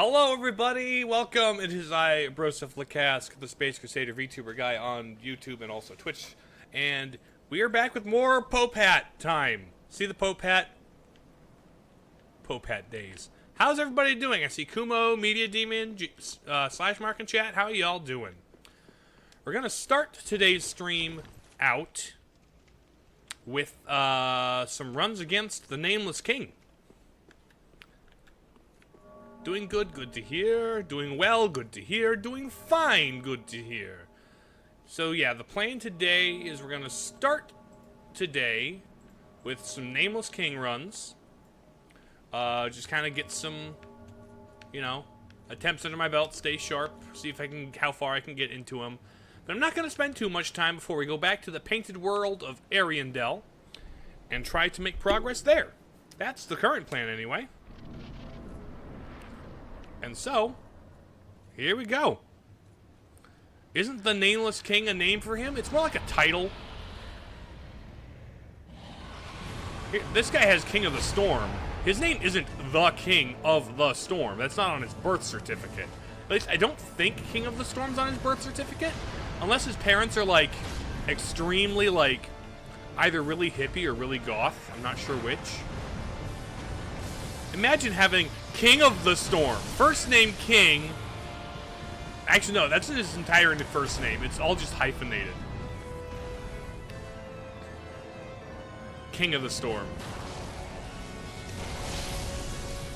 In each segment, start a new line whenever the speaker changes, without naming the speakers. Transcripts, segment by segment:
Hello, everybody! Welcome. It is I, Broseph, the Space Crusader VTuber guy on YouTube and also Twitch, and we are back with more Pope Hat time. See the Pope Hat? Pope Hat days. How's everybody doing? I see Kumo, Media Demon, Slash Mark in chat. How y'all doing? We're gonna start today's stream out with some runs against the Nameless King. Doing good, good to hear. Doing well, good to hear. Doing fine, good to hear. So yeah, the plan today is we're gonna start today with some Nameless King runs. Just kind of get some, you know, attempts under my belt, stay sharp, see if I can, how far I can get into them. But I'm not gonna spend too much time before we go back to the painted world of Ariandel and try to make progress there. That's the current plan anyway. And so, here we go. Isn't the Nameless King a name for him? It's more like a title. Here, this guy has King of the Storm. His name isn't the King of the Storm. That's not on his birth certificate. At least I don't think King of the Storm's on his birth certificate. Unless his parents are, like, extremely, like, either really hippie or really goth. I'm not sure which. Imagine having King of the Storm. First name King. Actually, no, that's his entire first name. It's all just hyphenated. King of the Storm.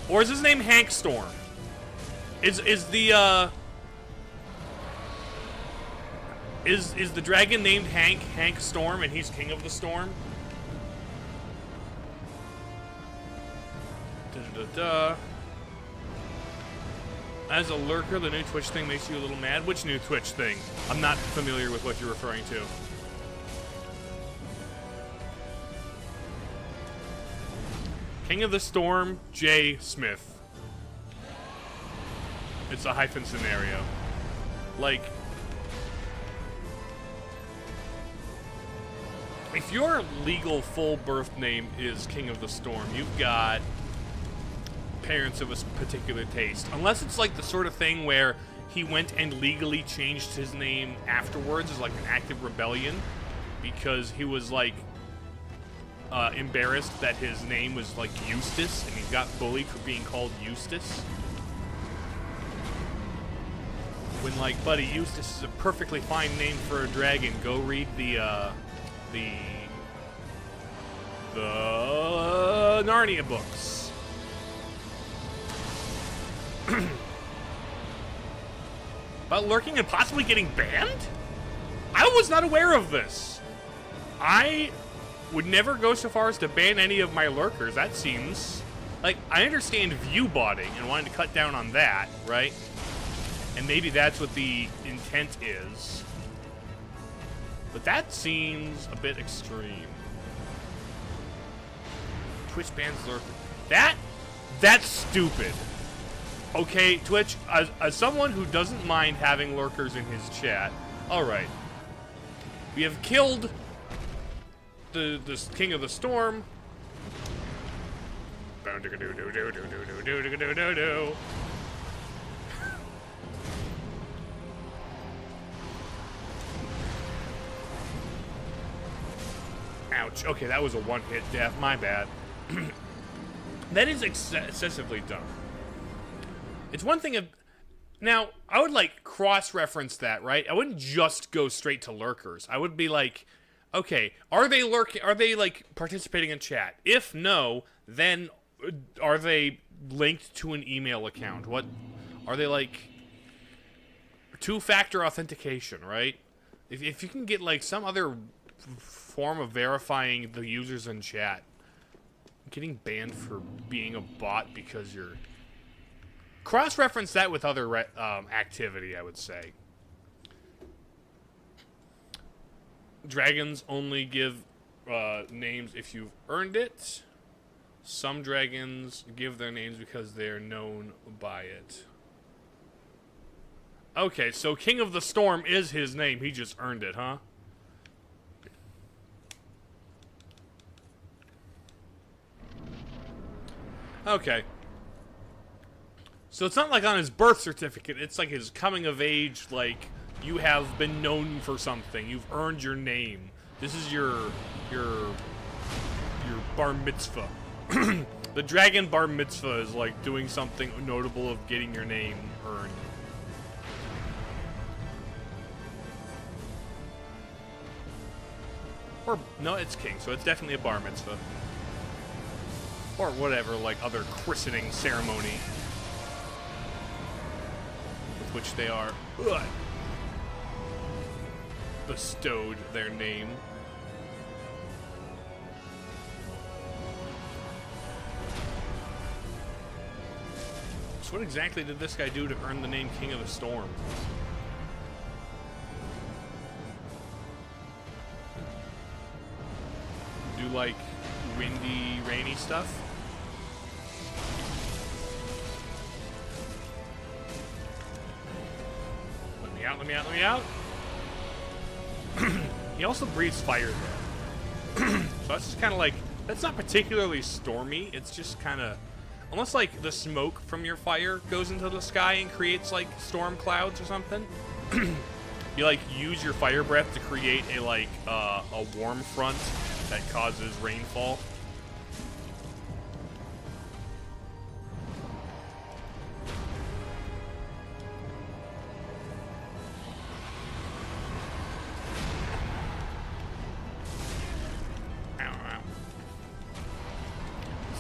Or is his name Hank Storm? Is the dragon named Hank Storm, and he's King of the Storm? As a lurker, the new Twitch thing makes you a little mad. Which new Twitch thing? I'm not familiar with what you're referring to. King of the Storm, J. Smith. It's a hyphen scenario. Like, if your legal full birth name is King of the Storm, you've got parents of a particular taste. Unless it's like the sort of thing where he went and legally changed his name afterwards as like an act of rebellion because he was like embarrassed that his name was like Eustace and he got bullied for being called Eustace. When like, buddy, Eustace is a perfectly fine name for a dragon. Go read the Narnia books. About lurking and possibly getting banned? I was not aware of this. I would never go so far as to ban any of my lurkers. That seems like, I understand view botting and wanting to cut down on that, right? And maybe that's what the intent is. But that seems a bit extreme. Twitch bans lurker. That's stupid. Okay, Twitch, as someone who doesn't mind having lurkers in his chat, alright. We have killed the King of the Storm. Ouch. Okay, that was a one-hit death. My bad. That is excessively dumb. It's one thing of... Now, I would, like, cross-reference that, right? I wouldn't just go straight to lurkers. I would be like, okay, are they lurking? Are they, like, participating in chat? If no, then are they linked to an email account? What... Are they, like... Two-factor authentication, right? If you can get, like, some other form of verifying the users in chat. Getting banned for being a bot because you're... Cross-reference that with other activity, I would say. Dragons only give names if you've earned it. Some dragons give their names because they're known by it. Okay, so King of the Storm is his name. He just earned it, huh? Okay. So it's not like on his birth certificate. It's like his coming of age. Like you have been known for something. You've earned your name. This is your bar mitzvah. The dragon bar mitzvah is like doing something notable of getting your name earned. Or, no, it's king, so it's definitely a bar mitzvah. Or whatever, like, other christening ceremony with which they are bestowed their name. So what exactly did this guy do to earn the name King of the Storm? Do, like, windy, rainy stuff? Let me out, let me out, let me out! He also breathes fire, though. So that's just kind of like... That's not particularly stormy, it's just kind of... Unless, like, the smoke from your fire goes into the sky and creates, like, storm clouds or something. You, like, use your fire breath to create a, like, a warm front that causes rainfall.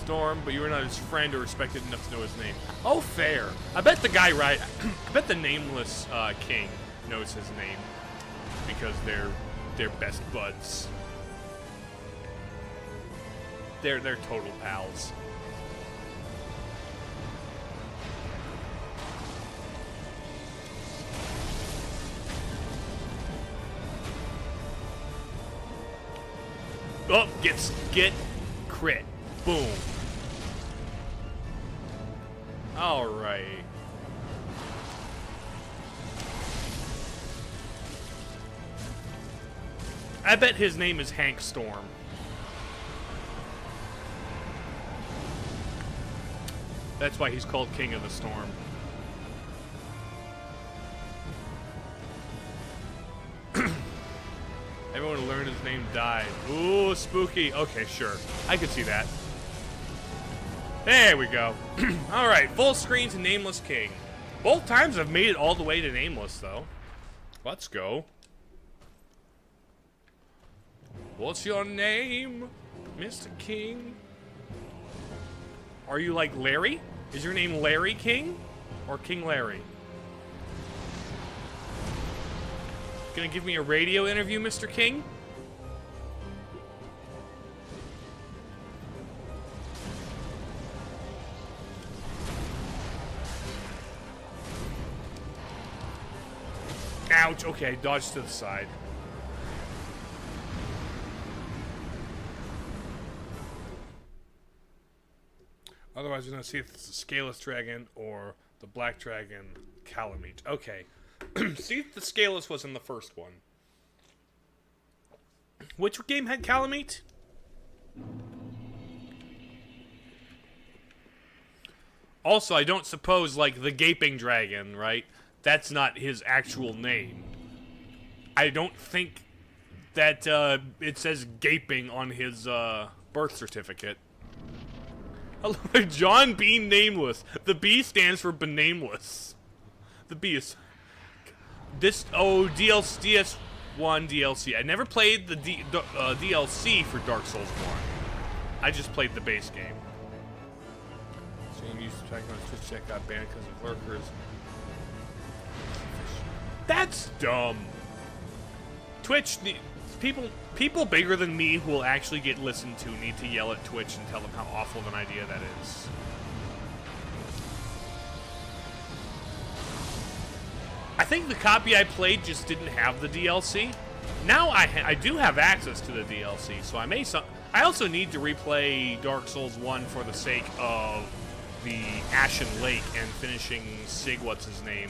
Storm, but you were not his friend or respected enough to know his name. Oh, fair. I bet the guy, right? I bet the nameless king knows his name because they're best buds. They're total pals. Oh, get crit. Boom. All right. I bet his name is Hank Storm. That's why he's called King of the Storm. Everyone who learned his name died. Ooh, spooky. Okay, sure. I could see that. There we go. Alright, full screen to Nameless King. Both times I've made it all the way to Nameless, though. Let's go. What's your name, Mr. King? Are you like Larry? Is your name Larry King? Or King Larry? Gonna give me a radio interview, Mr. King? Ouch, okay, dodge to the side. Otherwise, we're gonna see if it's the Scaleless Dragon or the Black Dragon Calamite. Okay. See if the Scaleless was in the first one. Which game had Calamite? Also, I don't suppose, like, the Gaping Dragon, right? That's not his actual name. I don't think that it says Gaping on his birth certificate. John B. Nameless. The B stands for Benameless. The B is... This... Oh, DS1 DLC. I never played the DLC for Dark Souls 1. I just played the base game. Stream used to check on Twitch chat got banned because of lurkers. That's dumb. Twitch... People bigger than me who will actually get listened to need to yell at Twitch and tell them how awful of an idea that is. I think the copy I played just didn't have the DLC. Now I do have access to the DLC, so I also need to replay Dark Souls 1 for the sake of the Ashen Lake and finishing Sig, what's his name,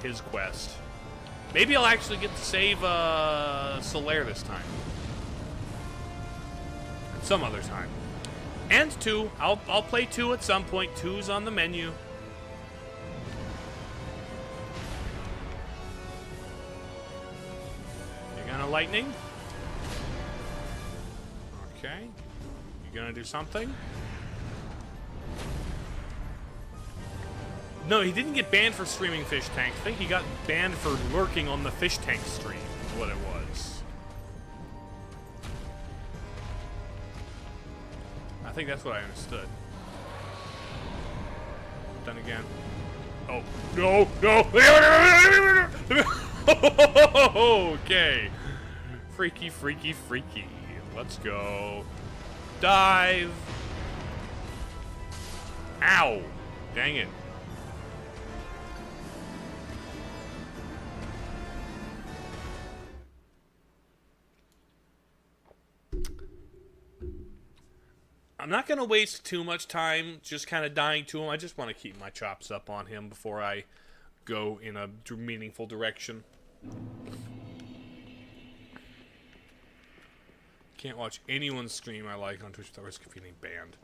his quest. Maybe I'll actually get to save Solaire this time. Some other time. And 2. I'll play 2 at some point. 2's on the menu. of lightning. Okay. You gonna do something? No, he didn't get banned for streaming fish tanks. I think he got banned for lurking on the fish tank stream, is what it was. I think that's what I understood. Then again. Oh, no, no! Okay. Freaky, freaky, freaky. Let's go. Dive. Ow. Dang it. I'm not going to waste too much time just kind of dying to him. I just want to keep my chops up on him before I go in a meaningful direction. Can't watch anyone's stream I like on Twitch without risk of getting banned.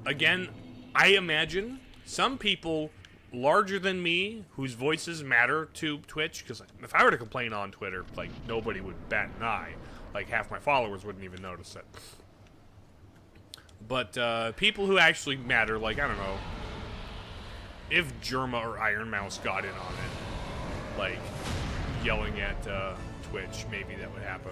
Again, I imagine some people larger than me whose voices matter to Twitch, because if I were to complain on Twitter, like, nobody would bat an eye. Like, half my followers wouldn't even notice it. But, people who actually matter, like, I don't know, if Germa or Iron Mouse got in on it, like, yelling at, Twitch, maybe that would happen.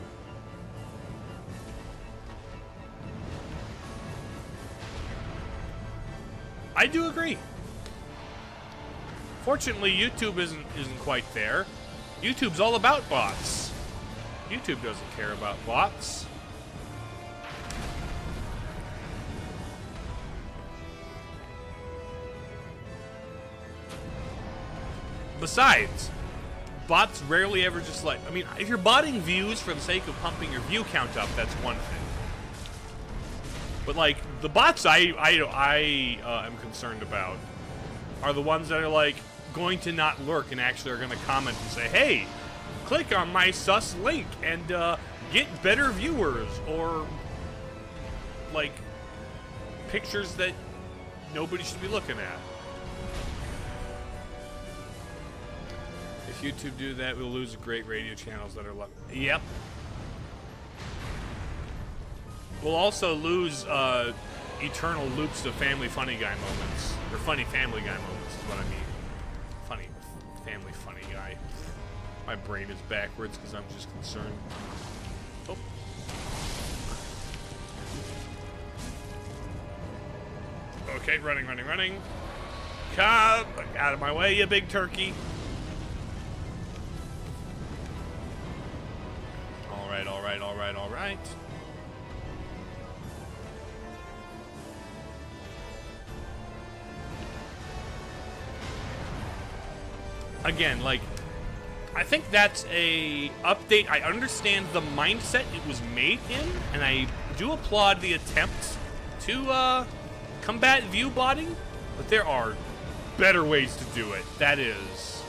I do agree. Fortunately, YouTube isn't quite there. YouTube's all about bots. YouTube doesn't care about bots. Besides, bots rarely ever just like... I mean, if you're botting views for the sake of pumping your view count up, that's one thing. But, like, the bots I am concerned about are the ones that are, like, going to not lurk and actually are going to comment and say, hey, click on my sus link and get better viewers, or like pictures that nobody should be looking at. If YouTube do that, we'll lose great radio channels that are left. Yep. We'll also lose eternal loops of family funny guy moments, or funny family guy moments is what I mean. Funny family funny guy. My brain is backwards because I'm just concerned. Oh. Okay, running. Come out of my way, you big turkey. All right. Again, like, I think that's a update. I understand the mindset it was made in, and I do applaud the attempt to combat view botting, but there are better ways to do it. That is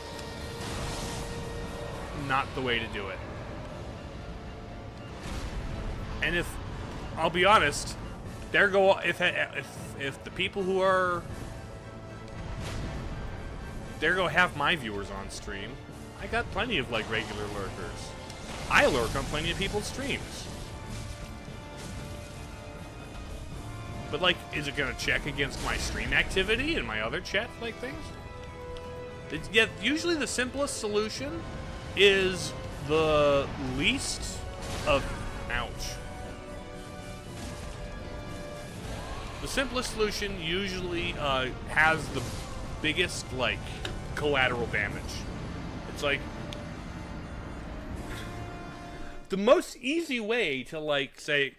not the way to do it. And if I'll be honest, if the people who are there go half my viewers on stream, I got plenty of, like, regular lurkers. I lurk on plenty of people's streams. But, like, is it gonna check against my stream activity and my other chat, like, things? Yeah, usually the simplest solution is the least of... Ouch. The simplest solution usually has the biggest, like, collateral damage. It's like the most easy way to, like, say,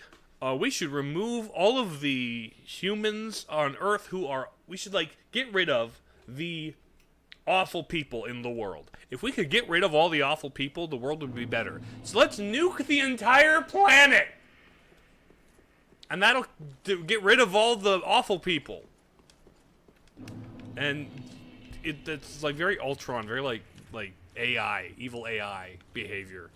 we should remove all of the humans on Earth who are... We should, like, get rid of the awful people in the world. If we could get rid of all the awful people, the world would be better. So let's nuke the entire planet! And that'll get rid of all the awful people. And it's, like, very Ultron, very, like AI, evil AI behavior.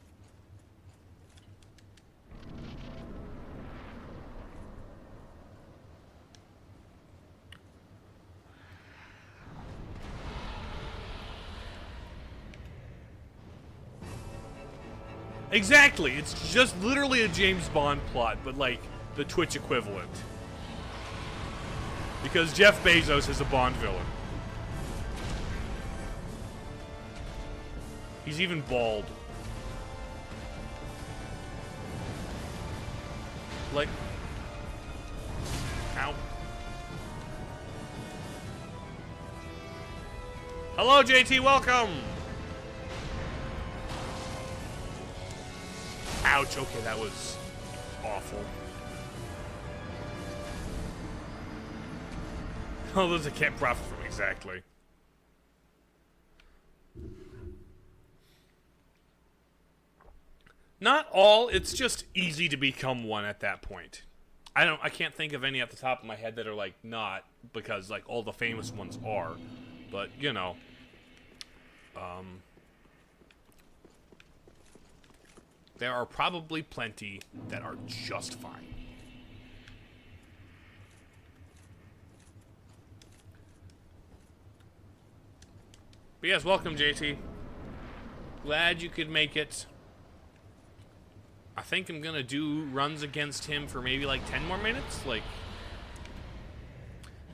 Exactly. It's just literally a James Bond plot, but like the Twitch equivalent. Because Jeff Bezos is a Bond villain. He's even bald. Like... Ow. Hello, JT, welcome! Ouch, okay, that was awful. Oh, those I can't profit from, exactly. Not all, it's just easy to become one at that point. I can't think of any at the top of my head that are like not, because like all the famous ones are. But, you know. There are probably plenty that are just fine. But yes, welcome, JT. Glad you could make it. I think I'm gonna do runs against him for maybe like 10 more minutes. Like,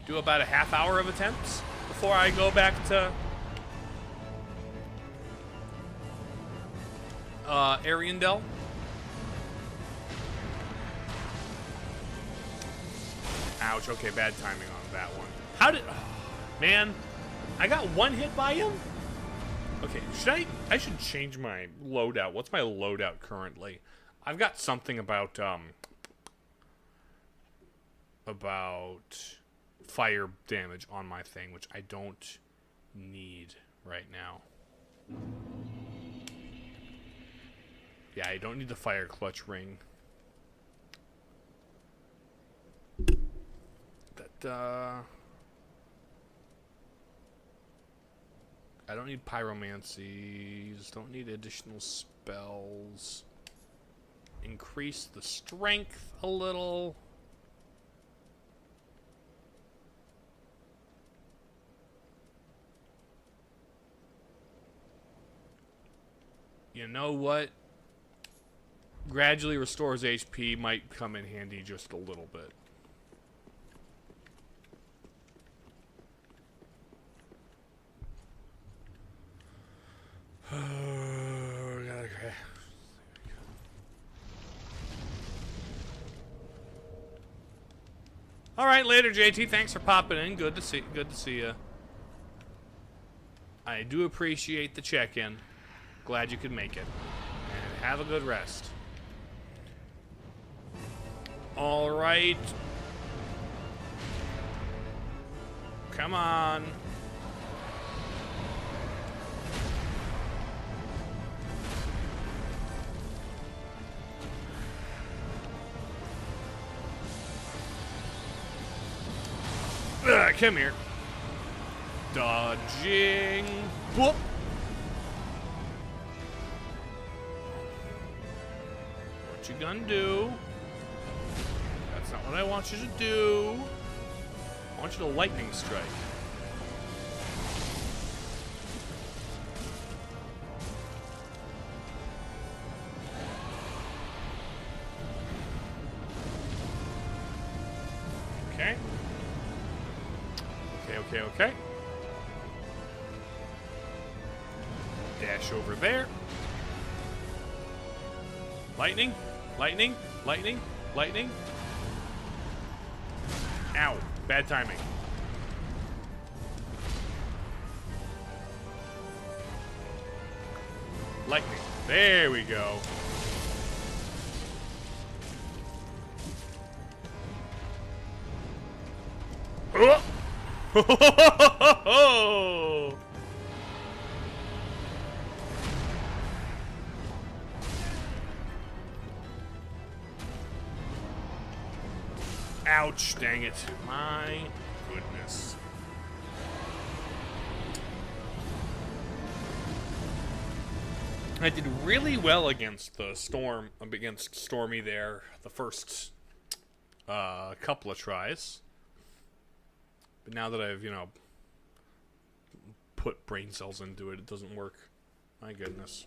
do about a half hour of attempts before I go back to Ariandel. Ouch, okay, bad timing on that one. How did... Oh, man, I got one hit by him? Okay, I should change my loadout. What's my loadout currently? I've got something about fire damage on my thing, which I don't need right now. Yeah, I don't need the fire clutch ring. That, I don't need pyromancies. Don't need additional spells. Increase the strength a little. You know what? Gradually restores HP might come in handy just a little bit. Okay. All right, later, JT. Thanks for popping in. Good to see you. I do appreciate the check-in. Glad you could make it. And have a good rest. All right. Come on. Come here. Dodging. Whoop. What you gonna do? That's not what I want you to do. I want you to lightning strike. Okay. Okay. Dash over there. Lightning. Ow. Bad timing. Lightning. There we go. Oh! Ouch, dang it. My goodness. I did really well against the storm, against Stormy there, the first couple of tries. But now that I've, put brain cells into it, it doesn't work. My goodness.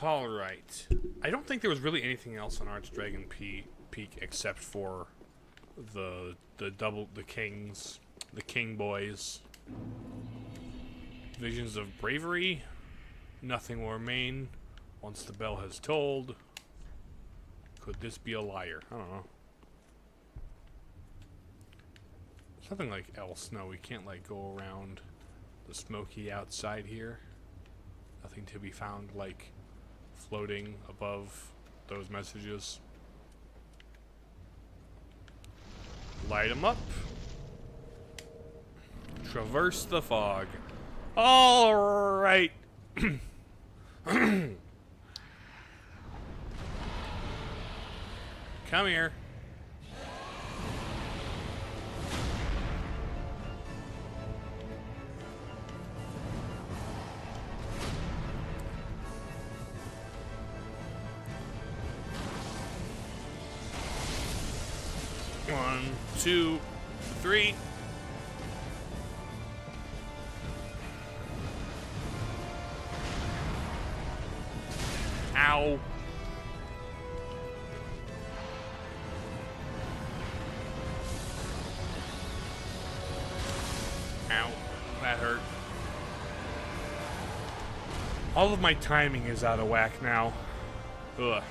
Alright. I don't think there was really anything else on Archdragon Peak except for the kings, the king boys. Visions of bravery. Nothing will remain once the bell has tolled. Could this be a liar? I don't know. Something like else. No, we can't like go around the smoky outside here. Nothing to be found like floating above those messages. Light them up. Traverse the fog. All right. Come here. One, two, three. Ow. Ow. That hurt. All of my timing is out of whack now. Ugh.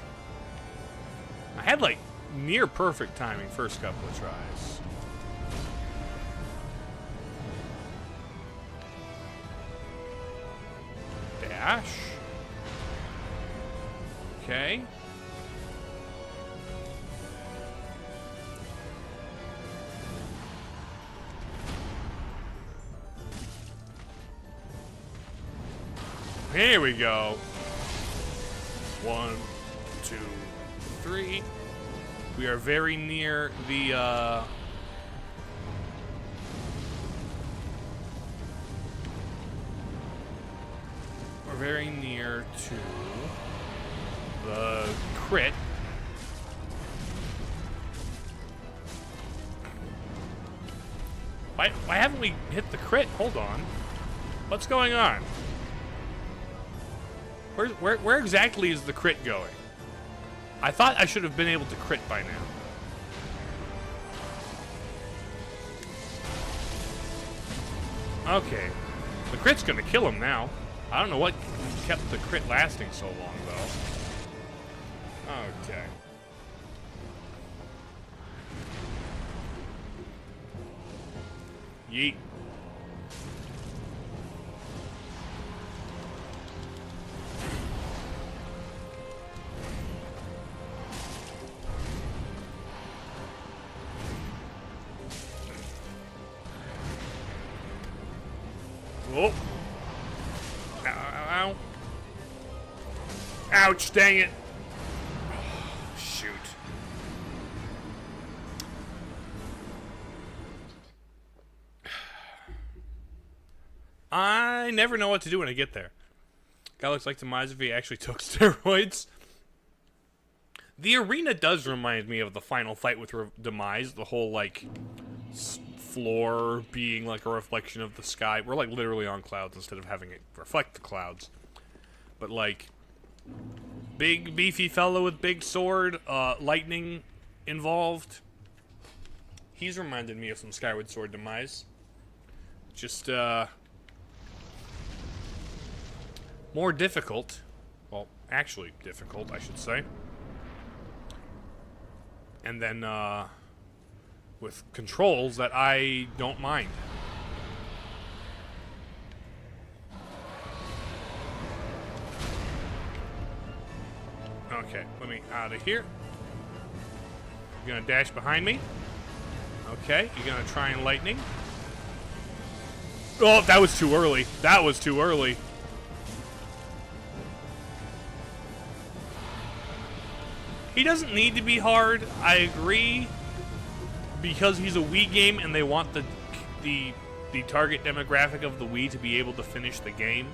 I had like near perfect timing first couple of tries. Dash. Okay. Here we go. 1, 2, 3. We are very near the, we're very near to the crit. Why haven't we hit the crit? Hold on. What's going on? Where exactly is the crit going? I thought I should have been able to crit by now. Okay. The crit's gonna kill him now. I don't know what kept the crit lasting so long, though. Okay. Yeet. Oh. Ow, ow, ow. Ouch, dang it. Oh, shoot. I never know what to do when I get there. Guy looks like Demise if he actually took steroids. The arena does remind me of the final fight with Demise. The whole, like, floor being like a reflection of the sky. We're like literally on clouds instead of having it reflect the clouds. But like, big beefy fellow with big sword, lightning involved. He's reminded me of some Skyward Sword Demise. Just more difficult. Well, actually difficult, I should say. And then with controls that I don't mind. Okay, let me out of here. You're gonna dash behind me. Okay, you're gonna try and lightning. Oh, that was too early. That was too early. He doesn't need to be hard, I agree. Because he's a Wii game and they want the target demographic of the Wii to be able to finish the game.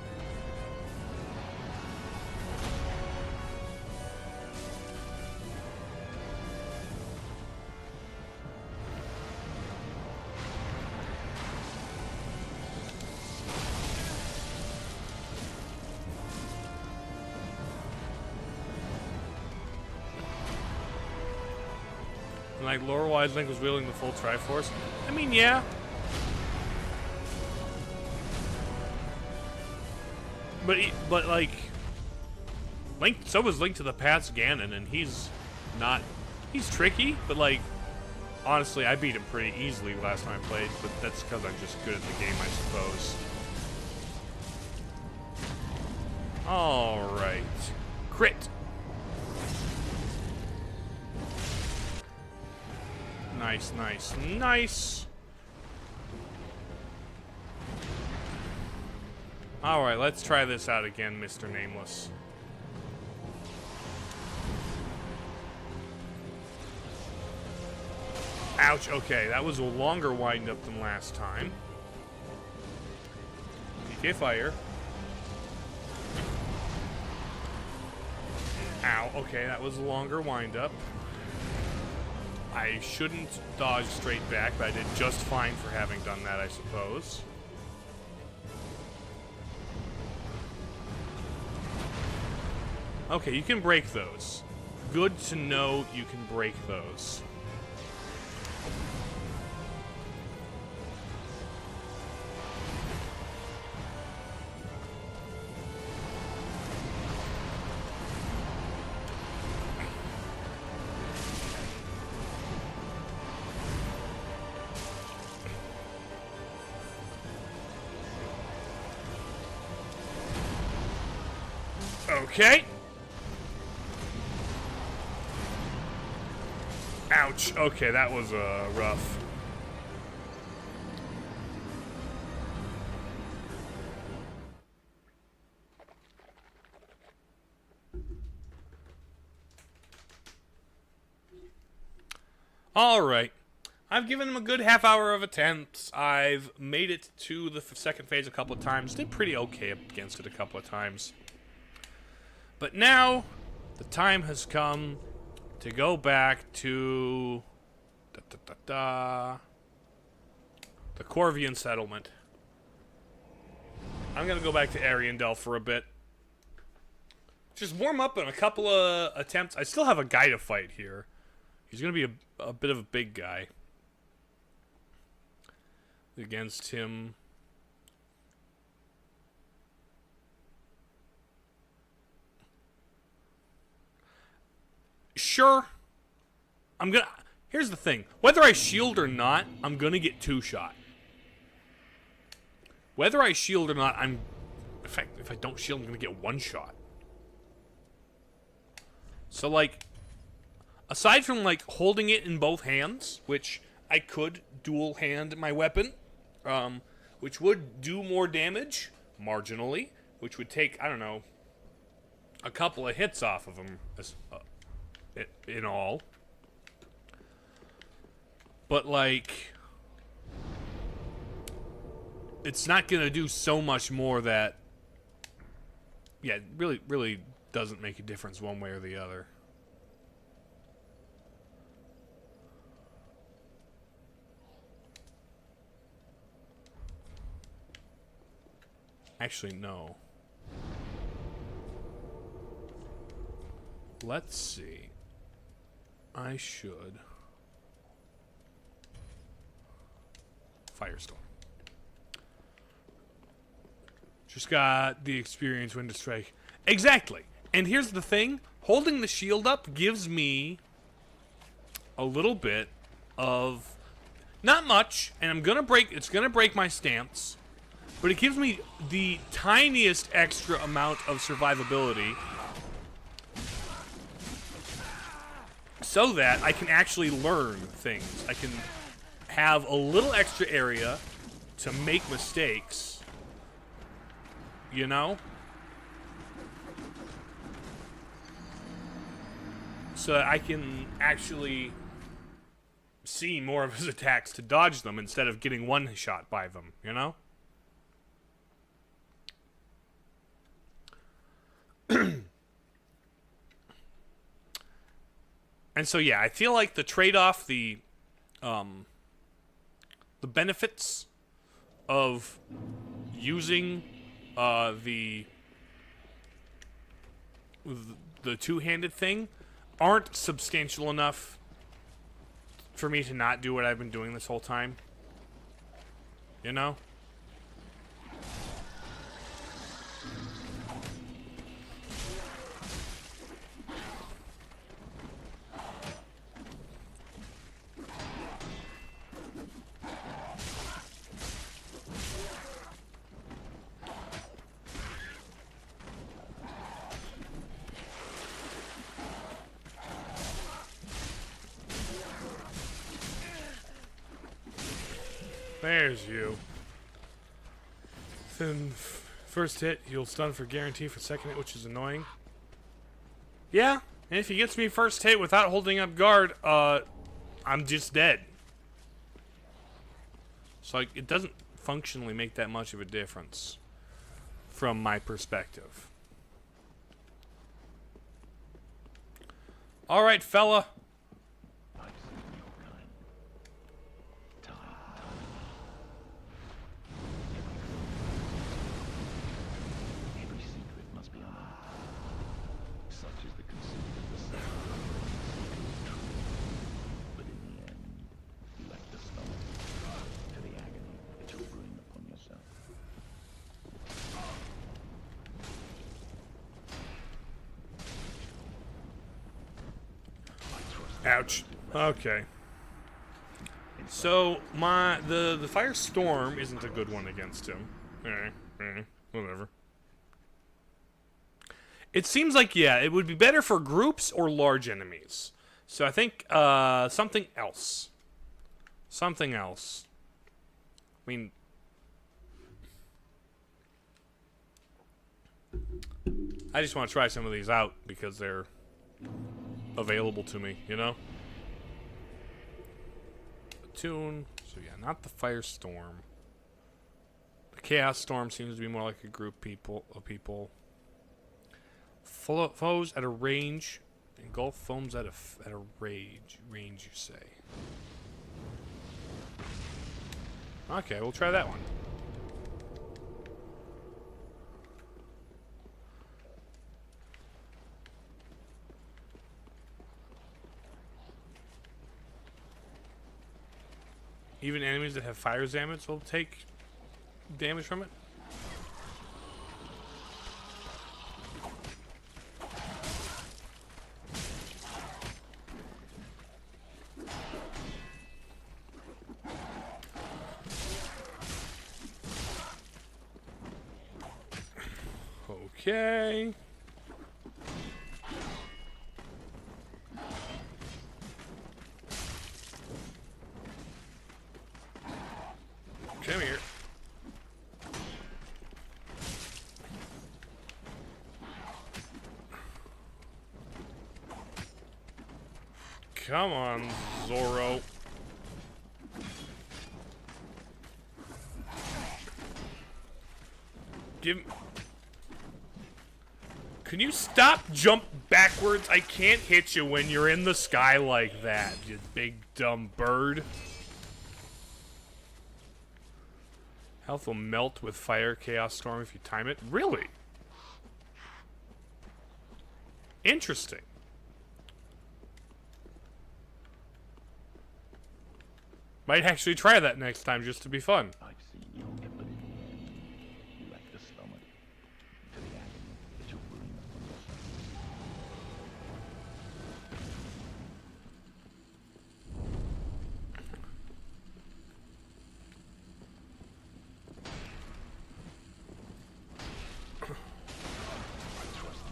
like lore-wise, Link was wielding the full Triforce. I mean, yeah. But like, Link. So was Link to the Past Ganon, and he's tricky. But like, honestly, I beat him pretty easily last time I played. But that's because I'm just good at the game, I suppose. All right, crit. Nice, nice, nice. Alright, let's try this out again, Mr. Nameless. Ouch, okay, that was a longer wind-up than last time. PK fire. Ow, okay, that was a longer wind-up. I shouldn't dodge straight back, but I did just fine for having done that, I suppose. Okay, you can break those. Good to know you can break those. Okay. Ouch. Okay, that was rough. All right. I've given him a good half hour of attempts. I've made it to the second phase a couple of times. Did pretty okay against it a couple of times. But now, the time has come to go back to the Corvian settlement. I'm gonna go back to Ariandel for a bit. Just warm up in a couple of attempts. I still have a guy to fight here. He's gonna be a bit of a big guy. Against him. Sure. Here's the thing. Whether I shield or not, I'm gonna get two-shot. Whether I shield or not, if I don't shield, I'm gonna get one shot. So, like, aside from, like, holding it in both hands, which I could dual hand my weapon, which would do more damage, marginally, which would take, I don't know, a couple of hits off of him, in all. But, like, it's not gonna do so much more that, yeah, it really doesn't make a difference one way or the other. Actually, no. Let's see. I should. Firestorm. Just got the experience when to strike. Exactly. And here's the thing. Holding the shield up gives me a little bit of... Not much, and it's gonna break my stance, but it gives me the tiniest extra amount of survivability so that I can actually learn things. I can have a little extra area to make mistakes, you know? So that I can actually see more of his attacks to dodge them instead of getting one shot by them, you know? And so, yeah, I feel like the trade-off, the benefits of using the two-handed thing aren't substantial enough for me to not do what I've been doing this whole time. You know? There's you. Then first hit, he'll stun for guarantee for second hit, which is annoying. Yeah, and if he gets me first hit without holding up guard, I'm just dead. So like, it doesn't functionally make that much of a difference from my perspective. All right, fella. Ouch. Okay. So the firestorm isn't a good one against him. Whatever. It seems like, yeah, it would be better for groups or large enemies. So I think something else. Something else. I mean, I just want to try some of these out because they're available to me, you know? Tune. So yeah, not the firestorm. The chaos storm seems to be more like a group of people. Foes at a range. Engulf foams at a range, you say. Okay, we'll try that one. Even enemies that have fire damage will take damage from it. Okay. Come here. Come on, Zorro. Can you stop jump backwards? I can't hit you when you're in the sky like that, you big dumb bird. Health will melt with fire chaos storm if you time it. Really? Interesting. Might actually try that next time just to be fun.
I've seen your effort in the end. You lack the stomach to the agony that you'll bring upon yourself.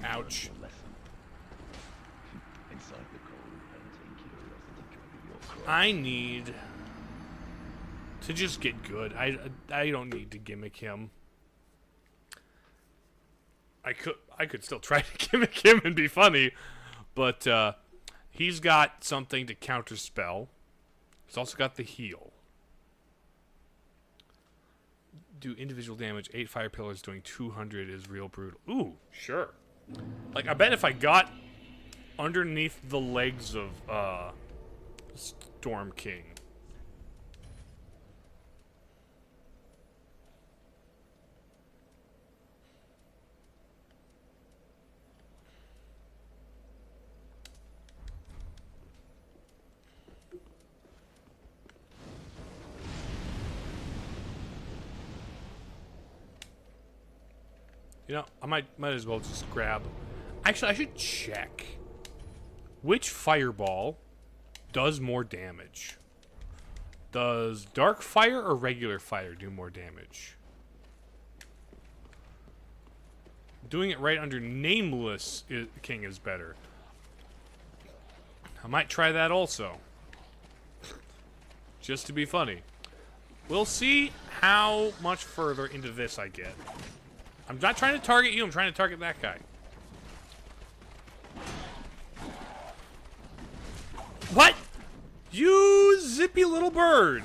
Ouch.
Inside the cold, painting curiosity driving your cry.
I need to just get good. I don't need to gimmick him. I could still try to gimmick him and be funny, but he's got something to counterspell. He's also got the heal. Do individual damage. 8 fire pillars doing 200 is real brutal. Ooh, sure. Like, I bet if I got underneath the legs of Storm King. You know, I might as well just grab... Actually, I should check. Which fireball does more damage? Does dark fire or regular fire do more damage? Doing it right under Nameless King is better. I might try that also. Just to be funny. We'll see how much further into this I get. I'm not trying to target you, I'm trying to target that guy. What? You zippy little bird!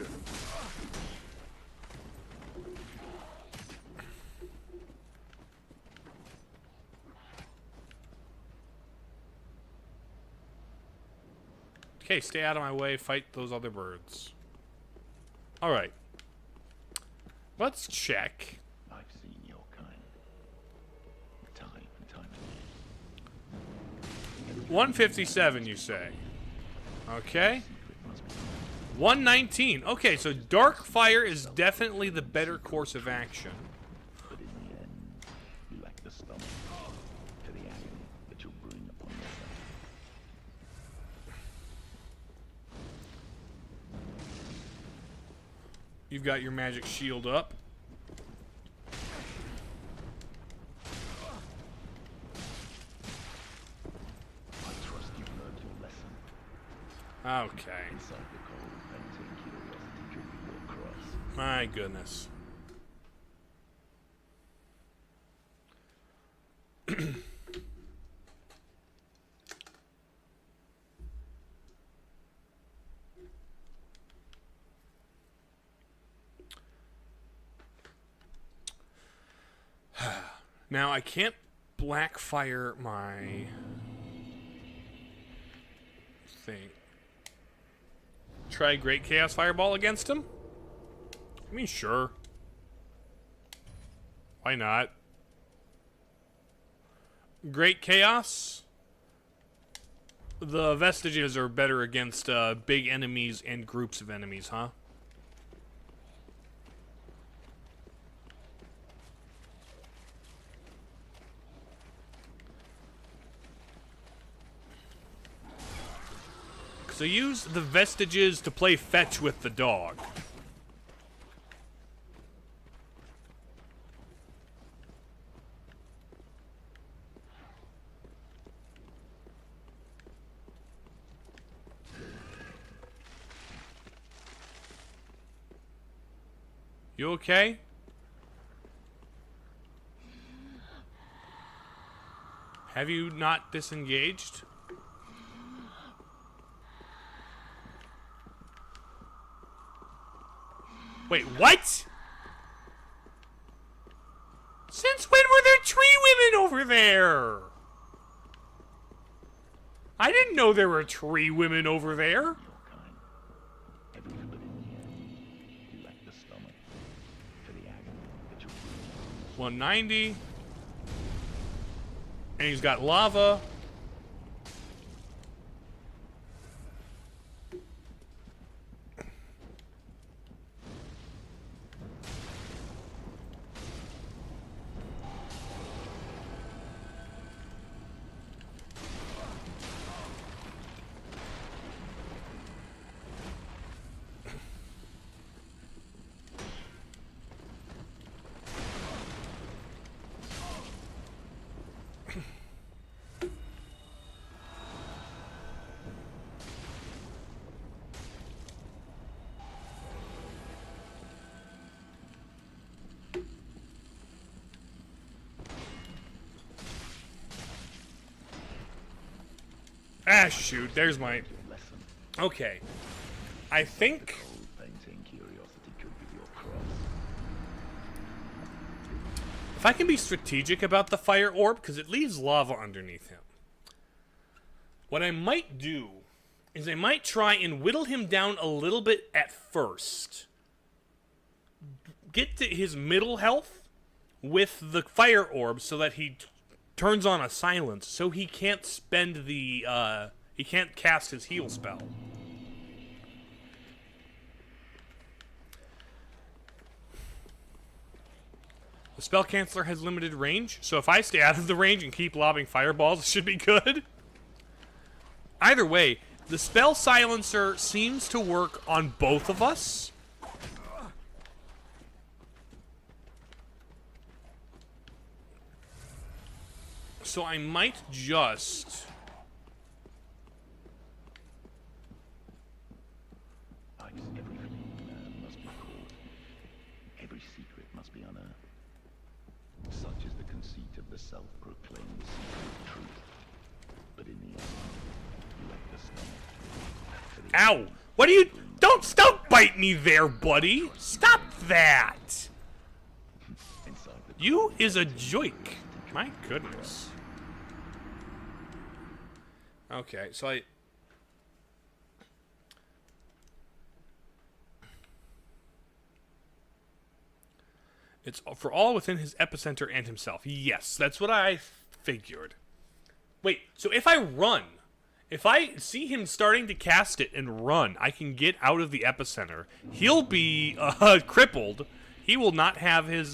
Okay, stay out of my way, fight those other birds. Alright. Let's check.
I've seen your kind. Time and time again.
157, you say? Okay. 119. Okay, so dark fire is definitely the better course of action.
But in the end, you lack the stomach for the agony that you'll bring upon yourself.
You've got your magic shield up. Okay.
Inside the cold, painting curiosity could be your cross.
My goodness. Now, I can't blackfire my thing. Try Great Chaos Fireball against him? I mean, sure. Why not? Great Chaos? The Vestiges are better against big enemies and groups of enemies, huh? So use the Vestiges to play fetch with the dog. You okay? Have you not disengaged? Wait, what? Since when were there tree women over there? I didn't know there were tree women over there.
Your kind. Every but in the end, you lack the stomach for the agony that you'll bring.
190. And he's got lava. Ah, shoot. There's my...
Lesson.
Okay. I think...
Cold painting curiosity could be your cross.
if I can be strategic about the fire orb, because it leaves lava underneath him, what I might do is I might try and whittle him down a little bit at first. Get to his middle health with the fire orb so that he turns on a silence, so he can't spend the, he can't cast his heal spell. The spell canceller has limited range, so if I stay out of the range and keep lobbing fireballs, it should be good. Either way, the spell silencer seems to work on both of us. So I might just...
Every man must be caught. Every secret must be unearthed. Such is the conceit of the self-proclaimed secret of truth. But in the end, you lack the stomach for the
Ow! What are you... Don't bite me there, buddy! Stop that!
inside the
You is a joik. My goodness. Okay, so I... It's for all within his epicenter and himself. Yes, that's what I figured. Wait, so if I run, if I see him starting to cast it and run, I can get out of the epicenter. He'll be crippled. He will not have his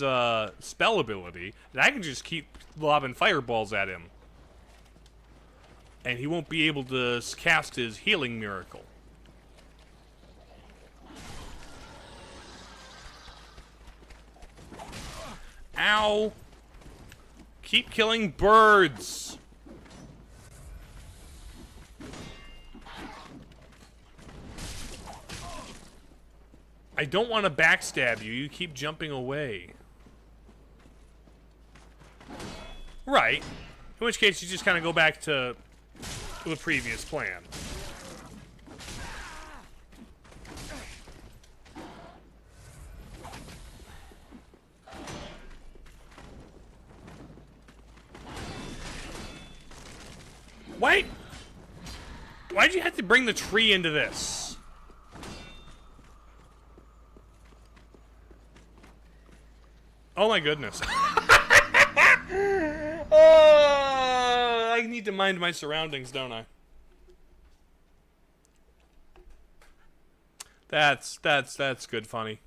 spell ability. And I can just keep lobbing fireballs at him. And he won't be able to cast his healing miracle. Ow! Keep killing birds! I don't want to backstab you. You keep jumping away. Right. In which case, you just kind of go back to the previous plan. Why'd you have to bring the tree into this? Oh my goodness. Oh, I need to mind my surroundings, don't I? That's good funny.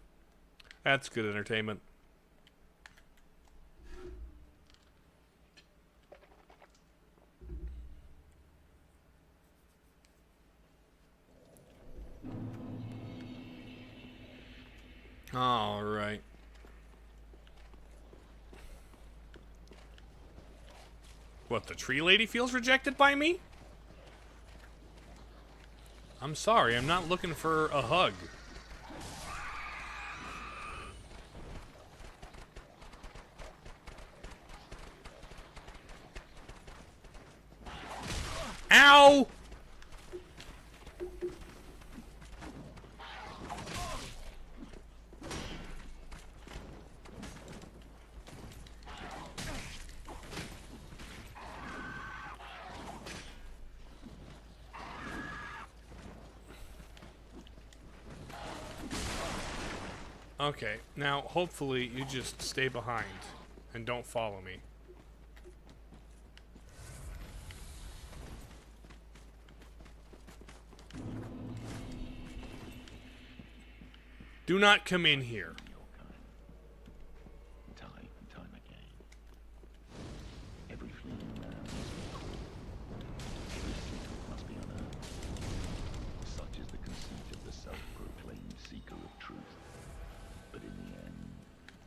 That's good entertainment. All right. What, the tree lady feels rejected by me? I'm sorry, I'm not looking for a hug. Ow! Okay, now hopefully you just stay behind and don't follow me. Do not come in here.
time and time again. Every fleeing man must be caught. Every secret must be unearthed. Such is the conceit of the self-proclaimed seeker of truth. But in the end,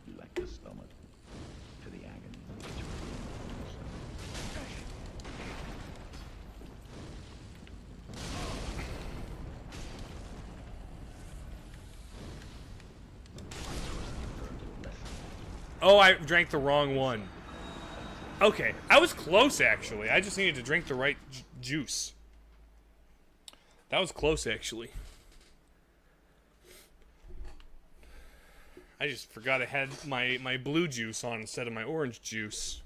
you lack the stomach for the agony which will
Oh, I drank the wrong one. Okay, I was close actually. I just needed to drink the right juice. That was close actually. I just forgot I had my blue juice on instead of my orange juice.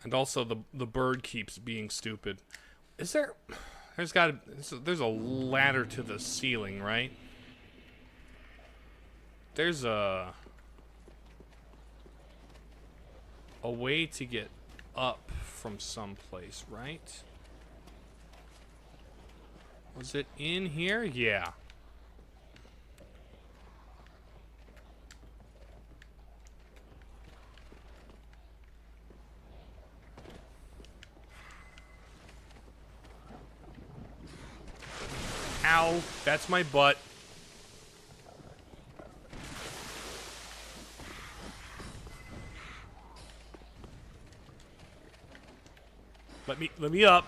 And also the bird keeps being stupid. Is there... There's a ladder to the ceiling, right? There's a way to get up from someplace, right? Was it in here? Yeah. Ow, that's my butt. Let me up.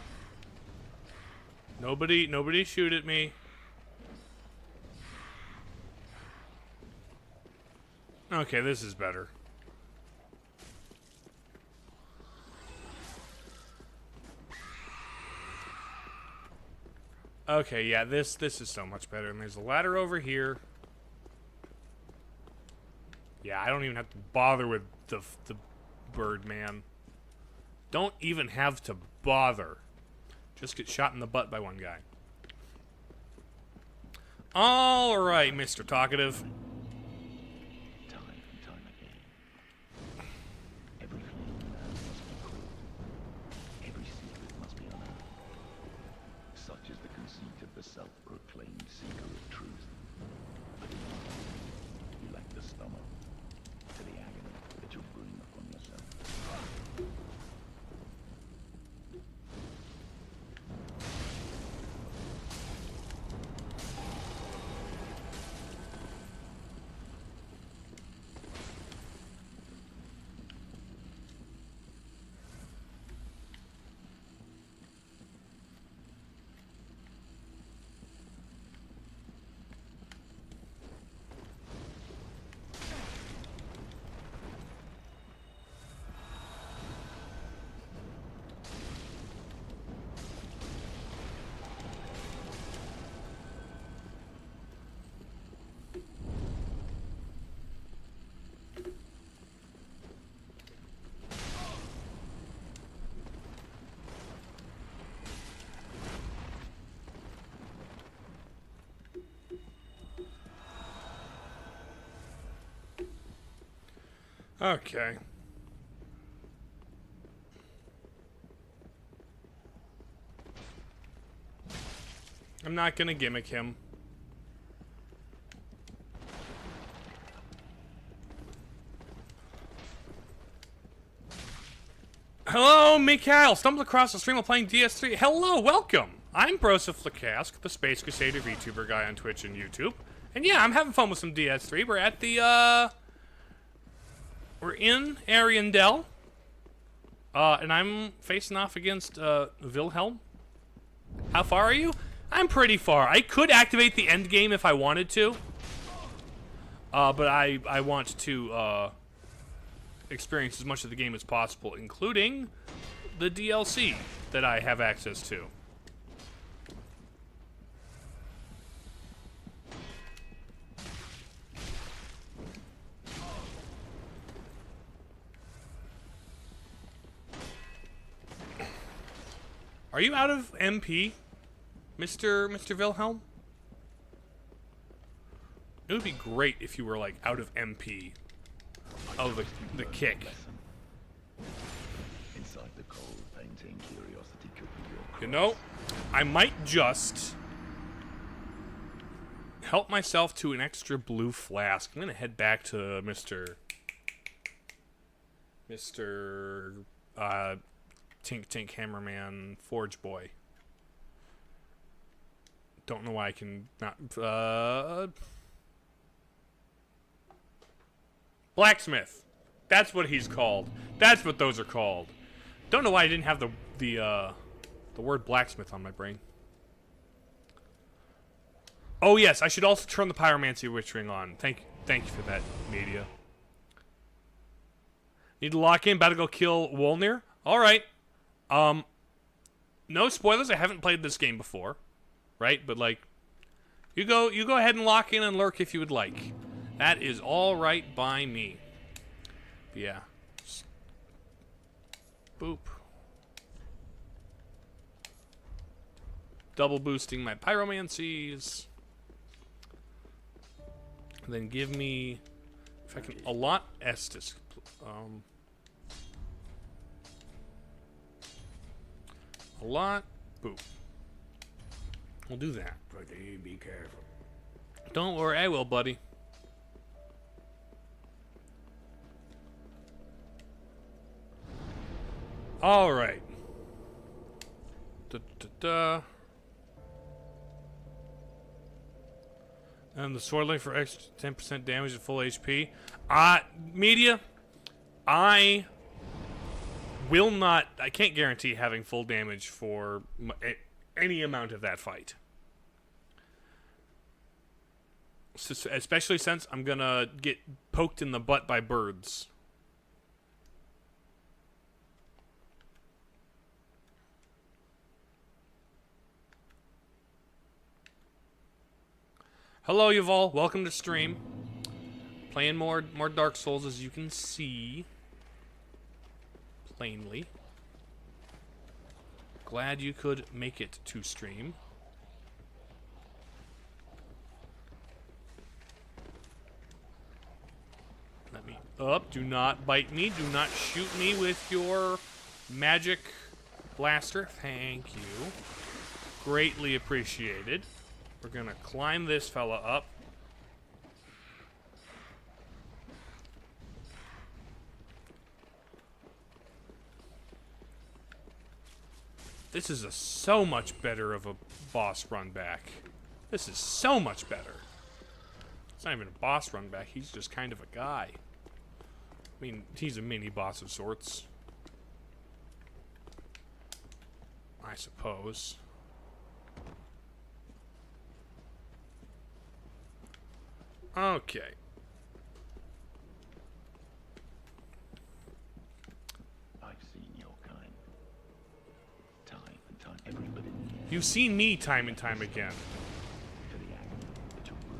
Nobody shoot at me. Okay, this is better. Okay, yeah, this is so much better. And there's a ladder over here. Yeah, I don't even have to bother with the bird man. Don't even have to bother. Just get shot in the butt by one guy. All right, Mr. Talkative.
Time and time again. Every fleeing man must be caught. Every secret must be unearthed. Such is the conceit of the self-proclaimed seeker of truth. But in life, you lack the stomach to the agony that you bring upon yourself.
Okay. I'm not gonna gimmick him. Hello, Mikhail. Stumbled across the stream while playing DS3. Hello, welcome. I'm Broseph, the Space Crusader VTuber guy on Twitch and YouTube. And yeah, I'm having fun with some DS3. We're at the, we're in Ariandel. And I'm facing off against, Wilhelm. How far are you? I'm pretty far. I could activate the end game if I wanted to. But I want to, experience as much of the game as possible, including the DLC that I have access to. Are you out of MP, Mr. Wilhelm? It would be great if you were, like, out of MP. Oh, the kick.
Inside the cold, painting curiosity could be your
You know, I might just help myself to an extra blue flask. I'm gonna head back to Mr. Tink Hammerman Forge Boy. Don't know why I can not Blacksmith. That's what he's called. That's what those are called. Don't know why I didn't have the word blacksmith on my brain. Oh yes, I should also turn the pyromancy witch ring on. Thank you for that, media. Need to lock in. About to go kill Wolnir. All right. No spoilers. I haven't played this game before, right? But like, you go ahead and lock in and lurk if you would like. That is all right by me. Yeah. Boop. Double boosting my pyromancies. And then give me, if I can, a lot Estus. A lot. Boop. We'll do that.
Pretty, be careful.
Don't worry, I will, buddy. All right. And the sword link for extra 10% damage at full HP. Media, I will not. I can't guarantee having full damage for any amount of that fight. Especially since I'm gonna get poked in the butt by birds. Hello, Yuval. Welcome to stream. Playing more Dark Souls, as you can see plainly. Glad you could make it to stream. Let me up. Do not bite me. Do not shoot me with your magic blaster. Thank you. Greatly appreciated. We're gonna climb this fella up. This is so much better of a boss run back. This is so much better. It's not even a boss run back, he's just kind of a guy. I mean, he's a mini boss of sorts, I suppose. Okay.
I've seen your kind. Time and time, every living year.
You've seen me time and time again.
For the act that took room.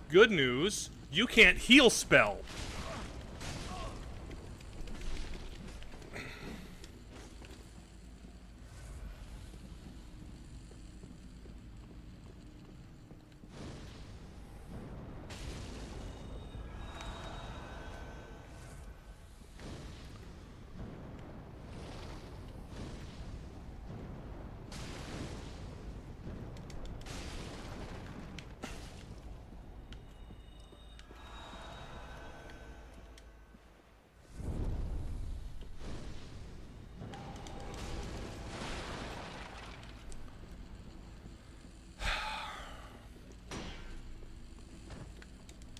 Good news, you can't heal spell.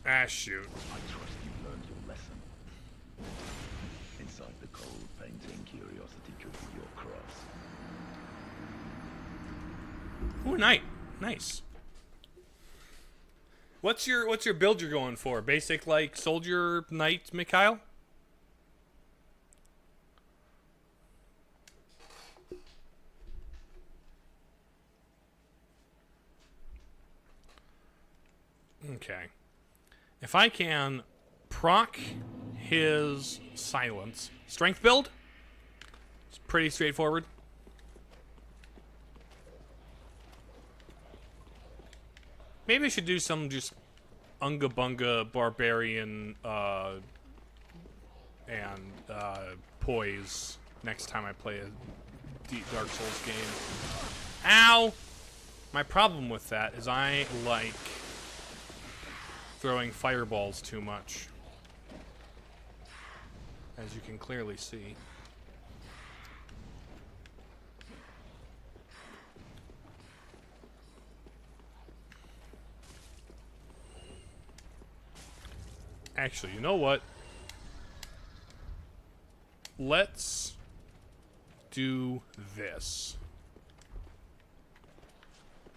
Ah, shoot.
I trust you learned your lesson. Inside the cold, painting curiosity could be your cross.
Ooh, knight. Nice. What's your build you're going for? Basic like soldier knight, Mikhail? Okay. If I can proc his silence. Strength build? It's pretty straightforward. Maybe I should do some just Unga Bunga Barbarian and Poise next time I play a Dark Souls game. Ow! My problem with that is I like throwing fireballs too much, as you can clearly see. Actually, you know what? Let's do this.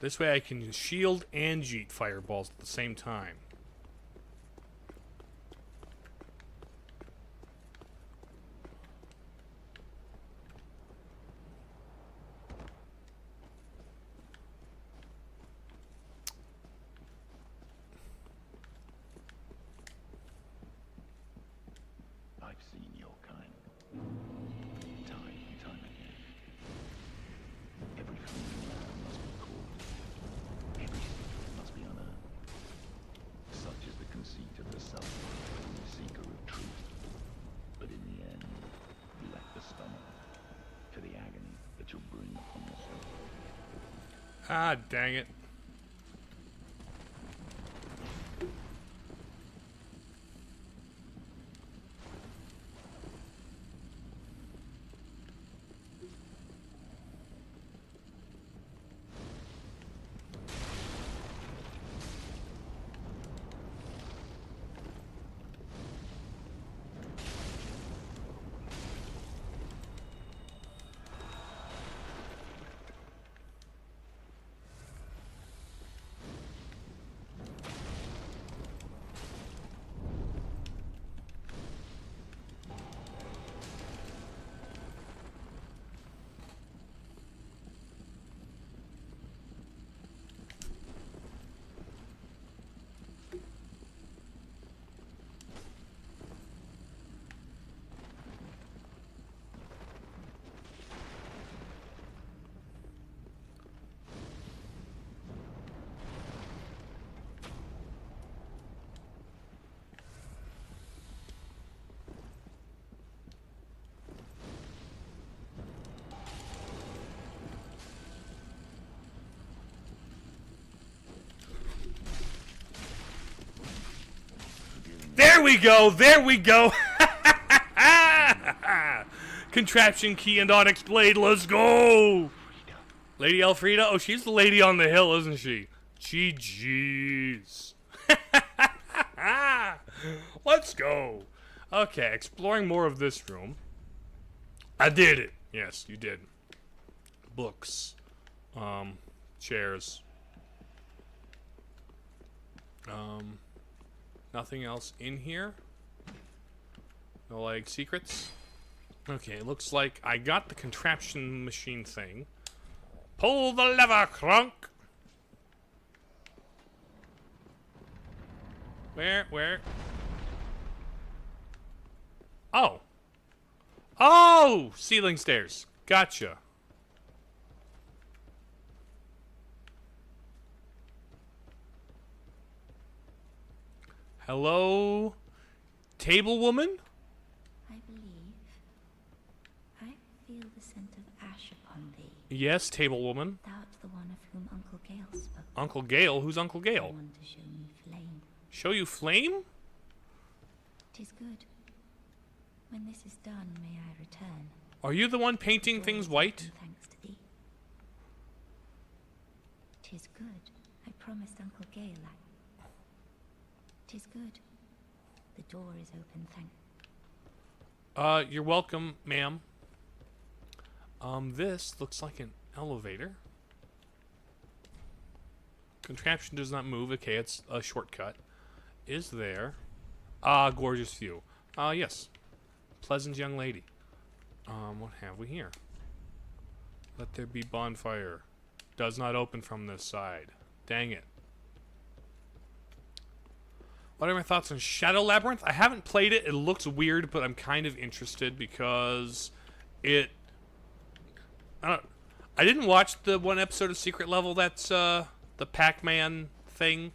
This way I can shield and yeet fireballs at the same time.
I've seen your kind. Time and time again.
Ah, dang it. There we go! There we go! Contraption key and onyx blade, let's go! Lady Elfrida? Oh, she's the lady on the hill, isn't she? GG's. Let's go! Okay, exploring more of this room. I did it! Yes, you did. Books. Chairs. Nothing else in here? No, like, secrets? Okay, looks like I got the contraption machine thing. Pull the lever, Crunk! Where? Oh! Oh! Ceiling stairs. Gotcha. Hello, table woman?
I believe. I feel the scent of ash upon thee.
Yes, table woman.
Thou art the one of whom Uncle Gale spoke.
Uncle Gale? Who's Uncle
I
Gale?
want to show me flame.
Show you flame?
'Tis good. When this is done, may I return.
Are you the one painting things white?
Thanks to thee. 'Tis good. I promised Uncle Gale that. 'Tis good. The door is open, thank.
You're welcome, ma'am. This looks like an elevator. Contraption does not move. Okay, it's a shortcut. Is there? Ah, gorgeous view. Yes. Pleasant young lady. What have we here? Let there be bonfire. Does not open from this side. Dang it. What are my thoughts on Shadow Labyrinth? I haven't played it. It looks weird, but I'm kind of interested because it... I didn't watch the one episode of Secret Level that's the Pac-Man thing.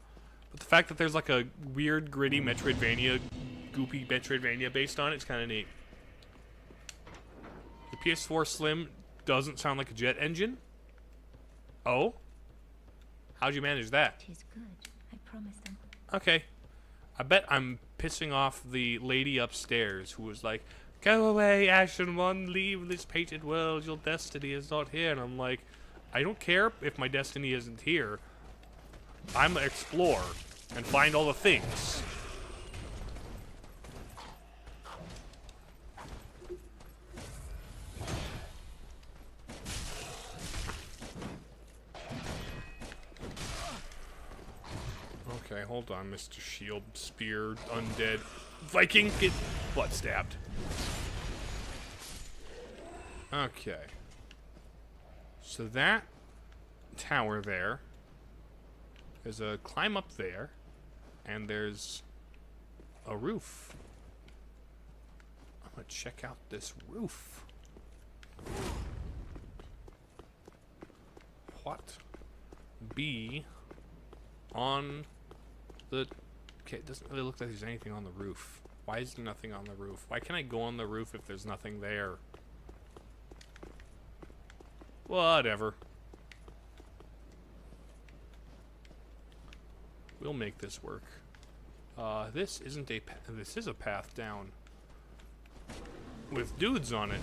But the fact that there's like a weird, gritty Metroidvania, goopy Metroidvania based on it, it's kind of neat. The PS4 Slim doesn't sound like a jet engine. Oh? How'd you manage that?
'Tis good. I promised Uncle.
Okay. I bet I'm pissing off the lady upstairs who was like, "Go away, Ashen One, leave this painted world, your destiny is not here." And I'm like, I don't care if my destiny isn't here. I'm gonna explore and find all the things. Okay, hold on, Mr. Shield, Spear, Undead, Viking, get butt stabbed. Okay. So that tower there, there's a climb up there, and there's a roof. I'm gonna check out this roof. What be on the... Okay, it doesn't really look like there's anything on the roof. Why is there nothing on the roof? Why can't I go on the roof if there's nothing there? Whatever. We'll make this work. This isn't a this is a path down with dudes on it.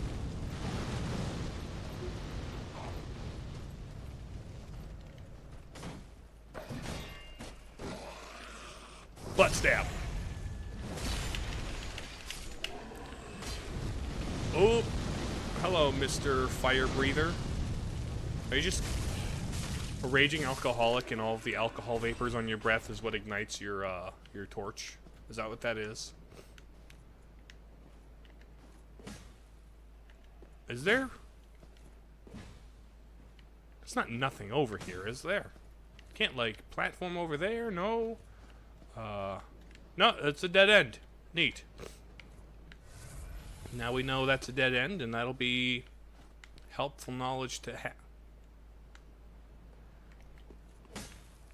Butt stab. Oh, hello, Mr. Fire Breather. Are you just a raging alcoholic, and all of the alcohol vapors on your breath is what ignites your torch? Is that what that is? Is there? There's not nothing over here, is there? Can't, like, platform over there? No. No, it's a dead end. Neat. Now we know that's a dead end, and that'll be helpful knowledge to have.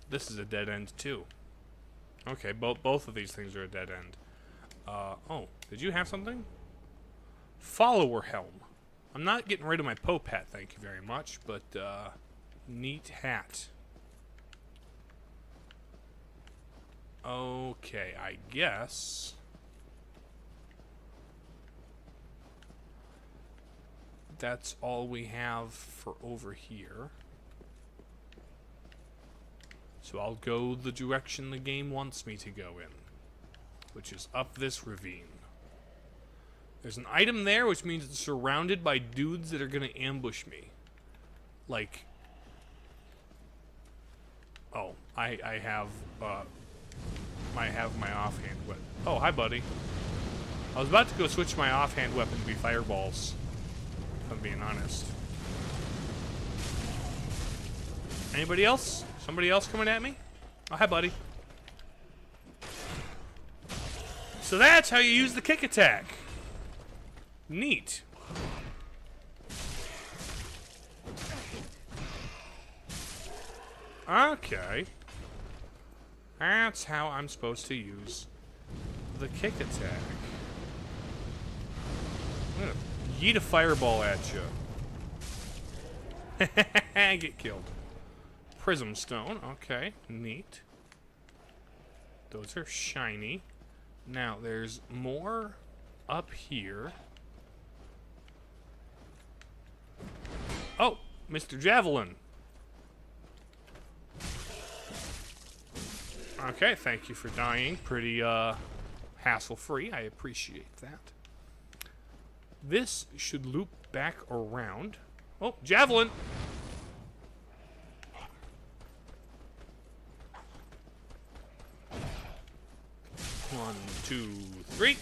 This is a dead end, too. Okay, both of these things are a dead end. Oh, did you have something? Follower helm. I'm not getting rid of my Pope hat, thank you very much, but, neat hat. Okay, I guess that's all we have for over here. So I'll go the direction the game wants me to go in, which is up this ravine. There's an item there, which means it's surrounded by dudes that are gonna ambush me. Like, oh, I have my offhand weapon. Oh, hi, buddy. I was about to go switch my offhand weapon to be fireballs, if I'm being honest. Anybody else? Somebody else coming at me? Oh, hi, buddy. So that's how you use the kick attack. Neat. Okay. That's how I'm supposed to use the kick attack. I'm gonna yeet a fireball at you. Get killed. Prism stone. Okay, neat. Those are shiny. Now, there's more up here. Oh, Mr. Javelin. Okay, thank you for dying. Pretty, hassle-free. I appreciate that. This should loop back around. Oh, Javelin! 1, 2, 3.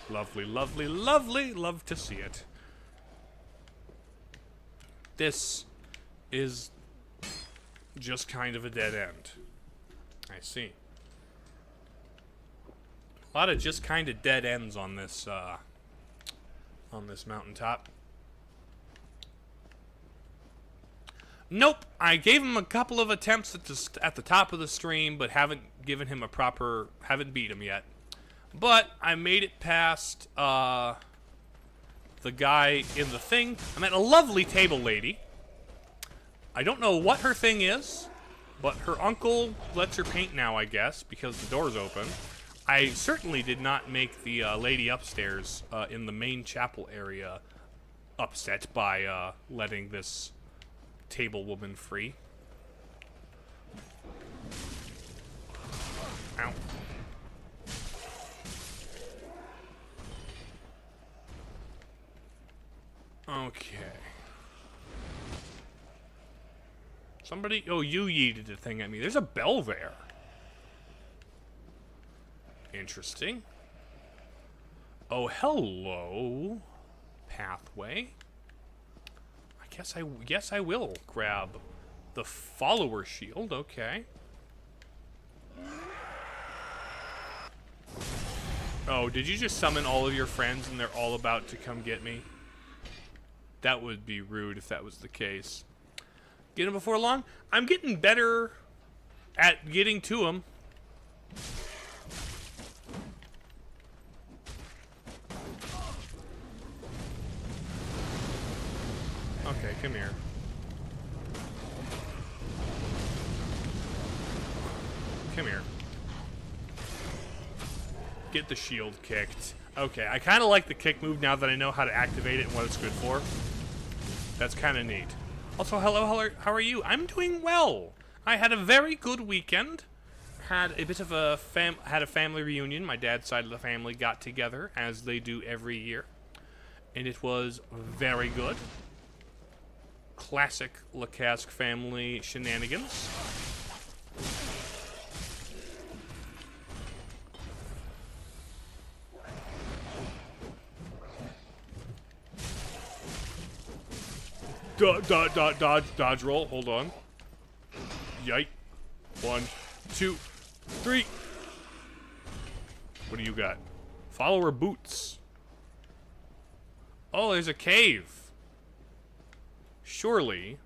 Lovely, lovely, lovely. Love to see it. This is just kind of a dead end. I see. A lot of just kind of dead ends on this mountaintop. Nope, I gave him a couple of attempts at the top of the stream, but haven't beat him yet. But I made it past the guy in the thing. I met a lovely table lady. I don't know what her thing is, but her uncle lets her paint now, I guess, because the door's open. I certainly did not make the lady upstairs in the main chapel area upset by letting this table woman free. Ow. Okay. Somebody... Oh, you yeeted the thing at me. There's a bell there. Interesting. Oh, hello. Pathway. Guess I will grab the follower shield. Okay. Oh, did you just summon all of your friends and they're all about to come get me? That would be rude if that was the case. Get him before long? I'm getting better at getting to him. Okay, come here. Come here. get the shield kicked. Okay, I kind of like the kick move now that I know how to activate it and what it's good for. That's kind of neat. Also, hello, how are you? I'm doing well. I had a very good weekend. Had a bit of a family reunion. My dad's side of the family got together, as they do every year. And it was very good. Classic LeCasque family shenanigans. Dodge roll. Hold on. Yike. 1, 2, 3. What do you got? Follower boots. Oh, there's a cave. Surely,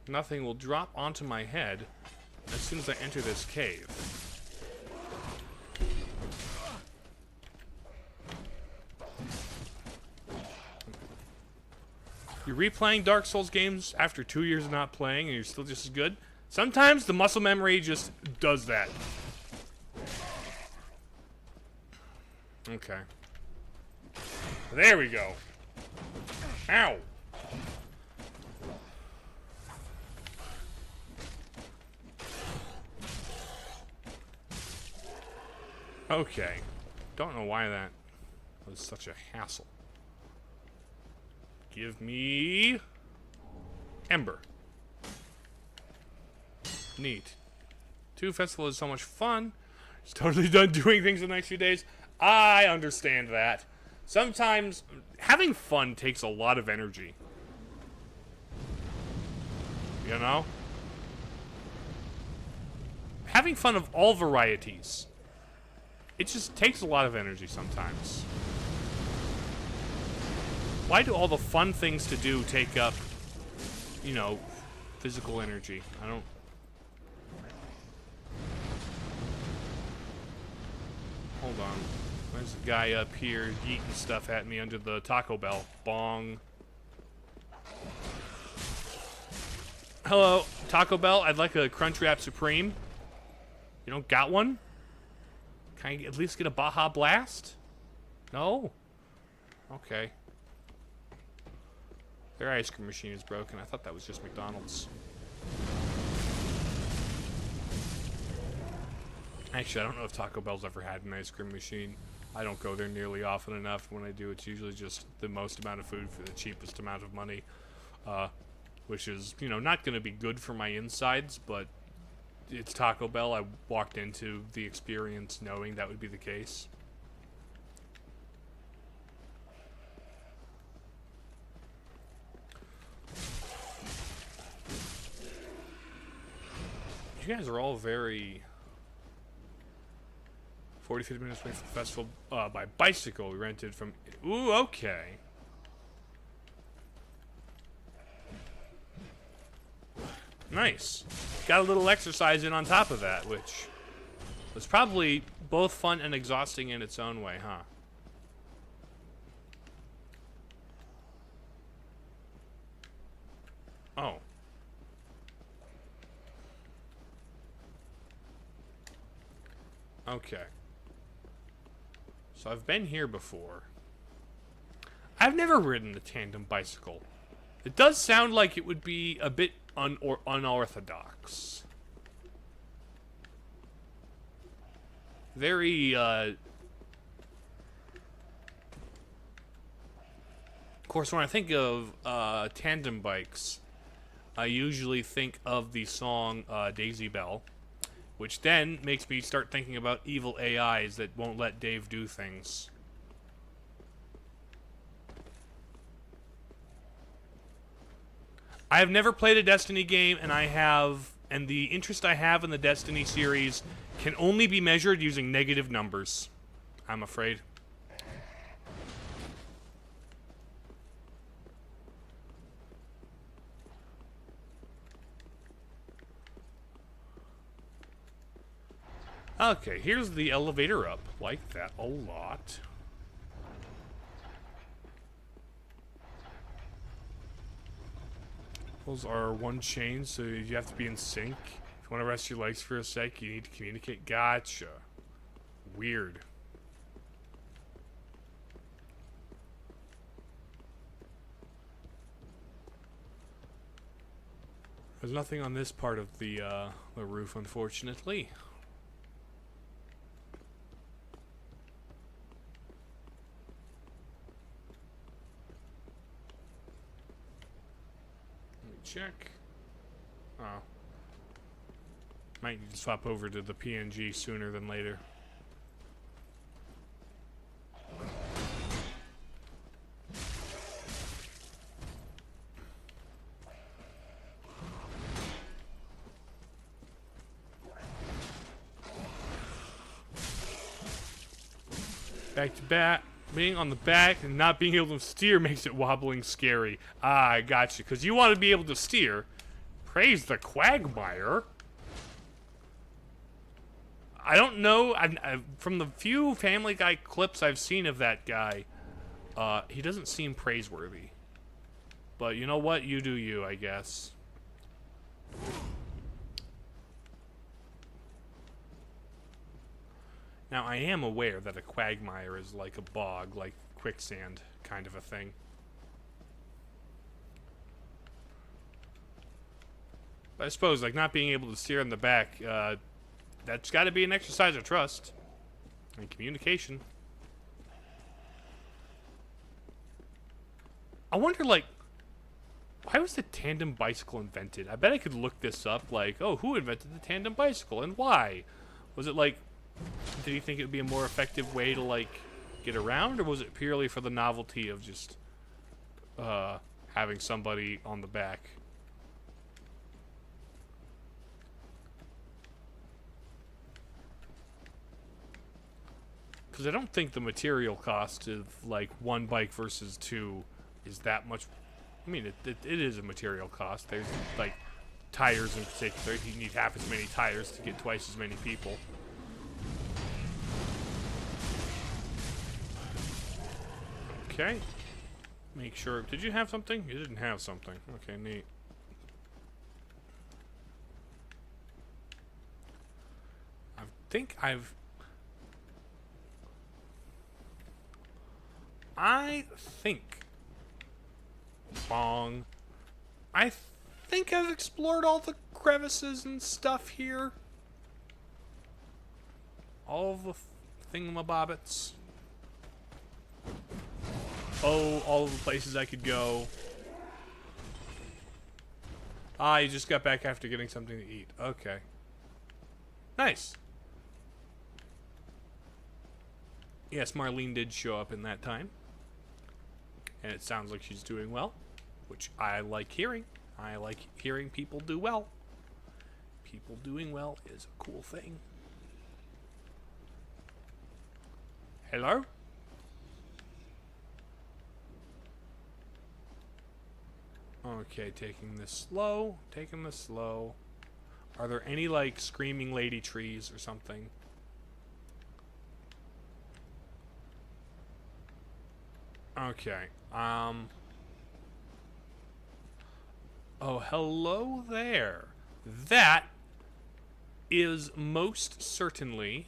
nothing will drop onto my head as soon as I enter this cave. You're replaying Dark Souls games after 2 years of not playing and you're still just as good? Sometimes the muscle memory just does that. Okay. There we go. Ow. Okay. Don't know why that was such a hassle. Give me Ember. Neat. 2 Festival is so much fun. It's totally done doing things in the next few days. I understand that. Sometimes having fun takes a lot of energy. You know? Having fun of all varieties. It just takes a lot of energy sometimes. Why do all the fun things to do take up, you know, physical energy? I don't... Hold on. There's a guy up here yeeting stuff at me under the Taco Bell. Bong. Hello, Taco Bell. I'd like a Crunchwrap Supreme. You don't got one? Can I at least get a Baja Blast? No? Okay. Their ice cream machine is broken. I thought that was just McDonald's. Actually, I don't know if Taco Bell's ever had an ice cream machine. I don't go there nearly often enough. When I do, it's usually just the most amount of food for the cheapest amount of money. Which is, you know, not going to be good for my insides, but it's Taco Bell. I walked into the experience knowing that would be the case. You guys are all very... 40-50 minutes away from the festival by bicycle. We rented from... Ooh, okay. Nice. Got a little exercise in on top of that, which was probably both fun and exhausting in its own way, huh? Oh. Okay. So I've been here before. I've never ridden a tandem bicycle. It does sound like it would be a bit unorthodox. Very, Of course, when I think of tandem bikes, I usually think of the song Daisy Bell, which then makes me start thinking about evil AIs that won't let Dave do things. I have never played a Destiny game, and the interest I have in the Destiny series can only be measured using negative numbers, I'm afraid. Okay, here's the elevator up. Like that a lot. Those are one chain, so you have to be in sync. If you want to rest your legs for a sec, you need to communicate. Gotcha. Weird. There's nothing on this part of the roof, unfortunately. Let me check. Oh. Might need to swap over to the PNG sooner than later. Back to back. Being on the back and not being able to steer makes it wobbling scary. Ah, I got you. Because you want to be able to steer. Praise the Quagmire. I don't know. From the few Family Guy clips I've seen of that guy, he doesn't seem praiseworthy. But you know what? You do you, I guess. Now, I am aware that a quagmire is like a bog, like quicksand kind of a thing. But I suppose, like, not being able to steer in the back, that's got to be an exercise of trust and communication. I wonder, like, why was the tandem bicycle invented? I bet I could look this up, like, oh, who invented the tandem bicycle and why? Was it, like, did you think it would be a more effective way to, like, get around, or was it purely for the novelty of just having somebody on the back? Because I don't think the material cost of, like, one bike versus two is that much. I mean, it is a material cost. There's, like, tires in particular. You need half as many tires to get twice as many people. Okay. Make sure. Did you have something? You didn't have something. Okay, neat. I think Bong. I think I've explored all the crevices and stuff here. All the thingamabobbits. Oh, all of the places I could go. Ah, you just got back after getting something to eat. Okay. Nice. Yes, Marlene did show up in that time. And it sounds like she's doing well, which I like hearing. I like hearing people do well. People doing well is a cool thing. Hello? Okay, taking this slow. Taking this slow. Are there any, like, screaming lady trees or something? Okay. Oh, hello there. That is most certainly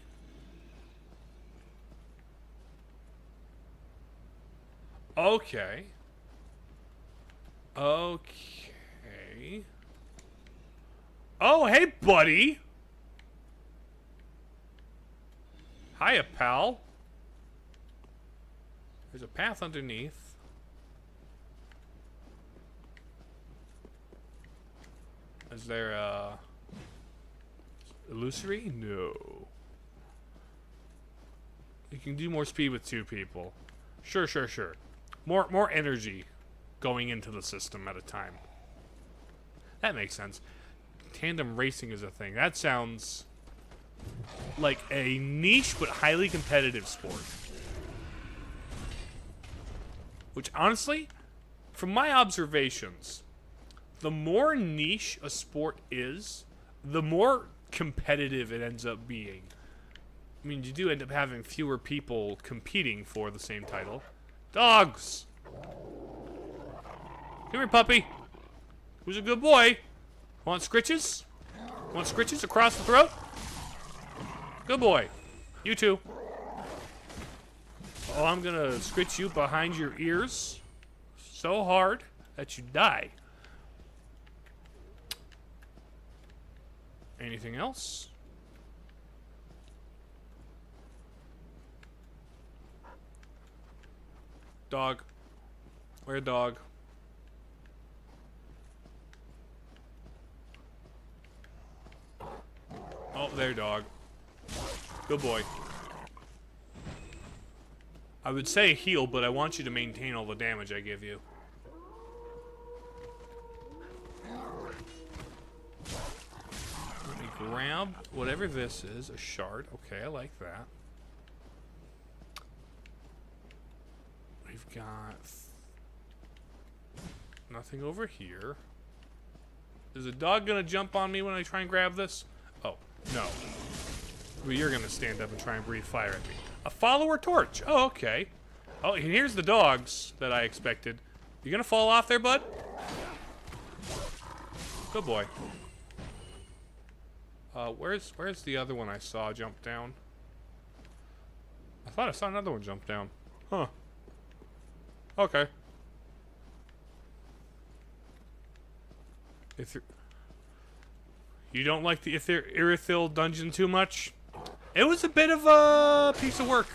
okay. Okay. Oh, hey, buddy. Hiya, pal. There's a path underneath. Is there a illusory? No. You can do more speed with two people. Sure, sure, sure. More energy going into the system at a time. That makes sense. Tandem racing is a thing. That sounds like a niche but highly competitive sport. Which, honestly, from my observations, the more niche a sport is, the more competitive it ends up being. I mean, you do end up having fewer people competing for the same title. Dogs! Come here, puppy. Who's a good boy? Want scritches? Want scritches across the throat? Good boy. You too. Oh, I'm gonna scritch you behind your ears so hard that you die. Anything else? Dog. Where dog? Oh, there, dog. Good boy. I would say heal, but I want you to maintain all the damage I give you. Let me grab whatever this is. A shard. Okay, I like that. We've got nothing over here. Is the dog gonna jump on me when I try and grab this? Oh, no. Well, you're gonna stand up and try and breathe fire at me. A follower torch. Oh, okay. Oh, and here's the dogs that I expected. You gonna fall off there, bud? Good boy. Where's the other one I saw jump down? I thought I saw another one jump down. Huh. Okay. You don't like the Irithil dungeon too much? It was a bit of a piece of work.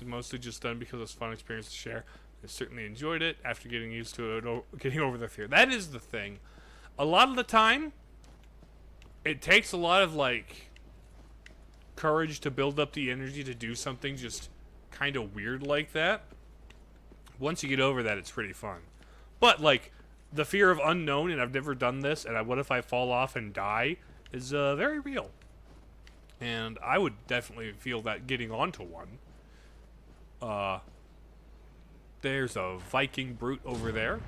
Mostly just done because it's a fun experience to share. I certainly enjoyed it after getting used to it, getting over the fear. That is the thing. A lot of the time, it takes a lot of, like, courage to build up the energy to do something just kind of weird like that. Once you get over that, it's pretty fun. But, like, the fear of unknown, and I've never done this, and what if I fall off and die, is very real. And I would definitely feel that getting onto one. There's a Viking brute over there.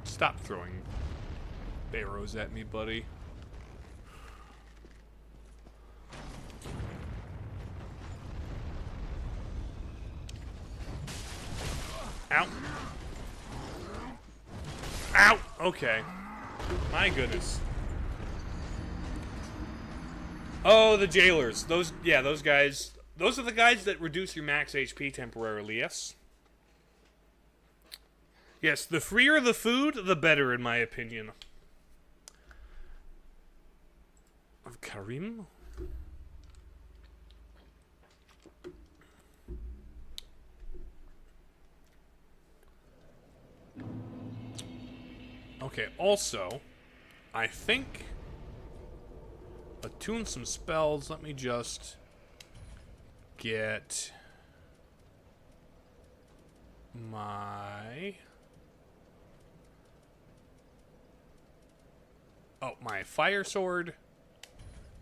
Stop throwing arrows at me, buddy. Ow. Ow! Okay. My goodness. Oh, the jailers. Those guys. Those are the guys that reduce your max HP temporarily, yes? Yes, the freer the food, the better, in my opinion. Of Karim? Okay, also, I think attune some spells. Let me just get my my fire sword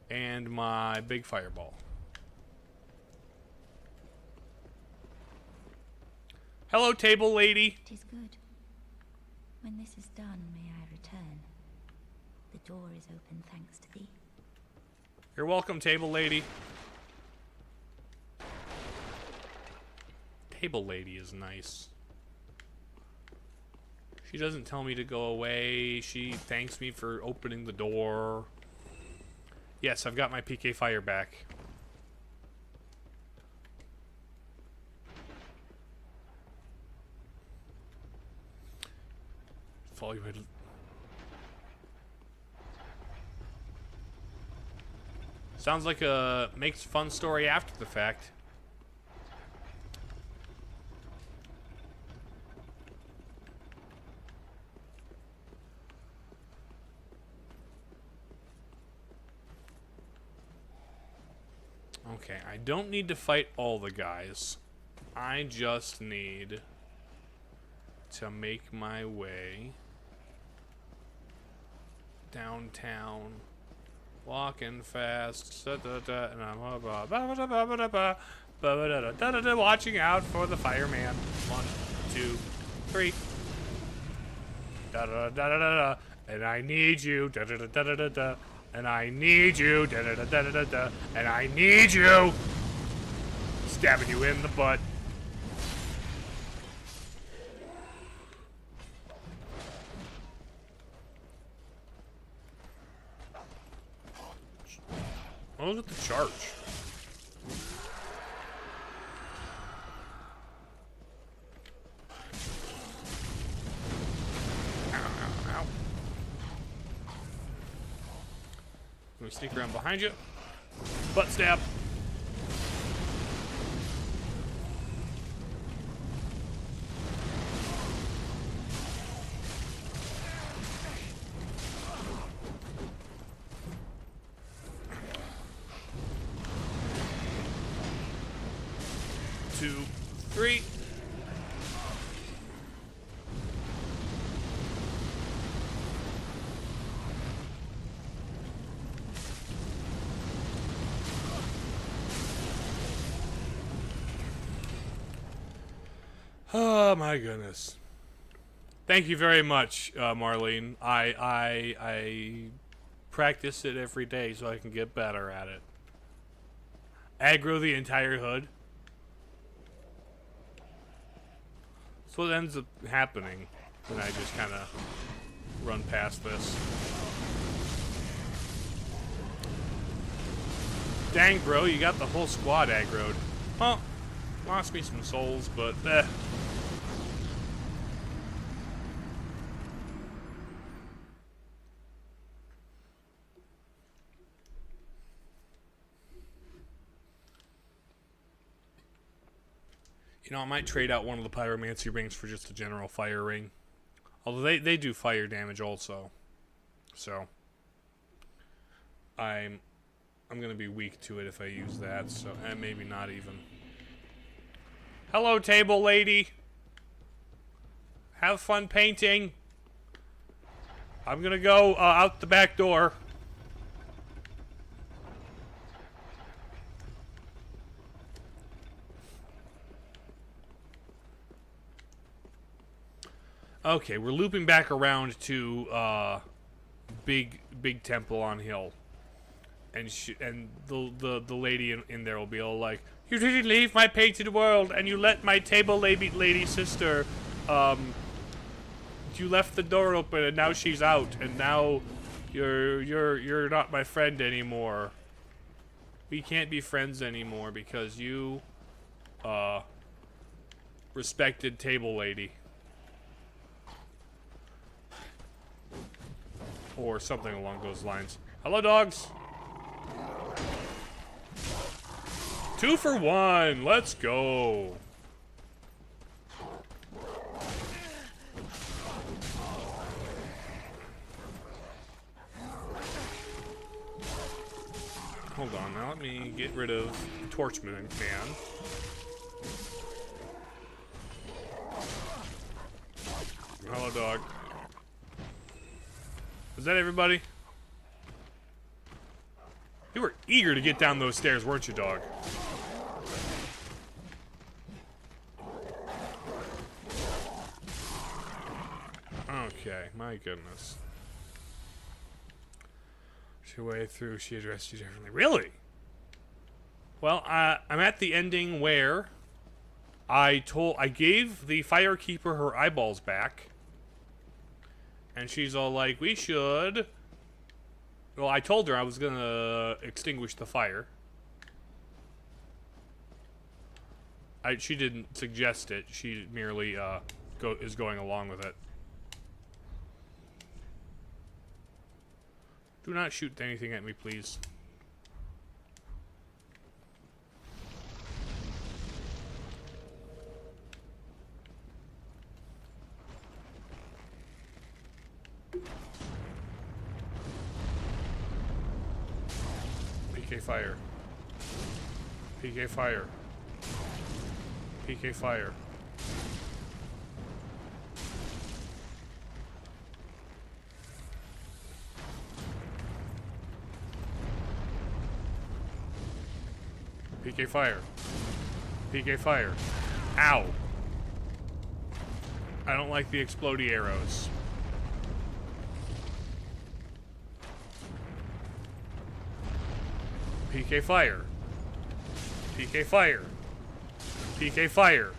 and my big fireball. Hello, table lady.
It is good. When this is done, may I return? The door is open thanks to thee.
You're welcome, table lady. Table lady is nice. She doesn't tell me to go away. She thanks me for opening the door. Yes, I've got my PK fire back. Follow you. Sounds like a makes fun story after the fact. Okay, I don't need to fight all the guys. I just need to make my way downtown, walking fast, and I'm watching out for the fireman. 1, 2, 3. And I need you. And I need you. And I need you. Stabbing you in the butt. What was with the charge? Ow, ow, ow. Let me sneak around behind you. Butt stab. Two, three. Oh my goodness. Thank you very much, Marlene. I practice it every day so I can get better at it. Aggro the entire hood. That's what ends up happening when I just kind of run past this. Dang, bro, you got the whole squad aggroed. Well, lost me some souls, but eh. You know, I might trade out one of the pyromancy rings for just a general fire ring. Although they do fire damage also. So I'm gonna be weak to it if I use that, so and maybe not even. Hello, table lady. Have fun painting. I'm gonna go out the back door. Okay, we're looping back around to big temple on hill, and the lady in there will be all like, "You didn't leave my painted world, and you let my table lady sister, you left the door open, and now she's out, and now you're not my friend anymore. We can't be friends anymore because you respected table lady." Or something along those lines. Hello, dogs. 2 for 1. Let's go. Hold on. Now let me get rid of Torchman Man. Hello, dog. Is that everybody? You were eager to get down those stairs, weren't you, dog? Okay, my goodness. Your way through, she addressed you differently. Really? Well, I'm at the ending where I gave the firekeeper her eyeballs back. And she's all like, we should... Well, I told her I was gonna extinguish the fire. She didn't suggest it. She merely is going along with it. Do not shoot anything at me, please. PK fire. PK fire. PK fire. PK fire. PK fire. Ow. I don't like the explodey arrows. PK fire. PK fire. PK fire.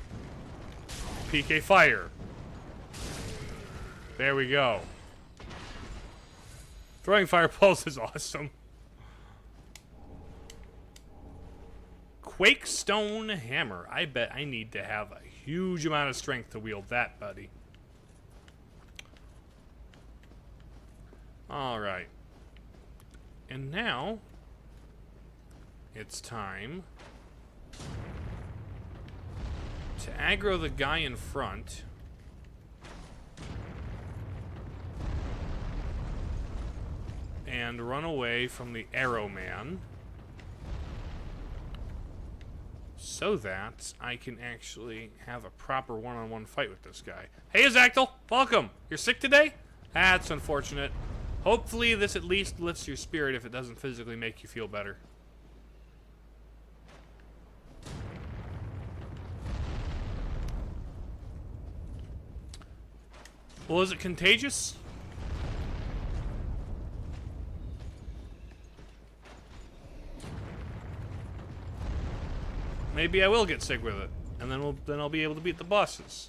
PK fire. There we go. Throwing fireballs is awesome. Quake Stone Hammer. I bet I need to have a huge amount of strength to wield that, buddy. Alright. And now, it's time to aggro the guy in front. And run away from the Arrow Man. So that I can actually have a proper one-on-one fight with this guy. Hey, Azactyl! Welcome! You're sick today? That's unfortunate. Hopefully this at least lifts your spirit if it doesn't physically make you feel better. Well, is it contagious? Maybe I will get sick with it, and then I'll be able to beat the bosses.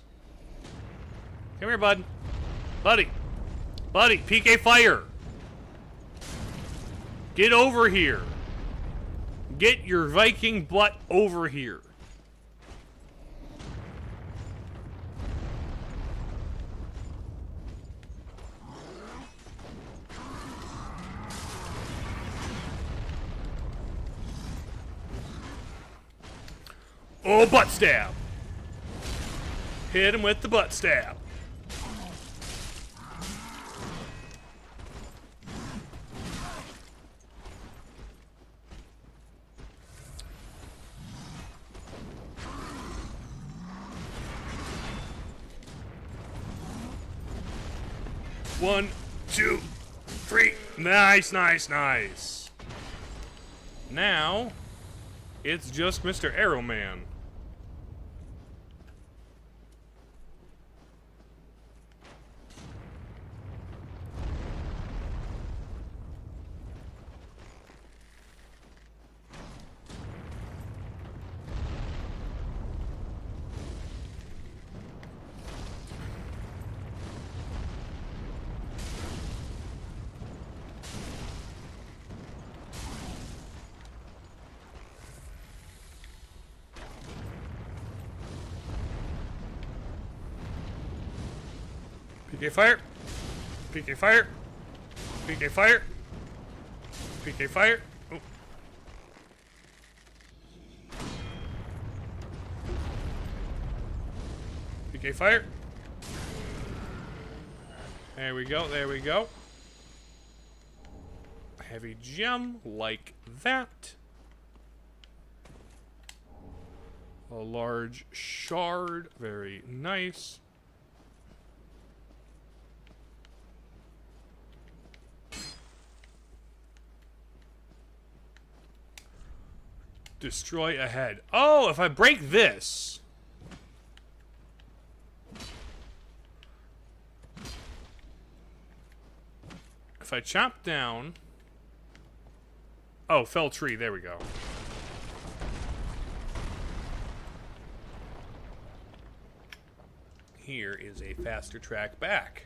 Come here, bud. Buddy, PK fire. Get over here. Get your Viking butt over here. Oh, butt stab. Hit him with the butt stab. One, two, three. Nice, nice, nice. Now, it's just Mr. Arrowman. PK fire. PK fire. PK fire. PK fire. Oh. PK fire. There we go. There we go. Heavy gem like that. A large shard. Very nice. Destroy ahead. Oh, if I break this. If I chop down. Oh, fell tree. There we go. Here is a faster track back.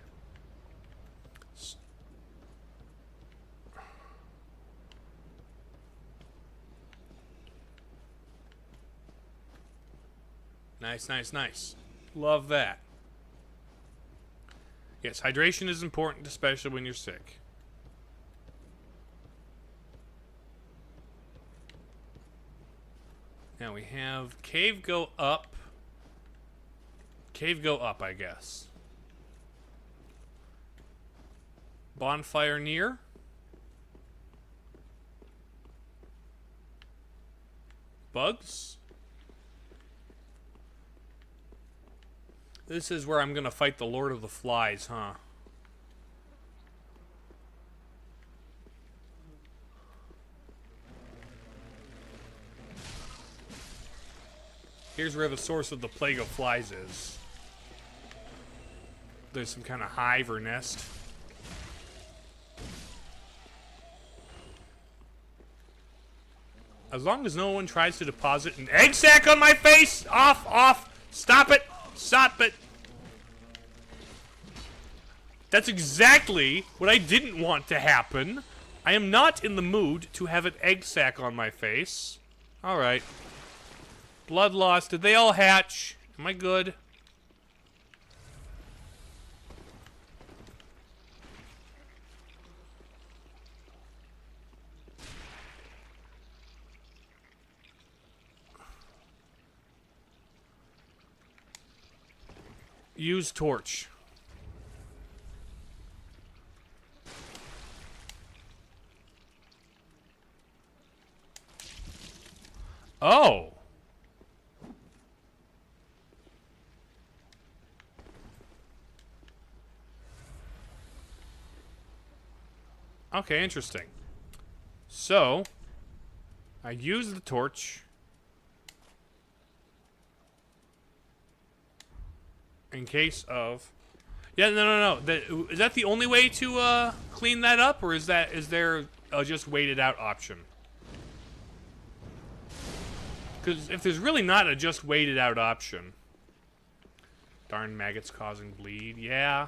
Nice, nice, nice. Love that. Yes, hydration is important, especially when you're sick. Now we have cave go up. Cave go up, I guess. Bonfire near. Bugs. This is where I'm gonna fight the Lord of the Flies, huh? Here's where the source of the plague of flies is. There's some kind of hive or nest. As long as no one tries to deposit an egg sack on my face! Off! Off! Stop it! Stop it! That's exactly what I didn't want to happen. I am not in the mood to have an egg sack on my face. Alright. Blood loss. Did they all hatch? Am I good? Use torch. Oh. Okay, interesting. So, I use the torch. In case of... Yeah, no. Is that the only way to clean that up? Or is there a just waited out option? Because if there's really not a just waited out option... Darn maggots causing bleed. Yeah.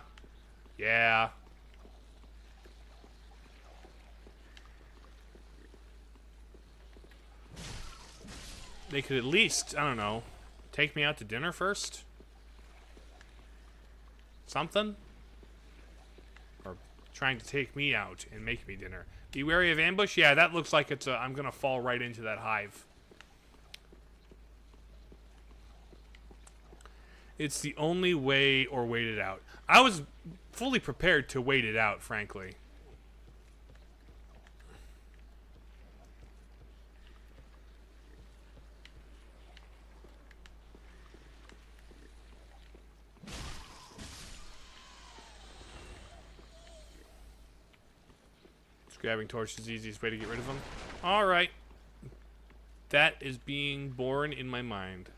Yeah. They could at least, I don't know, take me out to dinner first? Something? Or trying to take me out and make me dinner. Be wary of ambush? Yeah, that looks like it's I'm gonna fall right into that hive. It's the only way or wait it out. I was fully prepared to wait it out, frankly. Grabbing torch is the easiest way to get rid of them. Alright. That is being born in my mind.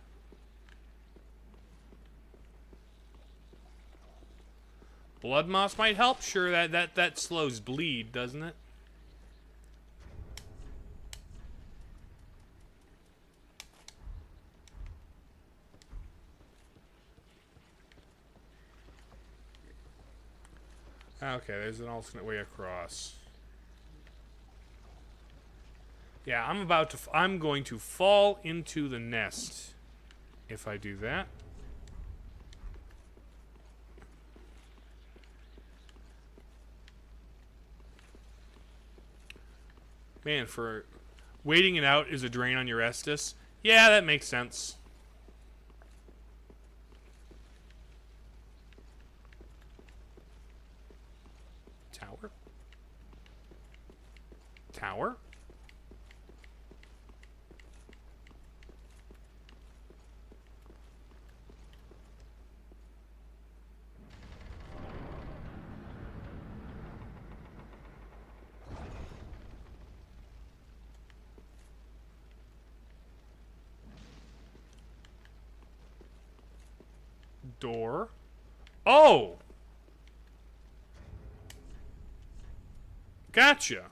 Blood moss might help? Sure, that slows bleed, doesn't it? Okay, there's an alternate way across. Yeah, I'm going to fall into the nest if I do that. Man, for waiting it out is a drain on your Estus. Yeah, that makes sense. Tower? Tower? Door. Oh! Gotcha.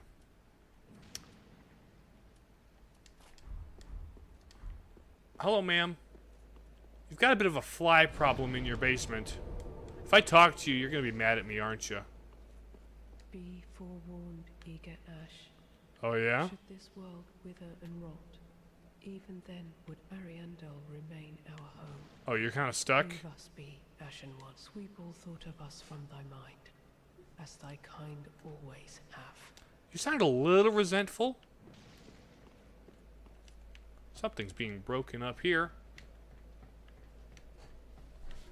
Hello, ma'am. You've got a bit of a fly problem in your basement. If I talk to you, you're gonna be mad at me, aren't you?
Be forewarned, eager Ash.
Oh, yeah?
Should this world wither and rot, even then would Ariandel remain our home.
Oh, you're kind of stuck?
Leave us be, Ashen One. Sweep all thought of us from thy mind, as thy kind always have.
You sound a little resentful. Something's being broken up here.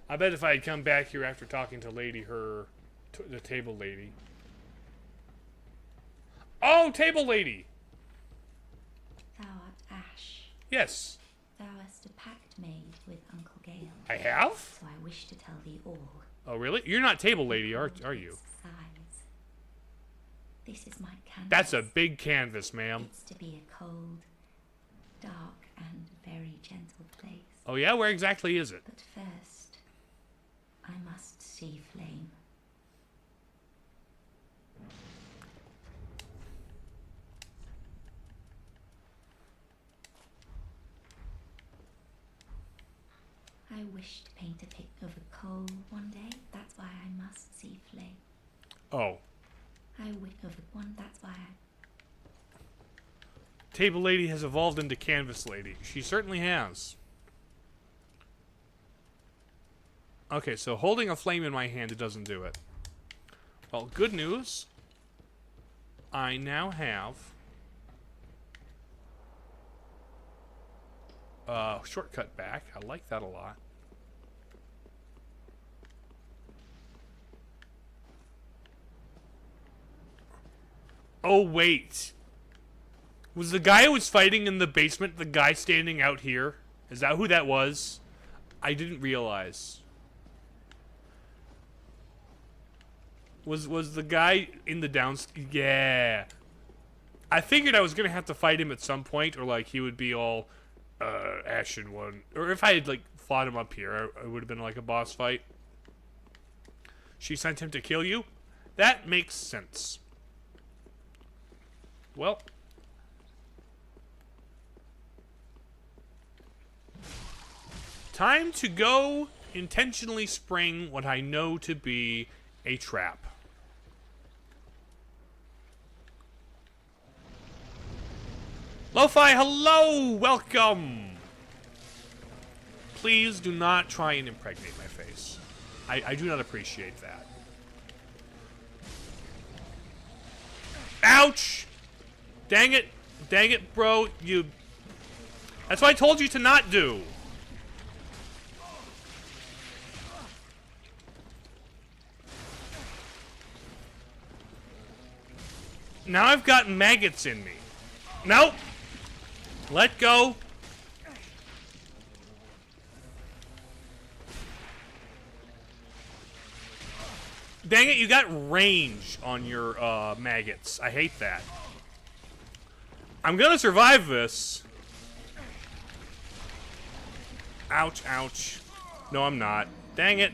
I bet if I had come back here after talking to the table lady. Oh, table lady!
Thou art Ash.
Yes.
Thou hast a pact made with Uncle Gale.
I have?
So I wish to tell thee all.
Oh, really? You're not table lady, are you?
Size. This is my canvas.
That's a big canvas, ma'am.
It's to be a cold, dark, and very gentle place.
Oh, yeah? Where exactly is it?
But first, I must see flame. I wish to paint a pic of a coal one day. That's why I must see flame.
Oh.
I wish of one. That's why I...
Table lady has evolved into canvas lady. She certainly has. Okay, so holding a flame in my hand, it doesn't do it. Well, good news. I now have... shortcut back. I like that a lot. Oh, wait. Was the guy who was fighting in the basement the guy standing out here? Is that who that was? I didn't realize. Was the guy in the downstairs? Yeah. I figured I was gonna have to fight him at some point, or like he would be all Ashen One. Or if I had like fought him up here, it would have been like a boss fight. She sent him to kill you? That makes sense. Well. Time to go intentionally spring what I know to be a trap. Lo-Fi, hello! Welcome! Please do not try and impregnate my face. I do not appreciate that. Ouch! Dang it. Dang it, bro. You... That's what I told you to not do. Now I've got maggots in me. Nope. Let go. Dang it, you got range on your maggots. I hate that. I'm gonna survive this. Ouch, ouch. No, I'm not. Dang it.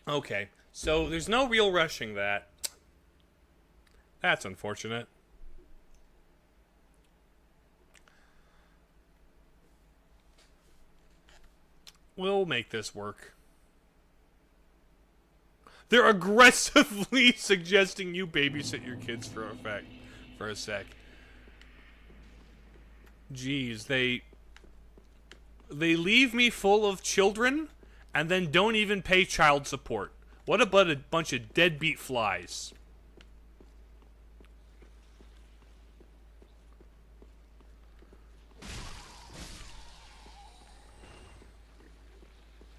Okay, so there's no real rushing that. That's unfortunate. We'll make this work. They're aggressively suggesting you babysit your kids for a sec. Jeez, they leave me full of children and then don't even pay child support. What about a bunch of deadbeat flies?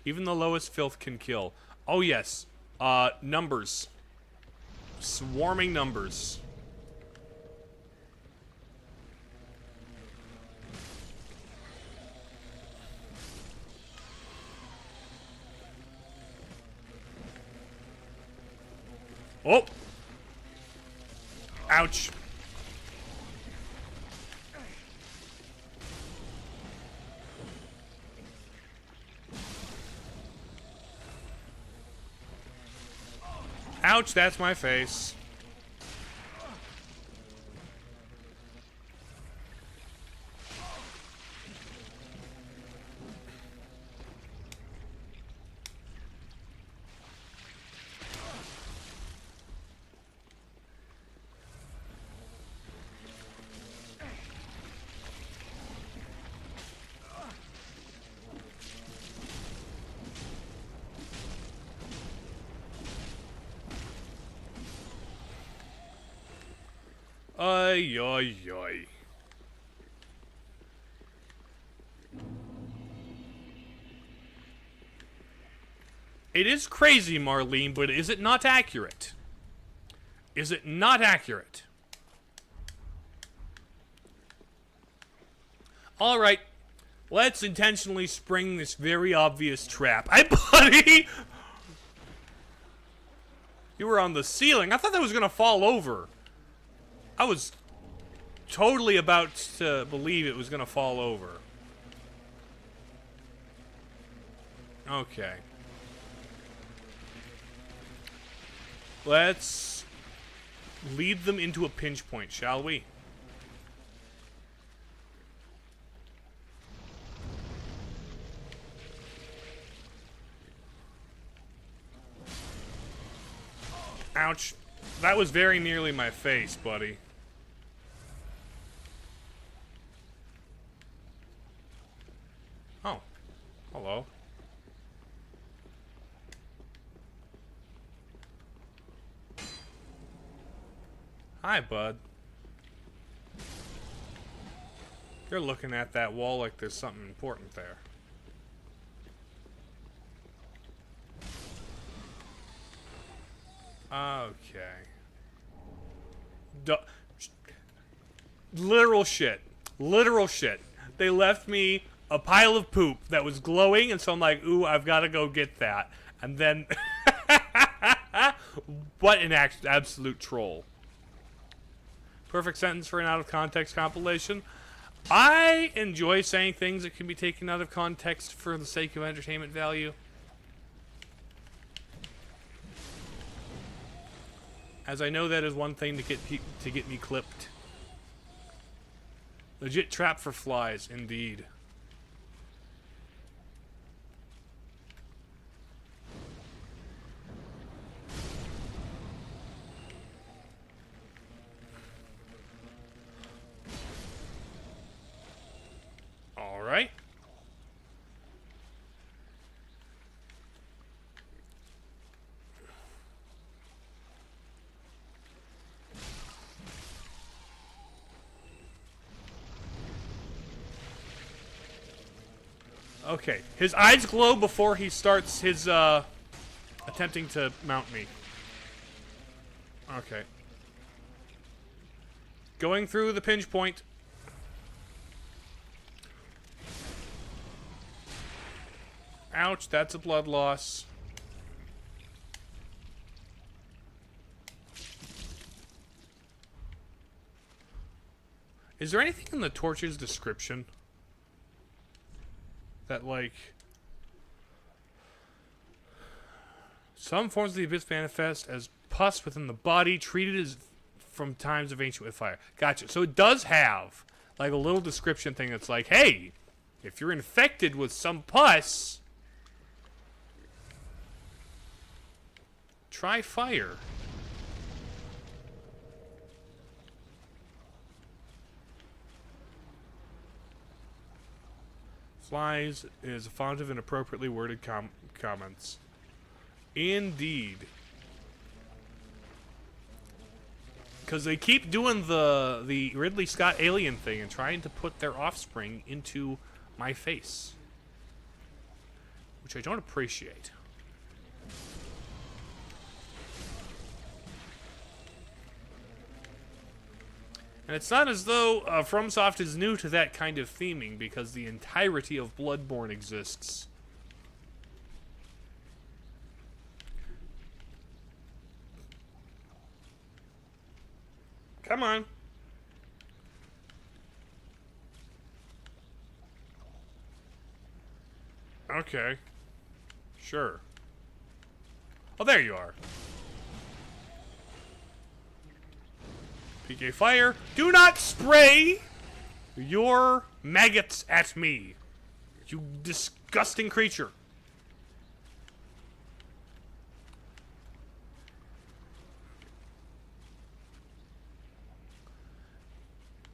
Even the lowest filth can kill. Oh yes. Numbers. Swarming numbers. Oh! Ouch. Ouch, that's my face. Ay, ay, ay. It is crazy, Marlene, but is it not accurate? Is it not accurate? Alright, let's intentionally spring this very obvious trap. Hey, buddy! You were on the ceiling. I thought that was gonna fall over. I was totally about to believe it was going to fall over. Okay. Let's lead them into a pinch point, shall we? Ouch. That was very nearly my face, buddy. Hi, bud. You're looking at that wall like there's something important there. Okay. Literal shit. Literal shit. They left me a pile of poop that was glowing, and so I'm like, ooh, I've got to go get that. And then... what an absolute troll. Perfect sentence for an out-of-context compilation. I enjoy saying things that can be taken out of context for the sake of entertainment value. As I know that is one thing to get me clipped. Legit trap for flies, indeed. All right. Okay, his eyes glow before he starts his, attempting to mount me. Okay. Going through the pinch point. Ouch, that's a blood loss. Is there anything in the torch's description that, like, some forms of the abyss manifest as pus within the body, treated as from times of ancient with fire? Gotcha. So it does have, like, a little description thing that's like, hey, if you're infected with some pus, try fire. Flies is a font of inappropriately worded comments. Indeed. Because they keep doing the Ridley Scott alien thing and trying to put their offspring into my face. Which I don't appreciate. And it's not as though FromSoft is new to that kind of theming, because the entirety of Bloodborne exists. Come on. Okay. Sure. Oh, there you are. PK fire. Do not spray your maggots at me, you disgusting creature.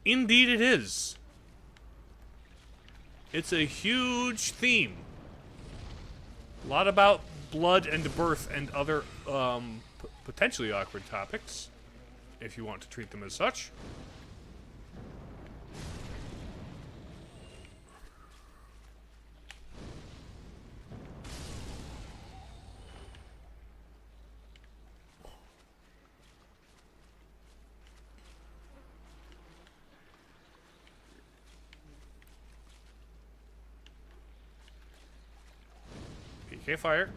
Indeed it is. It's a huge theme. A lot about blood and birth and other potentially awkward topics, if you want to treat them as such. PK fire.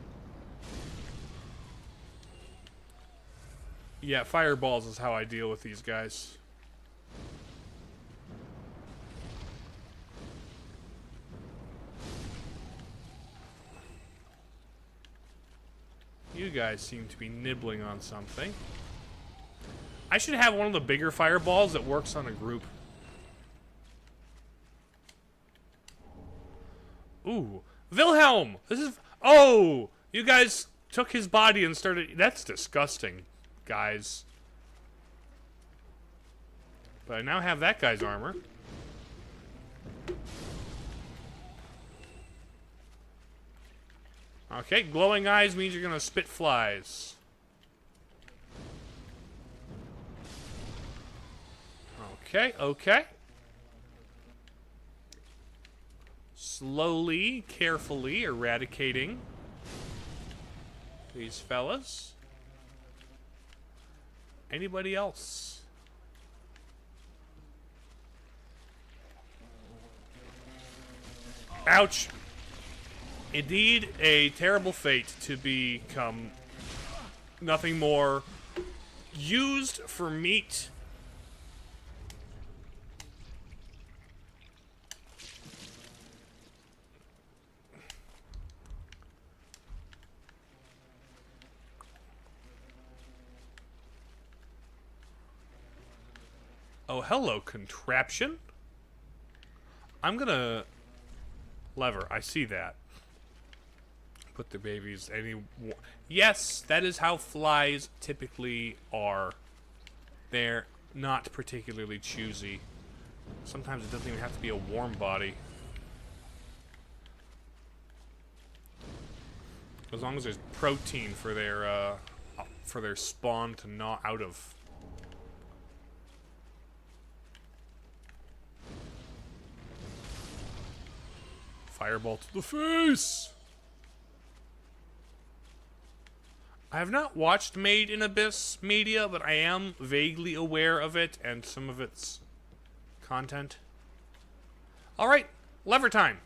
Yeah, fireballs is how I deal with these guys. You guys seem to be nibbling on something. I should have one of the bigger fireballs that works on a group. Ooh. Wilhelm! This is... Oh! You guys took his body and started... That's disgusting, guys. But I now have that guy's armor. Okay, glowing eyes means you're gonna spit flies. Okay, okay. Slowly, carefully eradicating these fellas. Anybody else? Ouch! Indeed, a terrible fate to become nothing more used for meat. Oh, hello, contraption. I'm gonna lever. I see that. Put the babies yes, that is how flies typically are. They're not particularly choosy. Sometimes it doesn't even have to be a warm body. As long as there's protein for their spawn to gnaw out of. Fireball to the face! I have not watched Made in Abyss media, but I am vaguely aware of it and some of its content. Alright, lever time!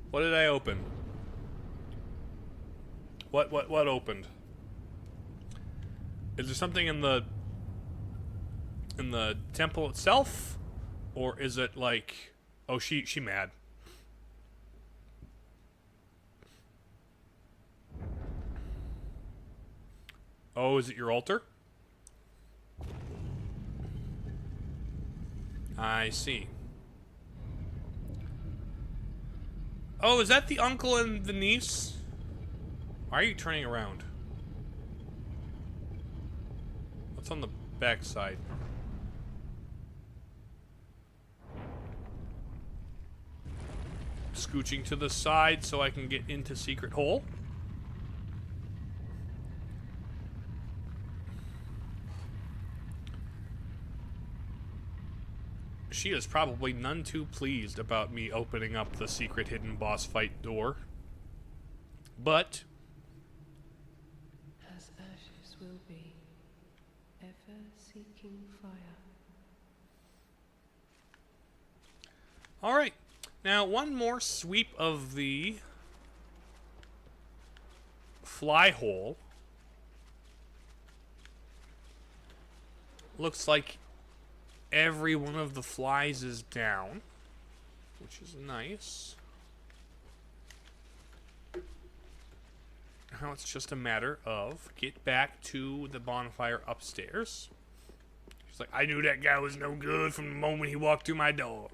What did I open? What opened? Is there something in the temple itself, or is it like, oh, she mad? Oh, is it your altar? I see. Oh, is that the uncle and the niece? Why are you turning around? What's on the back side? Scooching to the side so I can get into secret hole. She is probably none too pleased about me opening up the secret hidden boss fight door. But
as ashes will be, ever seeking fire.
alright. Now, one more sweep of the fly hole. Looks like every one of the flies is down, which is nice. Now it's just a matter of get back to the bonfire upstairs. She's like, I knew that guy was no good from the moment he walked through my door.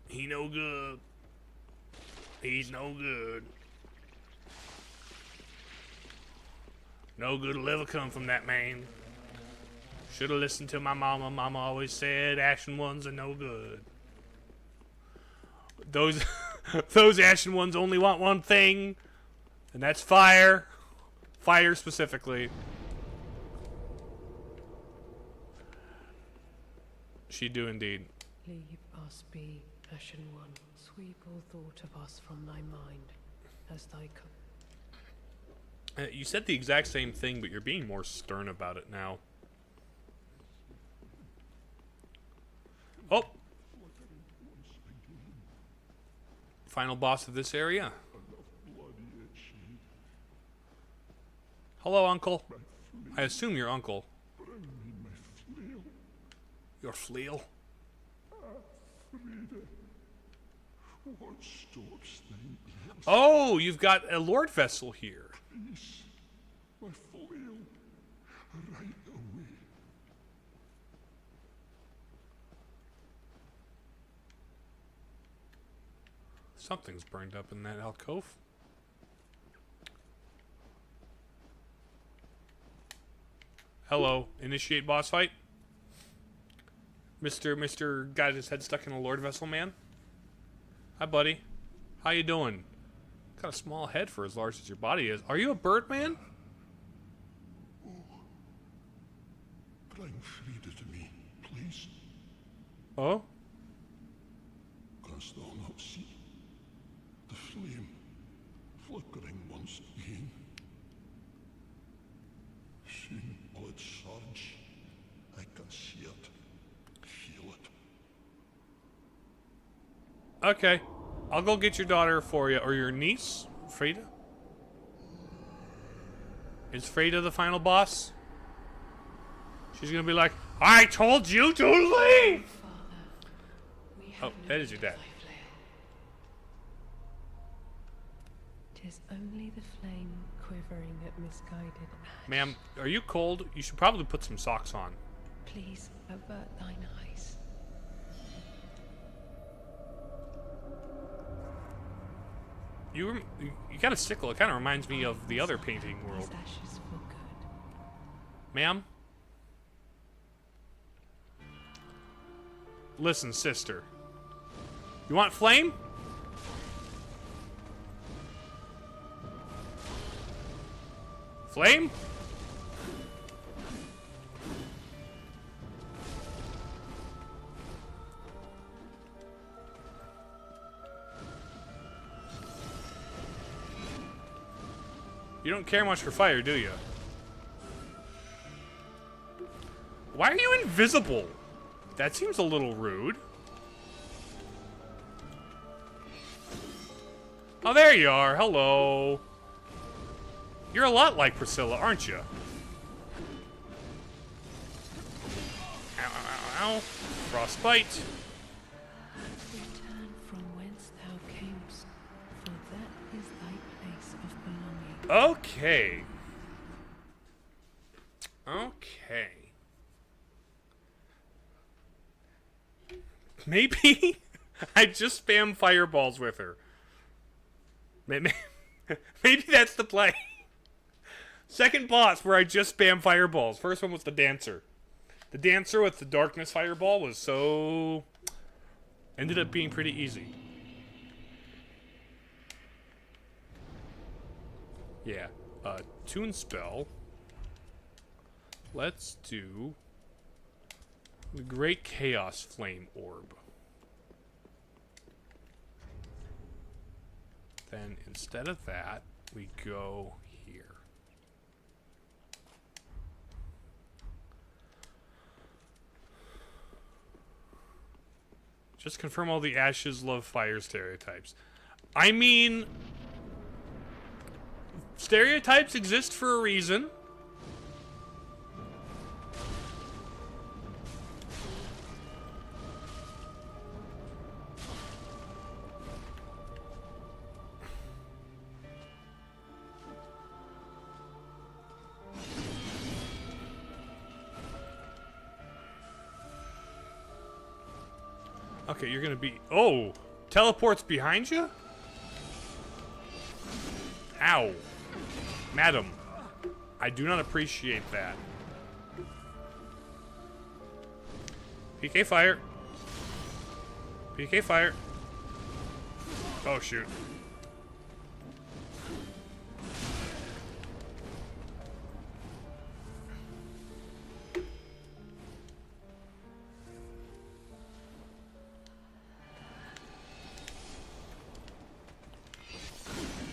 He no good. He's no good. No good will ever come from that man. Should have listened to my mama. Mama always said ashen ones are no good. Those those ashen ones only want one thing, and that's fire. Fire specifically. She do indeed.
Leave us be, Ashen One. Sweep all thought of us from thy mind, as thy
You said the exact same thing, but you're being more stern about it now. Oh! Final boss of this area. Hello, Uncle. I assume you're Uncle. Your flail? Oh, you've got a Lord Vessel here. Something's burned up in that alcove. Hello. Initiate boss fight. Mr. got his head stuck in a Lord Vessel man. Hi, buddy. How you doing? Got a small head for as large as your body is. Are you a bird man?
Bring Frida to me, please.
Oh?
Canst thou not see the flame flickering once again? Soon will it surge. I can see it, feel it.
Okay. I'll go get your daughter for you, or your niece, Frida. Is Frida the final boss? She's gonna be like, I told you to leave! Oh, that is your dad.
Tis only the flame quivering at misguided ash.
Ma'am, are you cold? You should probably put some socks on.
Please avert thine eyes.
You got a sickle. It kind of reminds me of the other painting world.
These ashes for good.
Ma'am? Listen, sister. You want flame? Flame? You don't care much for fire, do you? Why are you invisible? That seems a little rude. Oh, there you are. Hello. You're a lot like Priscilla, aren't you? Ow, ow, ow, ow. Frostbite.
Return from whence thou camest, for that is thy place of belonging.
Okay. Okay. Maybe I just spam fireballs with her. Maybe that's the play. Second boss where I just spam fireballs. First one was the dancer. The dancer with the darkness fireball was so... ended up being pretty easy. Yeah. Tune spell. Let's do the Great Chaos Flame Orb. Then instead of that, we go here. Just confirm all the ashes love fire stereotypes. I mean, stereotypes exist for a reason. Okay, you're gonna be... Oh! Teleports behind you? Ow. Madam. I do not appreciate that. PK fire. PK fire. Oh, shoot.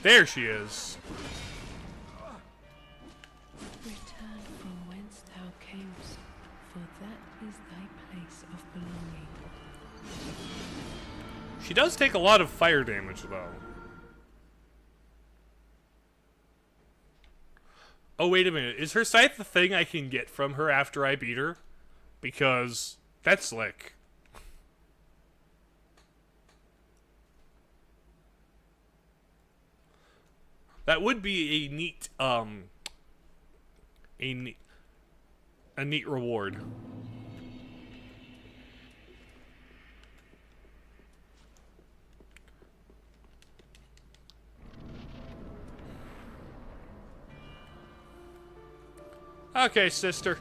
There she is.
Return from whence thou camest, for that is thy place of belonging.
She does take a lot of fire damage, though. Oh, wait a minute. Is her scythe the thing I can get from her after I beat her? Because that's slick. That would be a neat, a neat reward. Okay, sister.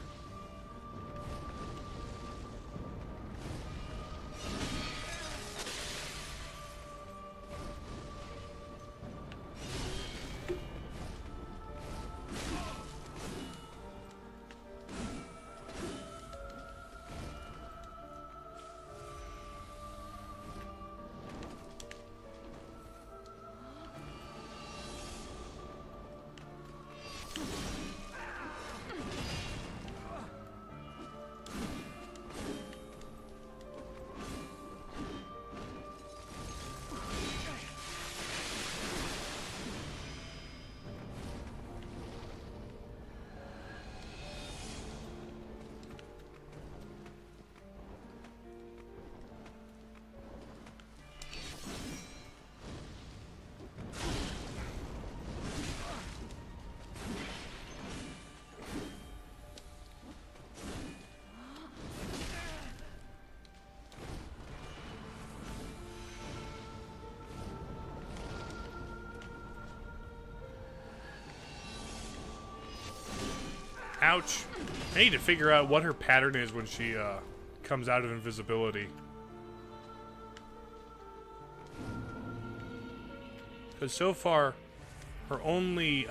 Ouch. I need to figure out what her pattern is when she comes out of invisibility. Because so far, her only...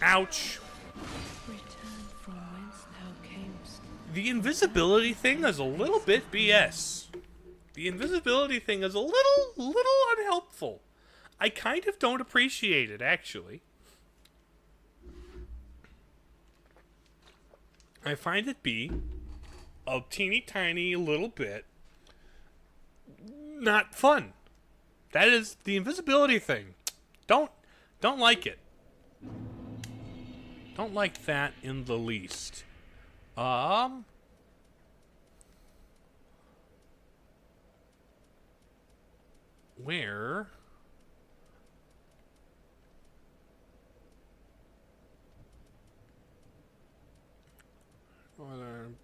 Ouch.
Return from whence thou camest.
The invisibility thing is a little bit BS. The invisibility thing is a little unhelpful. I kind of don't appreciate it, actually. I find it be a teeny tiny little bit not fun. That is the invisibility thing. Don't like it. Don't like that in the least. Where? Northern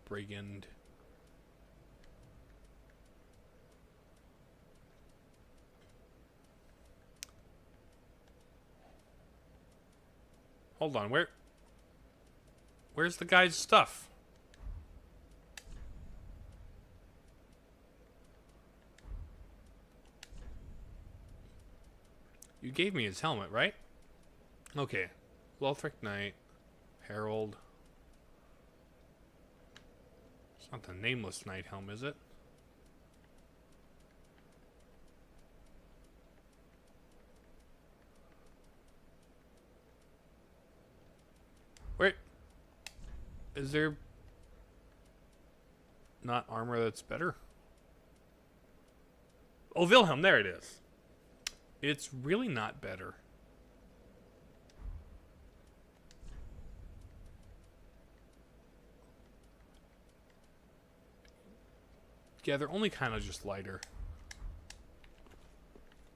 Brigand. Hold on, where's the guy's stuff? You gave me his helmet, right? Okay. Lothric Knight. Herald. It's not the Nameless Knight helm, is it? Wait. Is there not armor that's better? Oh, Wilhelm, there it is. It's really not better. Yeah, they're only kind of just lighter.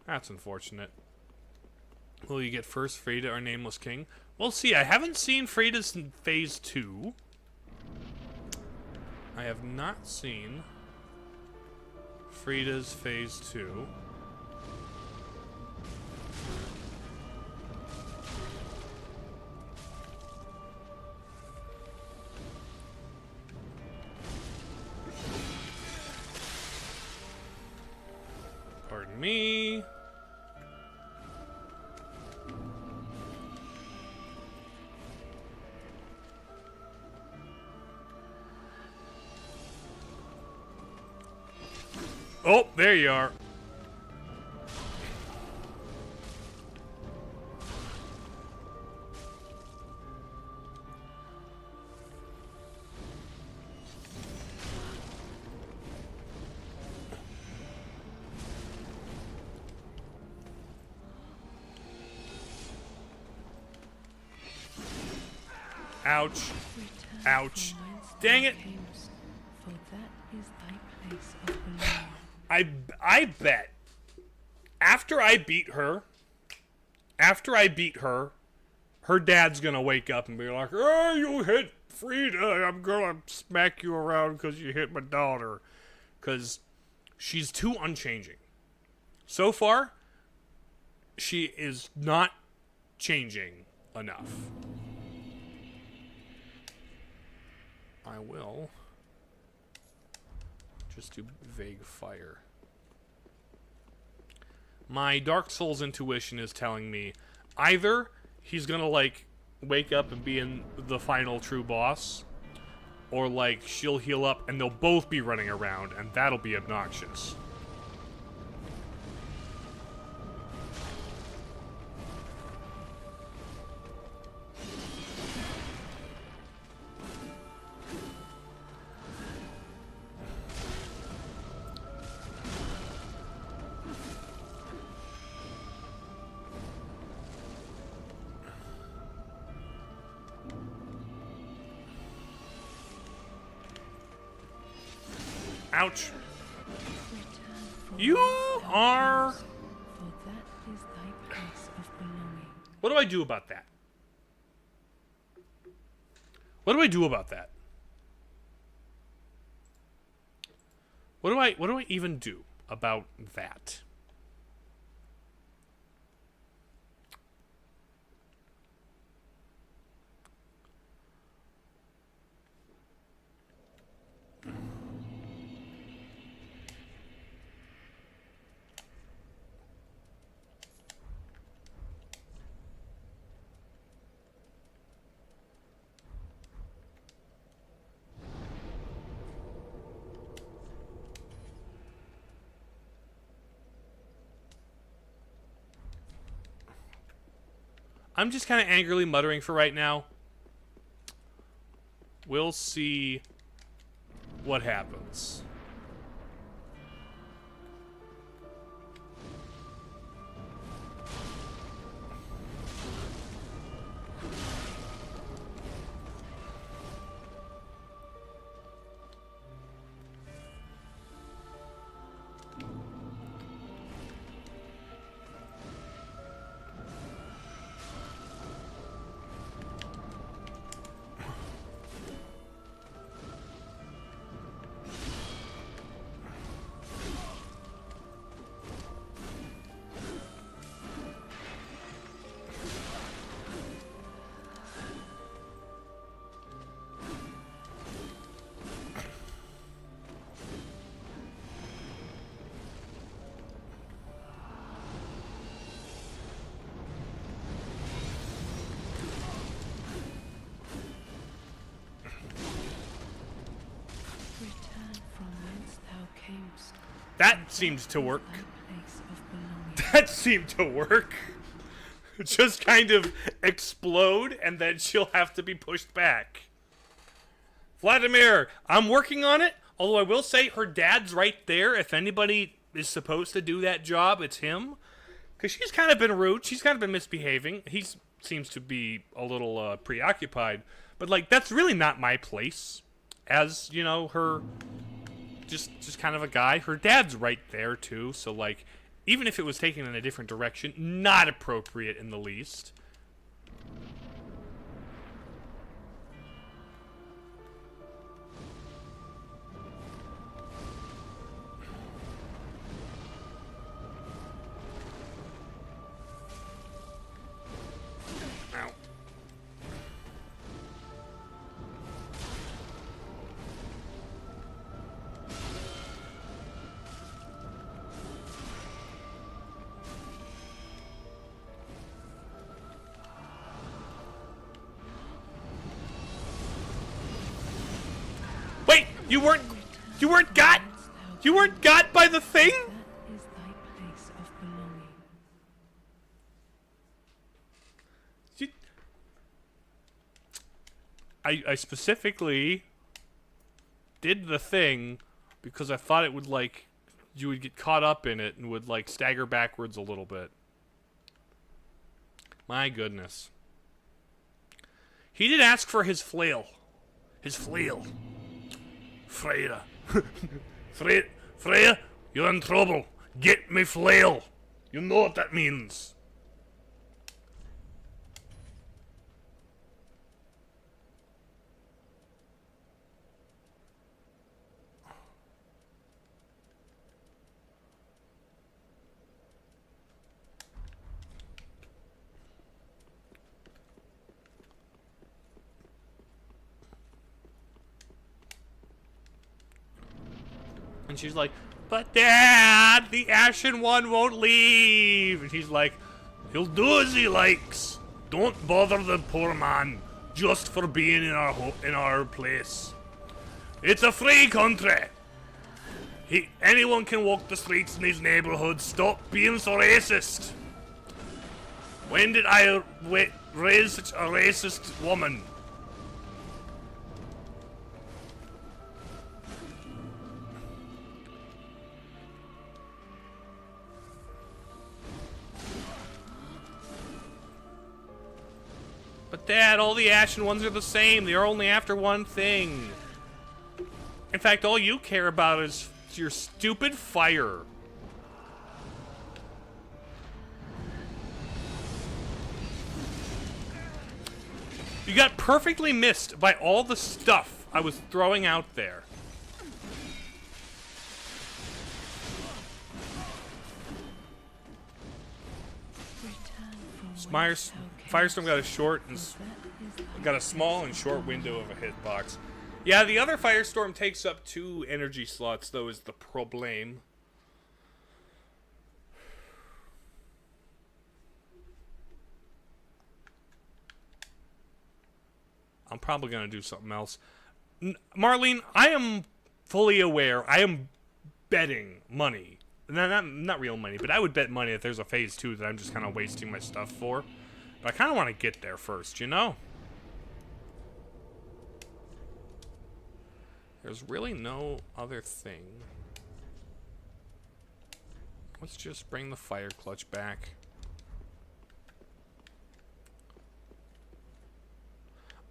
That's unfortunate. Will you get first Frida or Nameless King? We'll see. I haven't seen Frida's in Phase 2. I have not seen Frida's Phase 2. Pardon me. Oh, there you are. Ouch. Ouch. Dang it.
For that is thy place of belonging.
I bet after I beat her, her dad's gonna wake up and be like, "Oh, you hit Frida. I'm gonna smack you around because you hit my daughter." Because she's too unchanging. So far, she is not changing enough. I will just do vague fire. My Dark Souls intuition is telling me either he's gonna like wake up and be in the final true boss, or like she'll heal up and they'll both be running around and that'll be obnoxious. Ouch.
Return from
You
whence thou
are...
camest, for that is thy place of belonging.
What do I do about that? What do I do about that? What do I even do about that? I'm just kind of angrily muttering for right now. We'll see what happens.
Return from whence thou camest.
That seemed to work.
Thy place of belonging.
That seemed to work. Just kind of explode, and then she'll have to be pushed back. Vladimir, I'm working on it. Although I will say her dad's right there. If anybody is supposed to do that job, it's him. Because she's kind of been rude. She's kind of been misbehaving. He seems to be a little preoccupied. But, like, that's really not my place. As, you know, her... Just kind of a guy. Her dad's right there, too. So, like, even if it was taken in a different direction, not appropriate in the least. Ow. Wait, you weren't got? You weren't got by the thing?
That is thy place of belonging.
I specifically did the thing because I thought it would, like, you would get caught up in it and would, like, stagger backwards a little bit. My goodness. He did ask for his flail. His flail. Freya. Freya, you're in trouble. Get me flail. You know what that means. And she's like, but Dad, the Ashen One won't leave. And he's like, he'll do as he likes. Don't bother the poor man just for being in our place. It's a free country. Anyone can walk the streets in his neighborhood. Stop being so racist. When did I raise such a racist woman? But Dad, all the Ashen Ones are the same. They are only after one thing. In fact, all you care about is your stupid fire. You got perfectly missed by all the stuff I was throwing out there. Firestorm got a short and got a small and short window of a hitbox. Yeah, the other Firestorm takes up 2 energy slots, though, is the problem. I'm probably going to do something else. Marlene, I am fully aware. I am betting money. Not real money, but I would bet money that there's a phase 2 that I'm just kind of wasting my stuff for. But I kind of want to get there first, you know? There's really no other thing. Let's just bring the fire clutch back.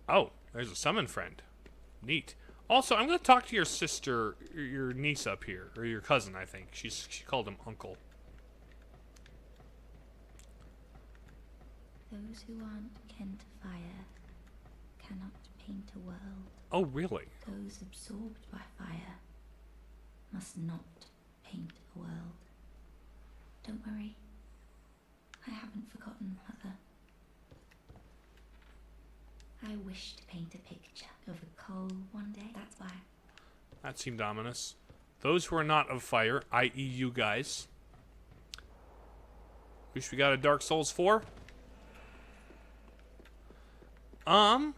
Oh, there's a summon friend. Neat. Also, I'm going to talk to your sister, your niece up here, or your cousin, I think. She called him uncle.
Those who aren't kin to fire cannot paint a world.
Oh, really?
Those absorbed by fire must not paint a world. Don't worry. I haven't forgotten, Mother. I wish to paint a picture of a coal one day, that's why.
That seemed ominous. Those who are not of fire, i.e. you guys. Wish we got a Dark Souls 4. I'm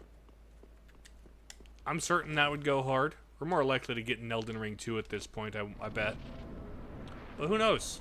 certain that would go hard. We're more likely to get an Elden Ring 2 at this point, I bet. But who knows?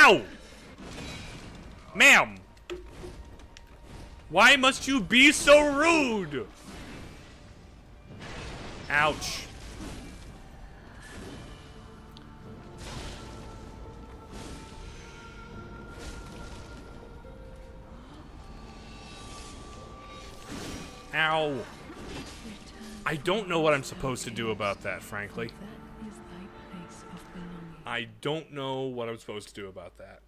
Ow! Ma'am! Why must you be so rude? Ouch. Ow. I don't know what I'm supposed to do about that, frankly.
That is thy place of belonging.
I don't know what I'm supposed to do about that.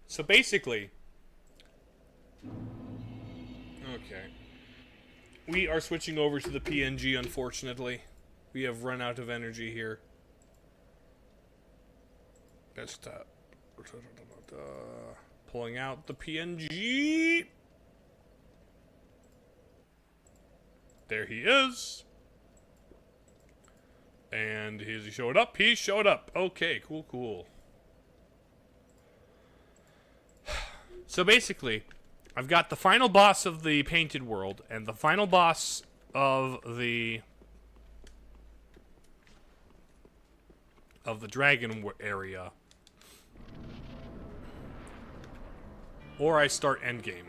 So basically, okay, we are switching over to the PNG, unfortunately. We have run out of energy here. Just pulling out the PNG. There he is. And has he showed up? He showed up. Okay, cool, cool. So basically, I've got the final boss of the painted world and the final boss of the dragon area. Or I start endgame.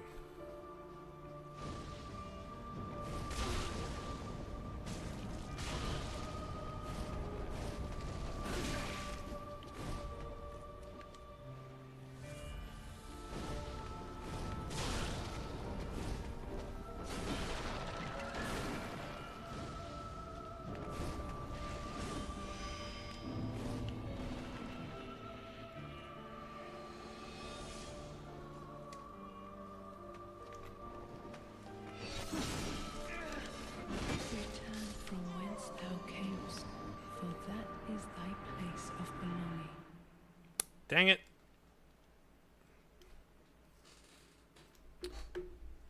Dang it.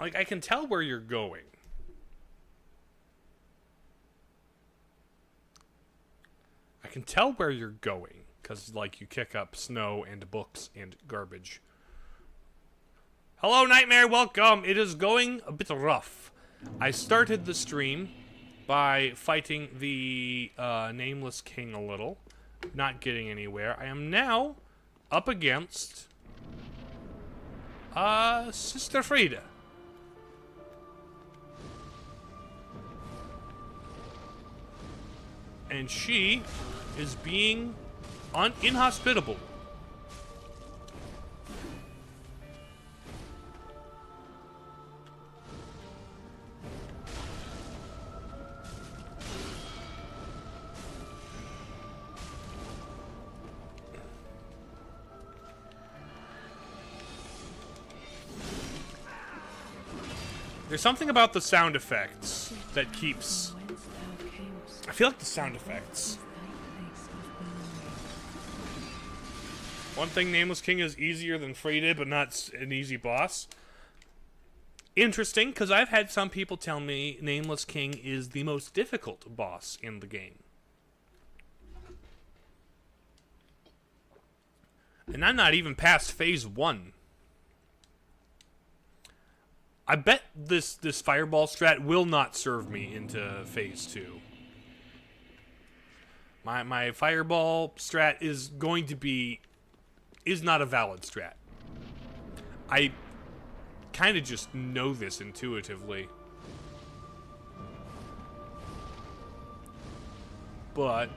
Like, I can tell where you're going. I can tell where you're going. Because, like, you kick up snow and books and garbage. Hello, Nightmare. Welcome. It is going a bit rough. I started the stream by fighting the Nameless King a little. Not getting anywhere. I am now up against Sister Frida. And she is being inhospitable. There's something about the sound effects that keeps... I feel like the sound effects. One thing, Nameless King is easier than Freyda, but not an easy boss. Interesting, because I've had some people tell me Nameless King is the most difficult boss in the game. And I'm not even past phase 1. I bet this fireball strat will not serve me into phase 2. My fireball strat is going to be... is not a valid strat. I kind of just know this intuitively. But...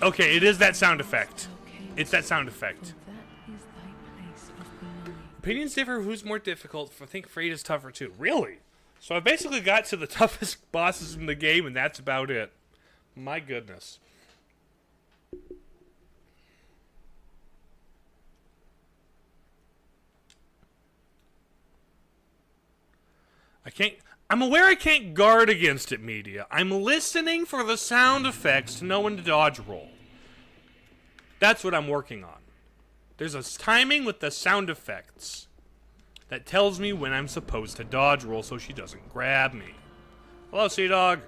okay, it is that sound effect. It's that sound effect. Opinions differ who's more difficult. I think Freyda's tougher too. Really? So I basically got to the toughest bosses in the game, and that's about it. My goodness. I'm aware I can't guard against it, media. I'm listening for the sound effects to know when to dodge roll. That's what I'm working on. There's a timing with the sound effects that tells me when I'm supposed to dodge roll so she doesn't grab me. Hello, Sea Dog.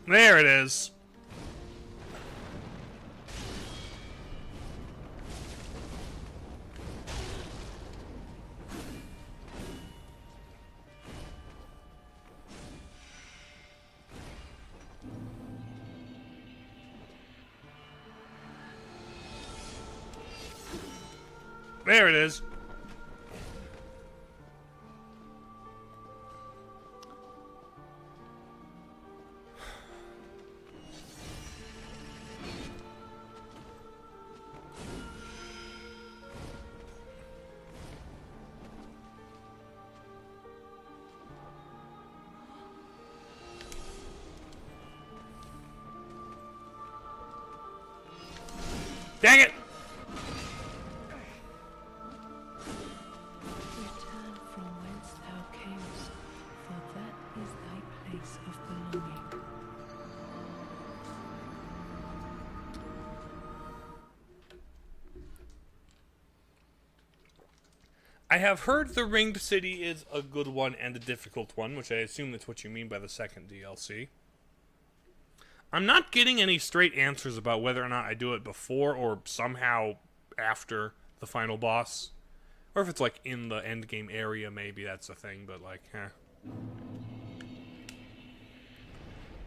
There it is. There it is. Dang it!
Return from whence thou camest, for that is thy place of belonging.
I have heard the Ringed City is a good one and a difficult one, which I assume that's what you mean by the second DLC. I'm not getting any straight answers about whether or not I do it before or somehow after the final boss. Or if it's like in the endgame area, maybe that's a thing, but like,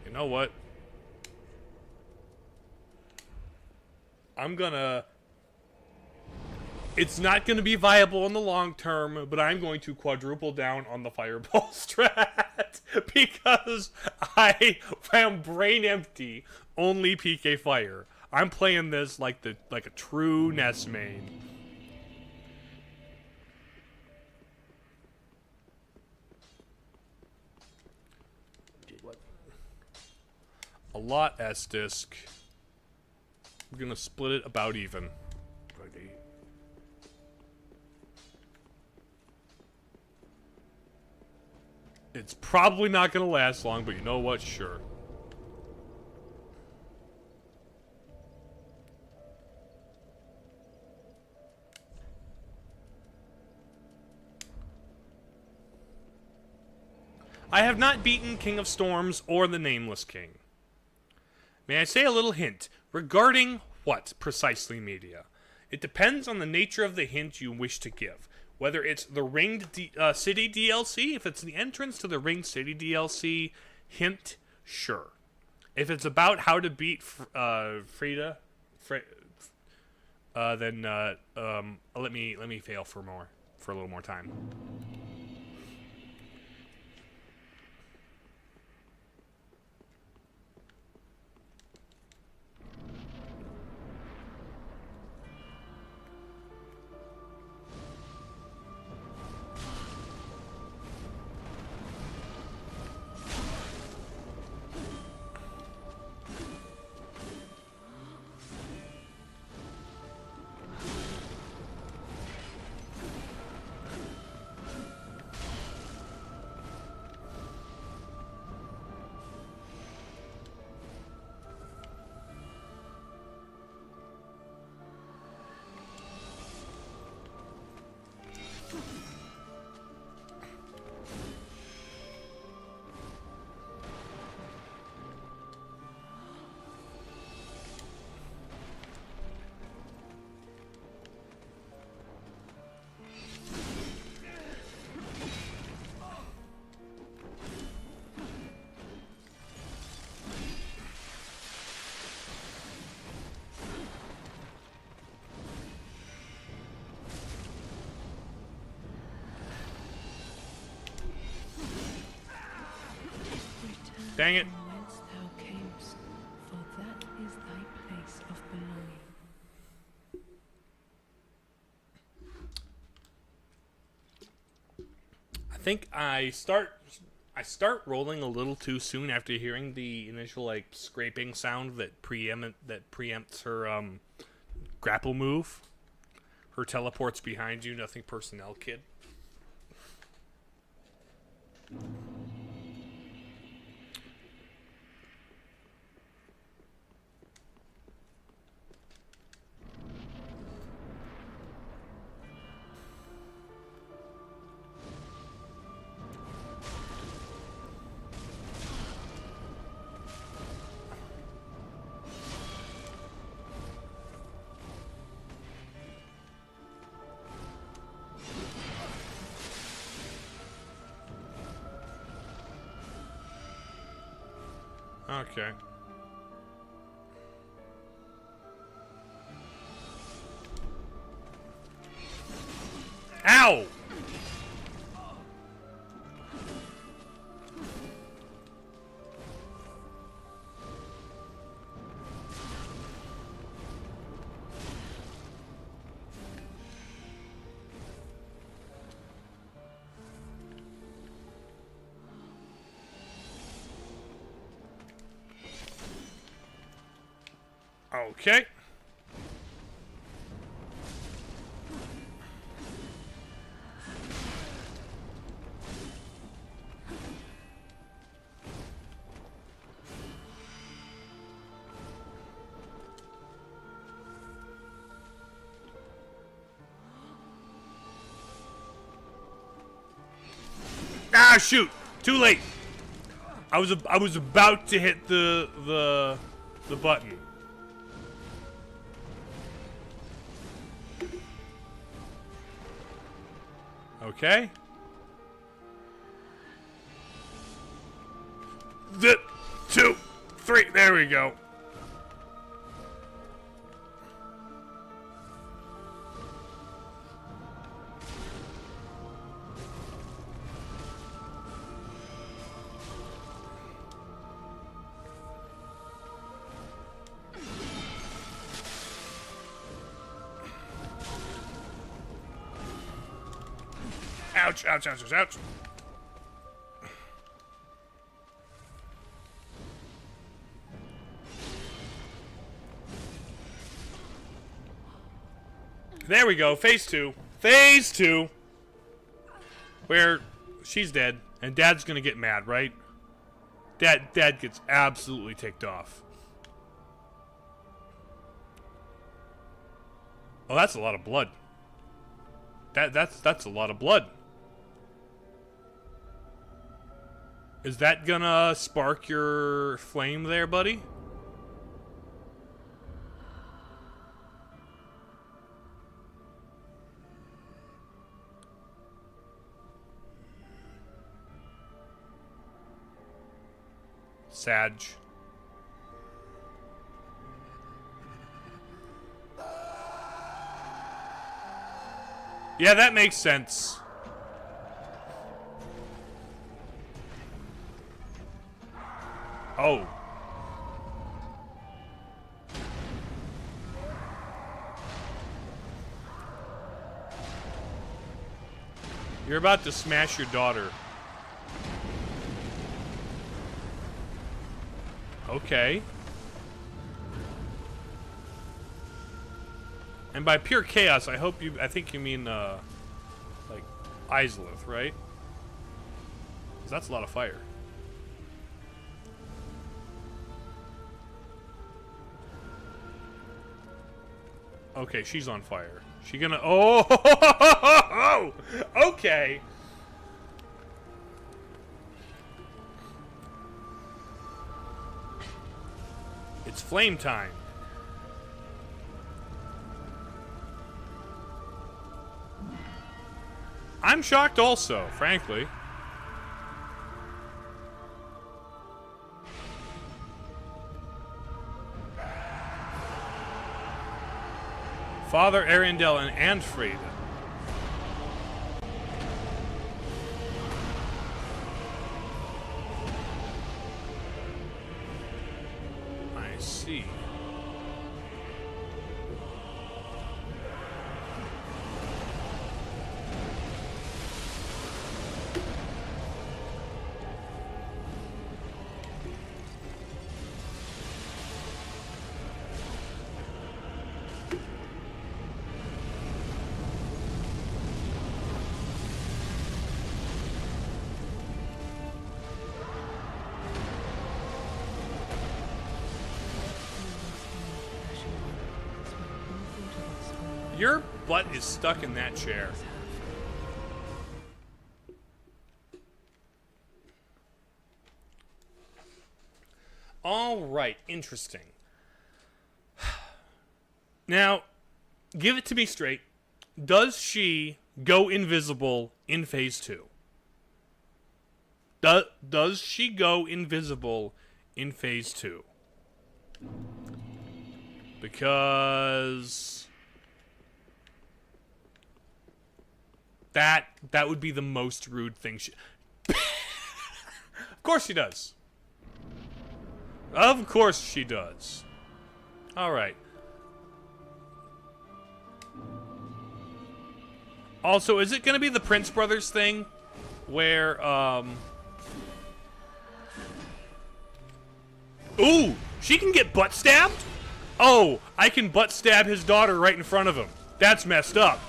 You know what? It's not gonna be viable in the long term, but I'm going to quadruple down on the fireball strat because I am brain empty, only PK fire. I'm playing this like a true Ness main. A lot S-disc. We're gonna split it about even. Ready. It's probably not gonna last long, but you know what? Sure. I have not beaten King of Storms or the Nameless King. May I say a little hint regarding what precisely, media? It depends on the nature of the hint you wish to give. Whether it's the Ringed City DLC, if it's the entrance to the Ringed City DLC, hint, sure. If it's about how to beat Frida, then let me fail for a little more time. Dang it.
From whence thou camest, for that is thy place of belonging.
I think I start rolling a little too soon after hearing the initial like scraping sound that preempts her grapple move. Her teleports behind you, nothing personnel, kid. Okay. Ow! Okay. shoot! Too late. I was about to hit the button. Okay. The 2, 3. There we go. Ouch, ouch, ouch, ouch, ouch. There we go, phase 2. Phase 2. Where she's dead, and Dad's gonna get mad, right? Dad gets absolutely ticked off. Oh, that's a lot of blood. That's a lot of blood. Is that gonna spark your flame there, buddy? Sag. Yeah, that makes sense. Oh. You're about to smash your daughter. Okay. And by pure chaos, I think you mean, like, Islith, right? 'Cause that's a lot of fire. Okay, she's on fire. She gonna... Oh! Okay! It's flame time. I'm shocked also, frankly. Father Arundel and Anfried. I see. Your butt is stuck in that chair. All right, interesting. Now, give it to me straight. Does she go invisible in phase 2? Does she go invisible in phase 2? Because that would be the most rude thing she... Of course she does. Of course she does. Alright. Also, is it gonna be the Prince Brothers thing? Where, Ooh! She can get butt stabbed? Oh, I can butt stab his daughter right in front of him. That's messed up.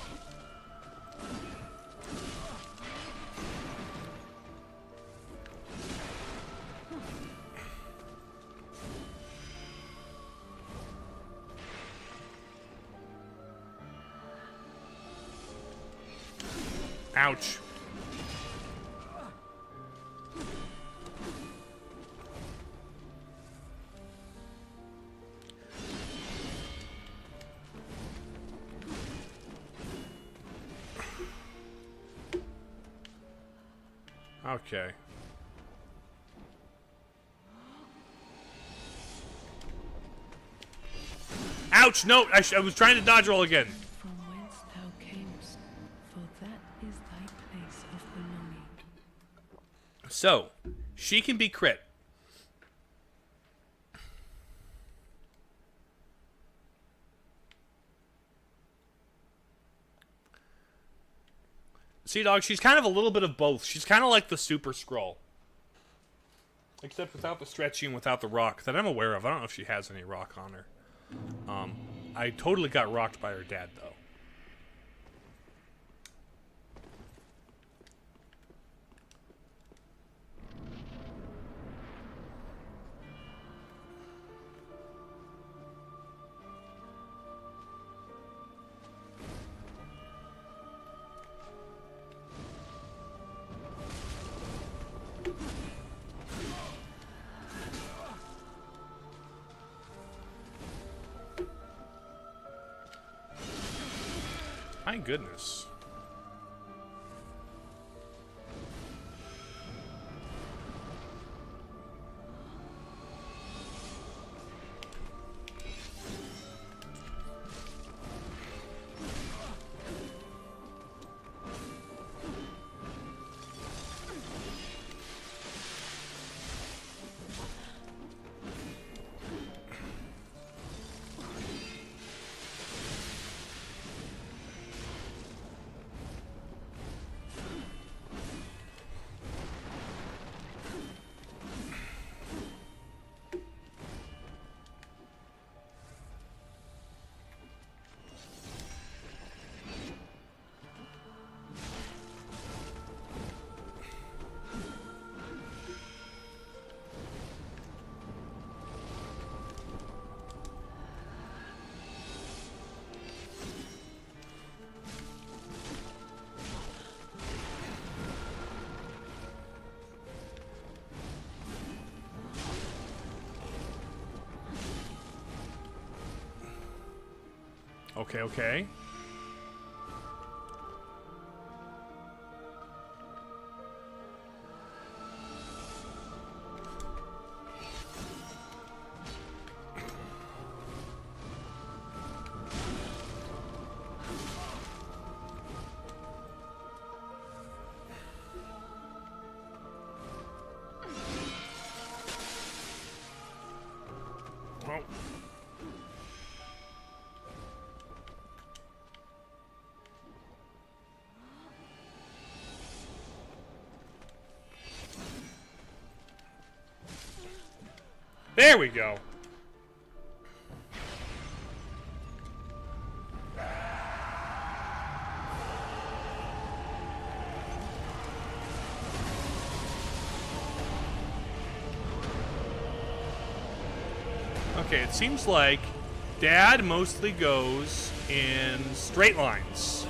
Ouch. Okay. Ouch! No! I was trying to dodge roll again.
From whence thou camest, for that is thy place of belonging.
So, she can be crit. See, dog, she's kind of a little bit of both. She's kind of like the Super Scroll. Except without the stretchy and without the rock that I'm aware of. I don't know if she has any rock on her. I totally got rocked by her dad, though. My goodness. Okay, okay. Well. There we go. Okay, it seems like Dad mostly goes in straight lines.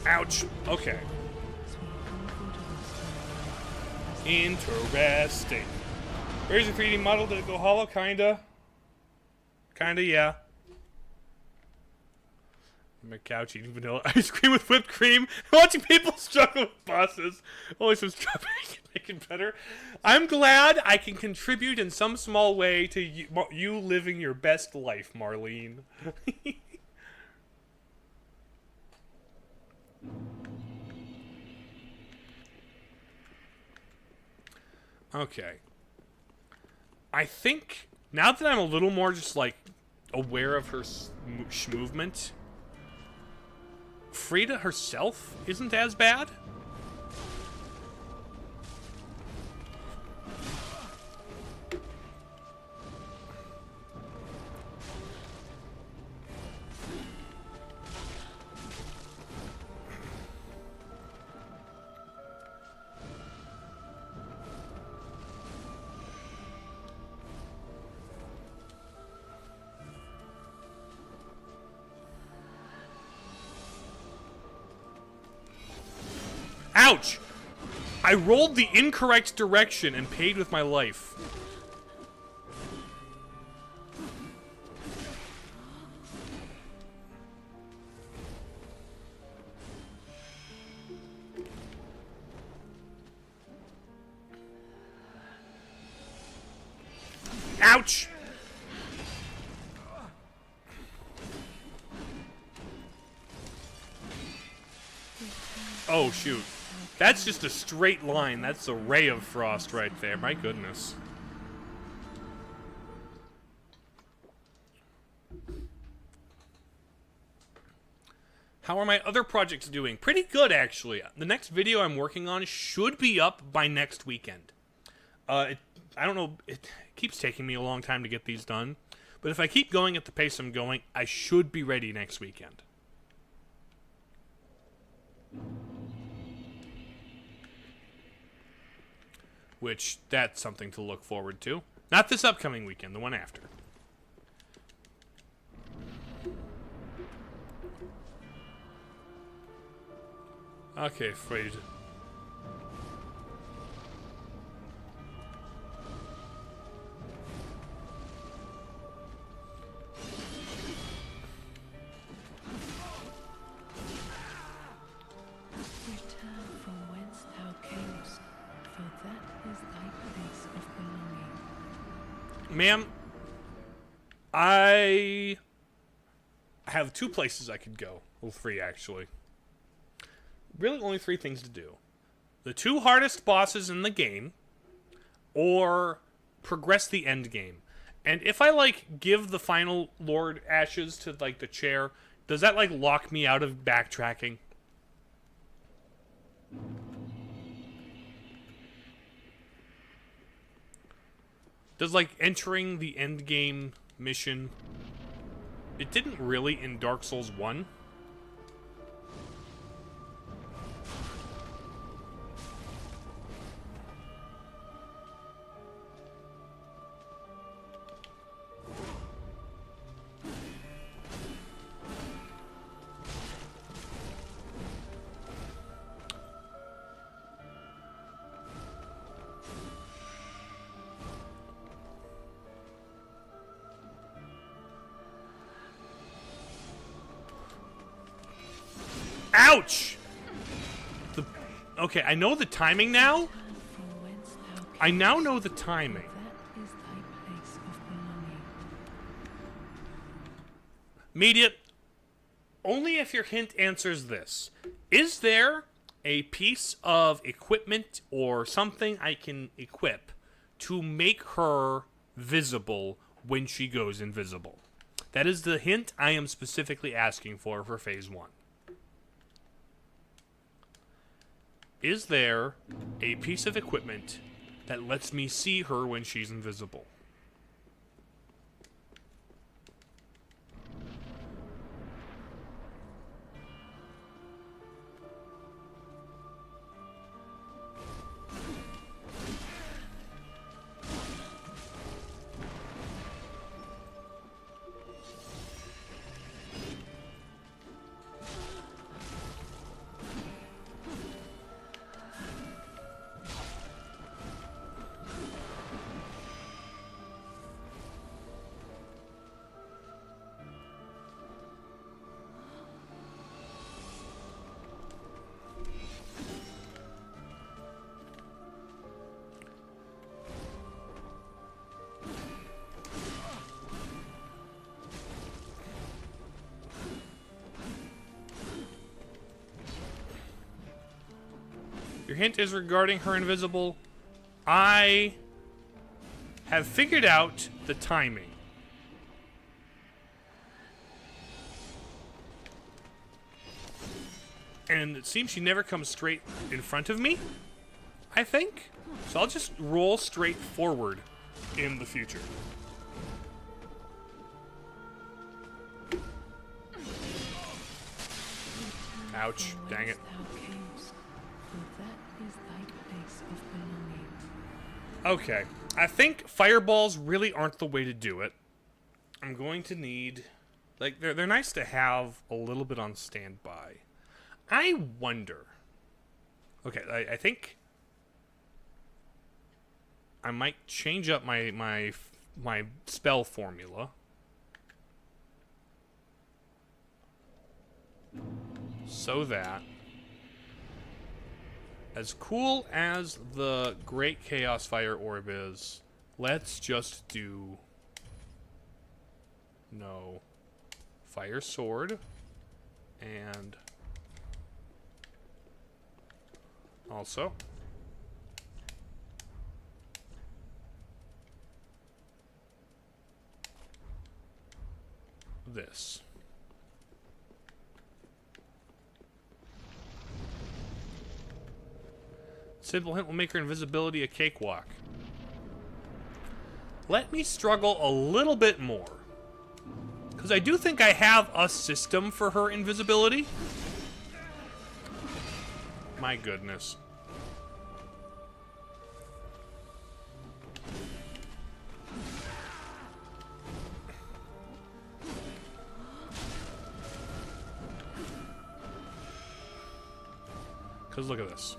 Ouch. Okay. Interesting. Where's the 3D model? Did it go hollow? Kinda. Kinda, yeah. My couch eating vanilla ice cream with whipped cream. Watching people struggle with bosses. Only some strawberry can make it better. I'm glad I can contribute in some small way to you living your best life, Marlene. Okay. I think, now that I'm a little more just, like, aware of her movement, Frida herself isn't as bad. Ouch! I rolled the incorrect direction and paid with my life. Ouch! Oh, shoot. That's just a straight line. That's a ray of frost right there. My goodness. How are my other projects doing? Pretty good, actually. The next video I'm working on should be up by next weekend. I don't know. It keeps taking me a long time to get these done. But if I keep going at the pace I'm going, I should be ready next weekend. Which, that's something to look forward to. Not this upcoming weekend, the one after. Okay, Fred.
Return from whence thou camest, for that is thy place of belonging.
Ma'am, I have 2 places I could go. Well, 3, actually. Really only 3 things to do. The 2 hardest bosses in the game, or progress the end game. And if I, like, give the final Lord Ashes to, like, the chair, does that, like, lock me out of backtracking? Does, like, entering the end game mission... It didn't really in Dark Souls 1. Ouch! Okay, I know the timing now. I now know the timing.
That is thy place of belonging.
Media, only if your hint answers this. Is there a piece of equipment or something I can equip to make her visible when she goes invisible? That is the hint I am specifically asking for Phase 1. Is there a piece of equipment that lets me see her when she's invisible? Your hint is regarding her invisible. I have figured out the timing. And it seems she never comes straight in front of me, I think. So I'll just roll straight forward in the future. Ouch, dang it. Okay, I think fireballs really aren't the way to do it. I'm going to need... Like, they're nice to have a little bit on standby. I wonder... Okay, I think I might change up my spell formula. So that, as cool as the Great Chaos Fire Orb is, let's just do... No. Fire Sword. And... also... this. Simple hint will make her invisibility a cakewalk. Let me struggle a little bit more. Because I do think I have a system for her invisibility. My goodness. Because look at this.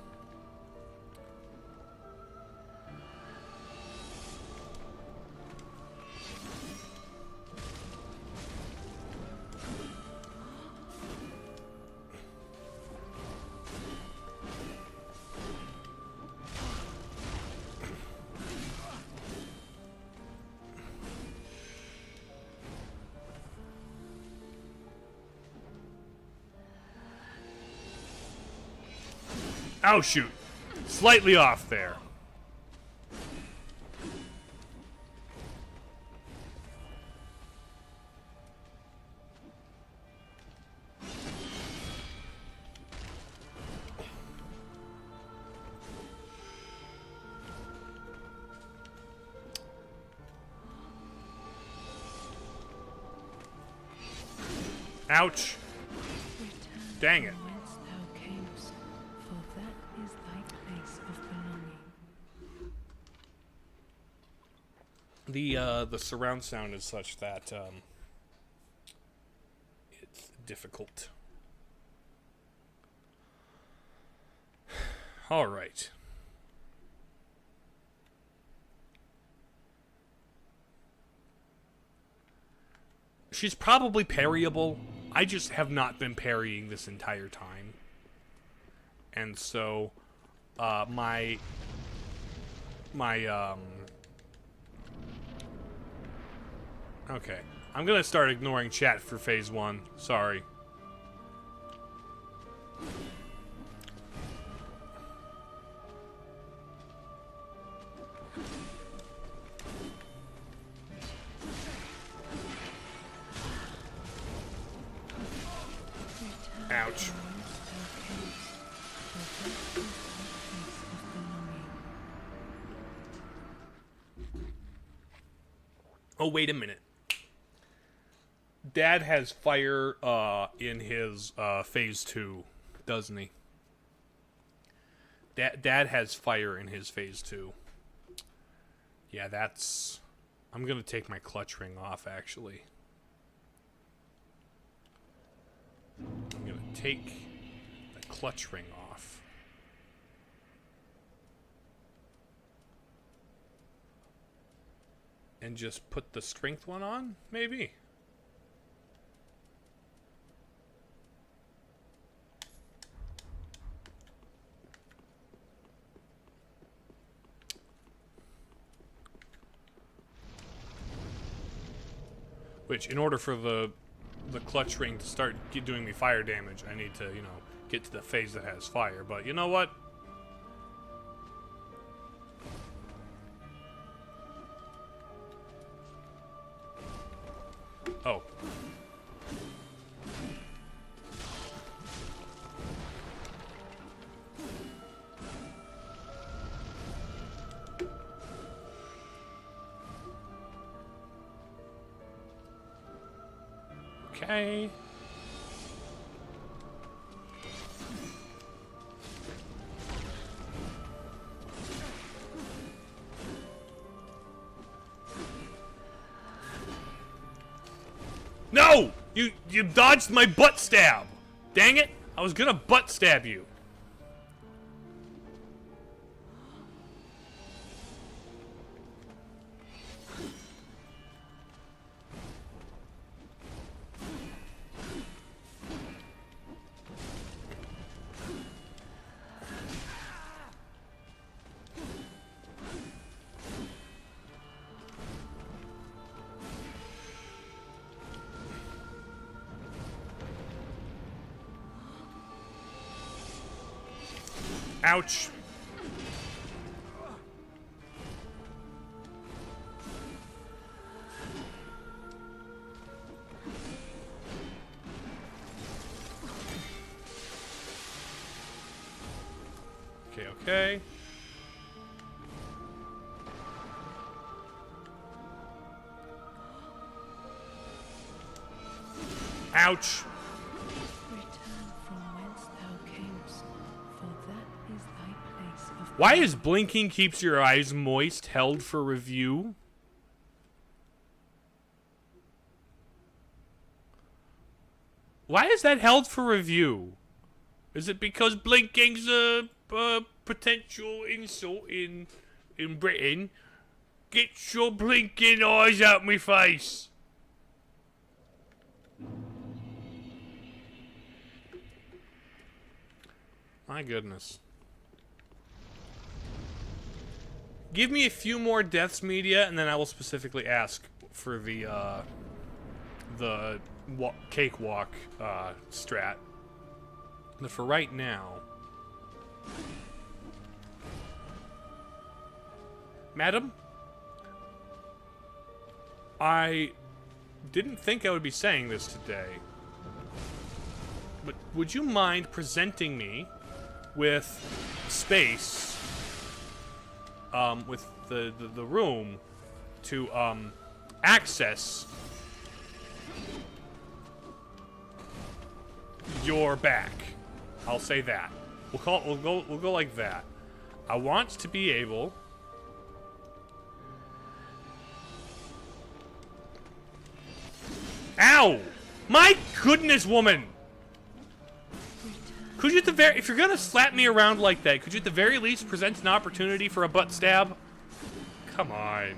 Oh, shoot. Slightly off there. Ouch. Dang it. The surround sound is such that it's difficult. All right. She's probably parryable. I just have not been parrying this entire time. And so my okay. I'm gonna start ignoring chat for phase 1. Sorry. Ouch. Oh, wait a minute. Dad has fire in his phase 2, doesn't he? Dad has fire in his phase 2. Yeah, that's... I'm gonna take my clutch ring off, actually. I'm gonna take the clutch ring off. And just put the strength one on, maybe? Which, in order for the clutch ring to start doing me fire damage, I need to, you know, get to the phase that has fire. But you know what? Oh. Okay. No! You dodged my butt stab! Dang it! I was gonna butt stab you. Ouch. Okay, okay. Ouch.
Return from whence thou camest, for that is thy place of
Why is blinking keeps your eyes moist held for review? Why is that held for review? Is it because blinking's a potential insult in Britain? Get your blinking eyes out my face. My goodness. Give me a few more deaths media, and then I will specifically ask for the cakewalk strat. But for right now, madam, I didn't think I would be saying this today, but would you mind presenting me with space, with the room to access your back? I'll say that. We'll go like that. I want to be able Ow! My goodness, woman! Could you at the very... If you're gonna slap me around like that, could you at the very least present an opportunity for a butt stab? Come on.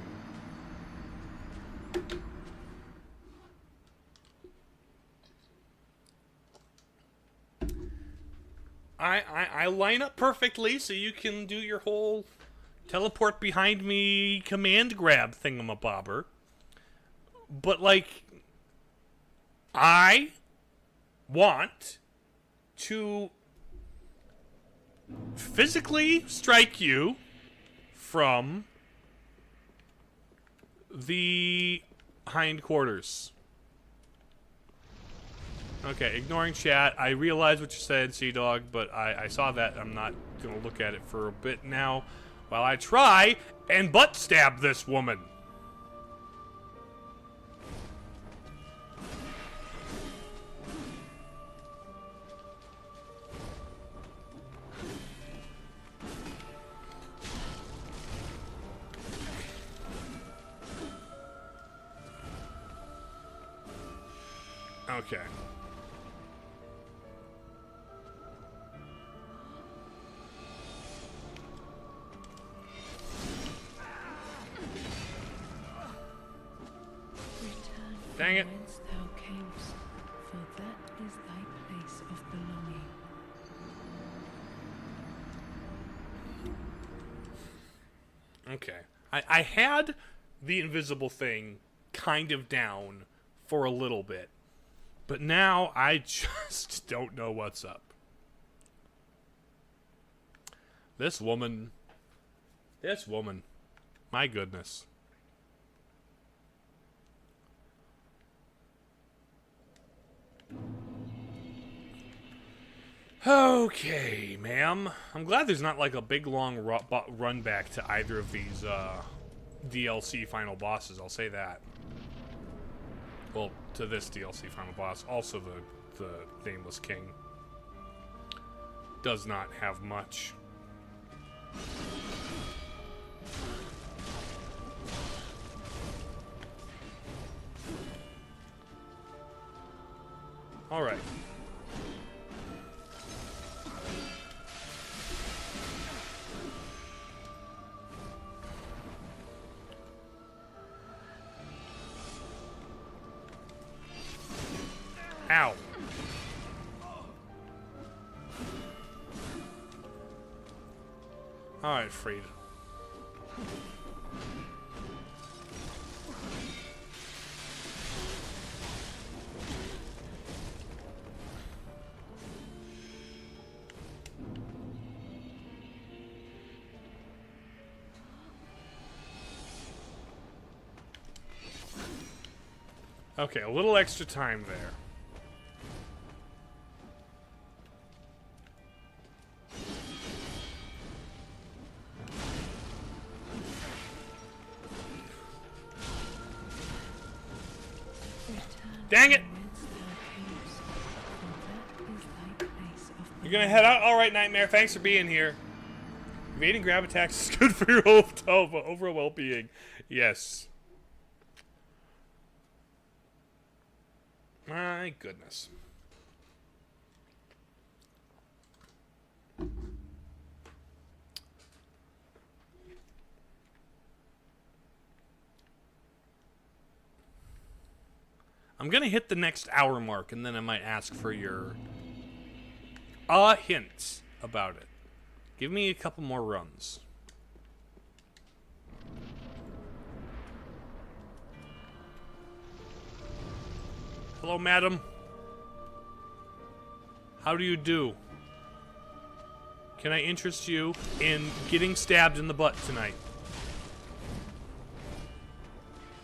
I line up perfectly so you can do your whole teleport behind me command grab thingamabobber. But, like... I want to physically strike you from the hindquarters. Okay, ignoring chat. I realize what you said, Sea Dog, but I saw that. I'm not going to look at it for a bit now while I try and butt stab this woman. Okay. Dang it.
whence thou camest, for that is thy place of belonging.
Okay. I had the invisible thing kind of down for a little bit. But now I just don't know what's up. This woman. My goodness. Okay, ma'am. I'm glad there's not like a big long run back to either of these DLC final bosses, I'll say that. Well, to this DLC final boss. Also the Nameless King does not have much. Alright. Ow. Alright, Freed. Okay, a little extra time there. Dang it! You're gonna head out? Alright, Nightmare, thanks for being here. Evading grab attacks is good for your overall well-being. Yes. My goodness. I'm gonna hit the next hour mark, and then I might ask for your hints about it. Give me a couple more runs. Hello, madam. How do you do? Can I interest you in getting stabbed in the butt tonight?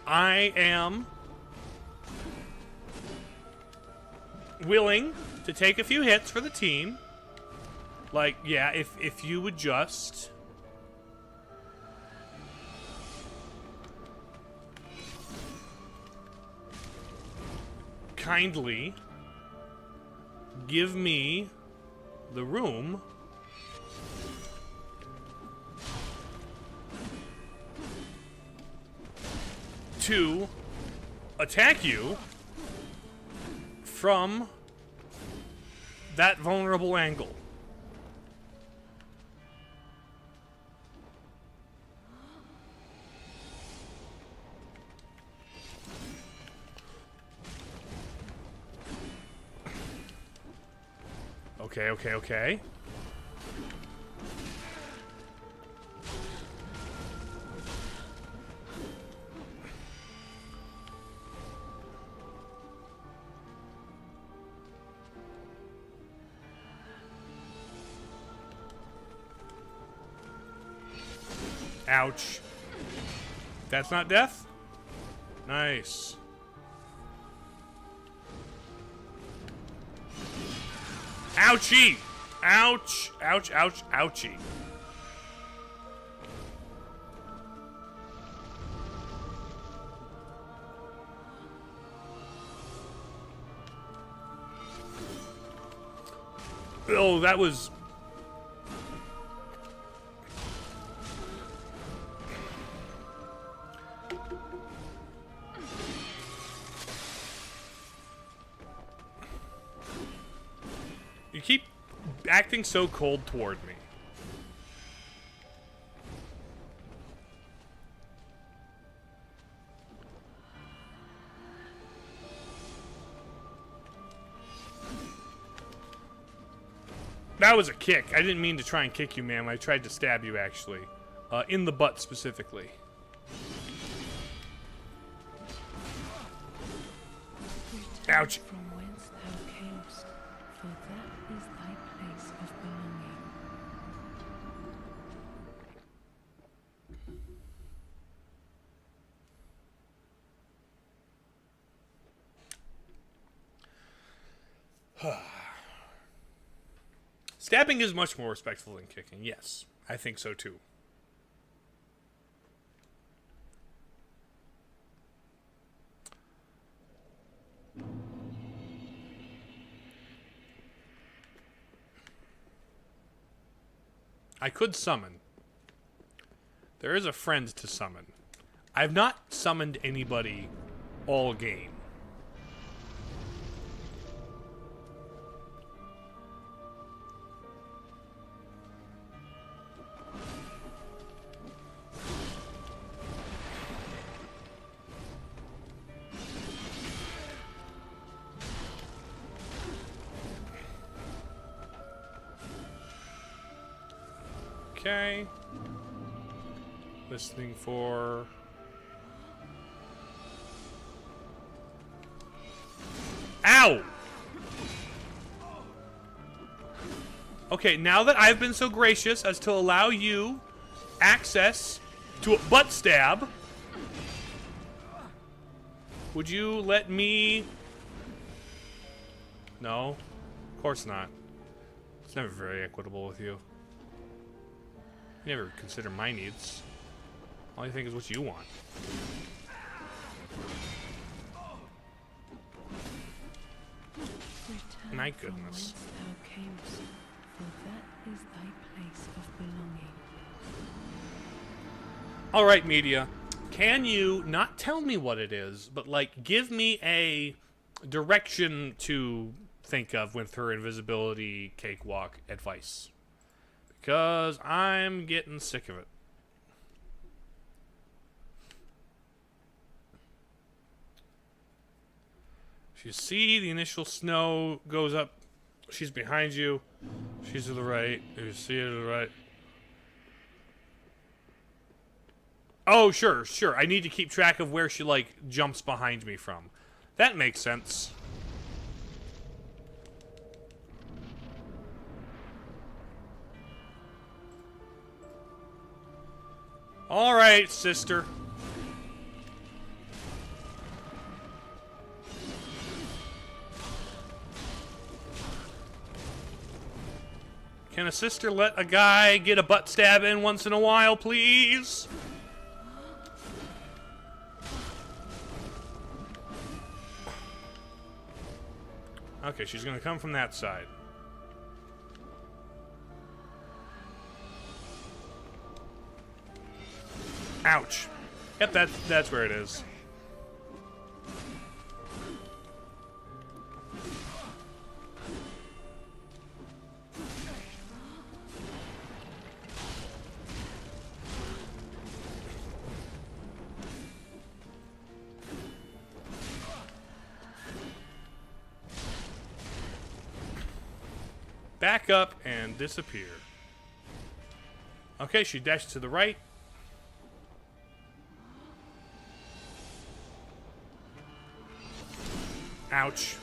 I am willing to take a few hits for the team. Like, yeah, if you would just kindly give me the room to attack you from that vulnerable angle. Okay. Ouch. That's not death? Nice. Ouchie! Ouch! Ouch, ouch, ouchie. Oh, that was... You keep acting so cold toward me. That was a kick. I didn't mean to try and kick you, ma'am. I tried to stab you, actually. In the butt, specifically. Ouch.
From whence thou camest, for that is thy place of belonging.
Stabbing is much more respectful than kicking. Yes, I think so too. I could summon. There is a friend to summon. I've not summoned anybody all game. Okay. Listening for... Ow! Okay, now that I've been so gracious as to allow you access to a butt stab, Would you let me... No. Of course not. It's never very equitable with you. You never consider my needs. All you think is what you want.
Return
My
from
goodness.
whence thou camest, for that is thy place of belonging.
Alright, media. Can you not tell me what it is, but, like, give me a direction to think of with her invisibility cakewalk advice? Because I'm getting sick of it. You see the initial snow goes up. She's behind you. She's to the right. You see her to the right. Oh, sure, sure. I need to keep track of where she, like, jumps behind me from. That makes sense. All right, sister. Can a sister let a guy get a butt stab in once in a while, please? Okay, she's gonna come from that side. Ouch. Yep, that's where it is. Back up and disappear. Okay, she dashed to the right. Ouch.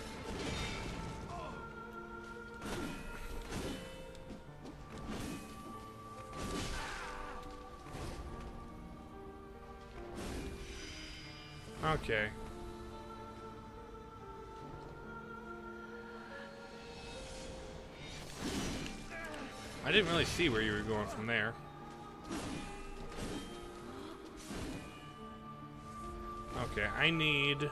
Okay. I didn't really see where you were going from there. Okay, I need...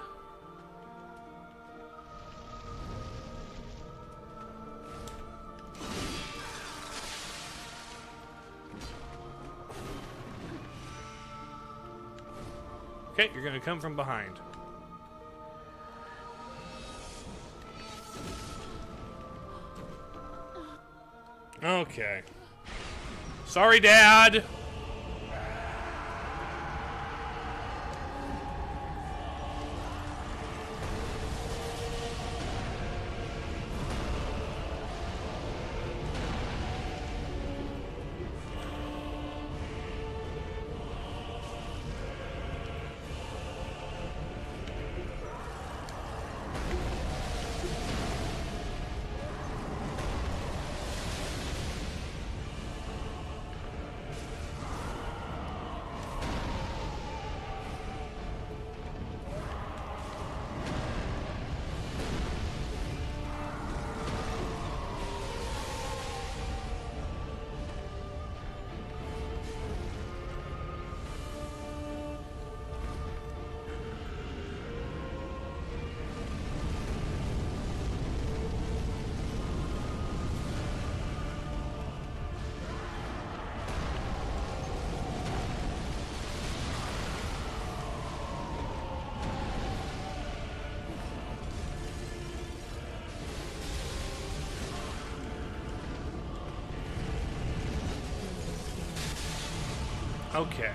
Okay, you're gonna come from behind. Okay. Sorry, Dad! Okay.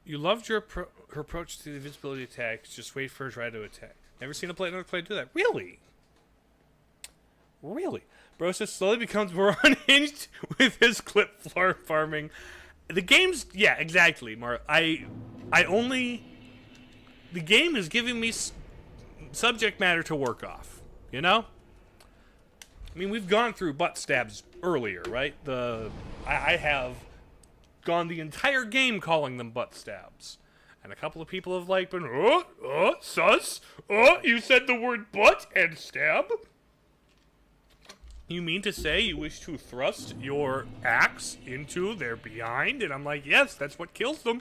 You loved her approach to the invisibility attacks. Just wait for her to try to attack. Never seen another player do that. Really? Really? Broseph slowly becomes more unhinged with his clip farming. The game's... Yeah, exactly, Mar. I only... The game is giving me subject matter to work off. You know? I mean, we've gone through butt stabs earlier, right? I have gone the entire game calling them butt stabs. And a couple of people have like been, sus, you said the word butt and stab? You mean to say you wish to thrust your axe into their behind? And I'm like, yes, that's what kills them.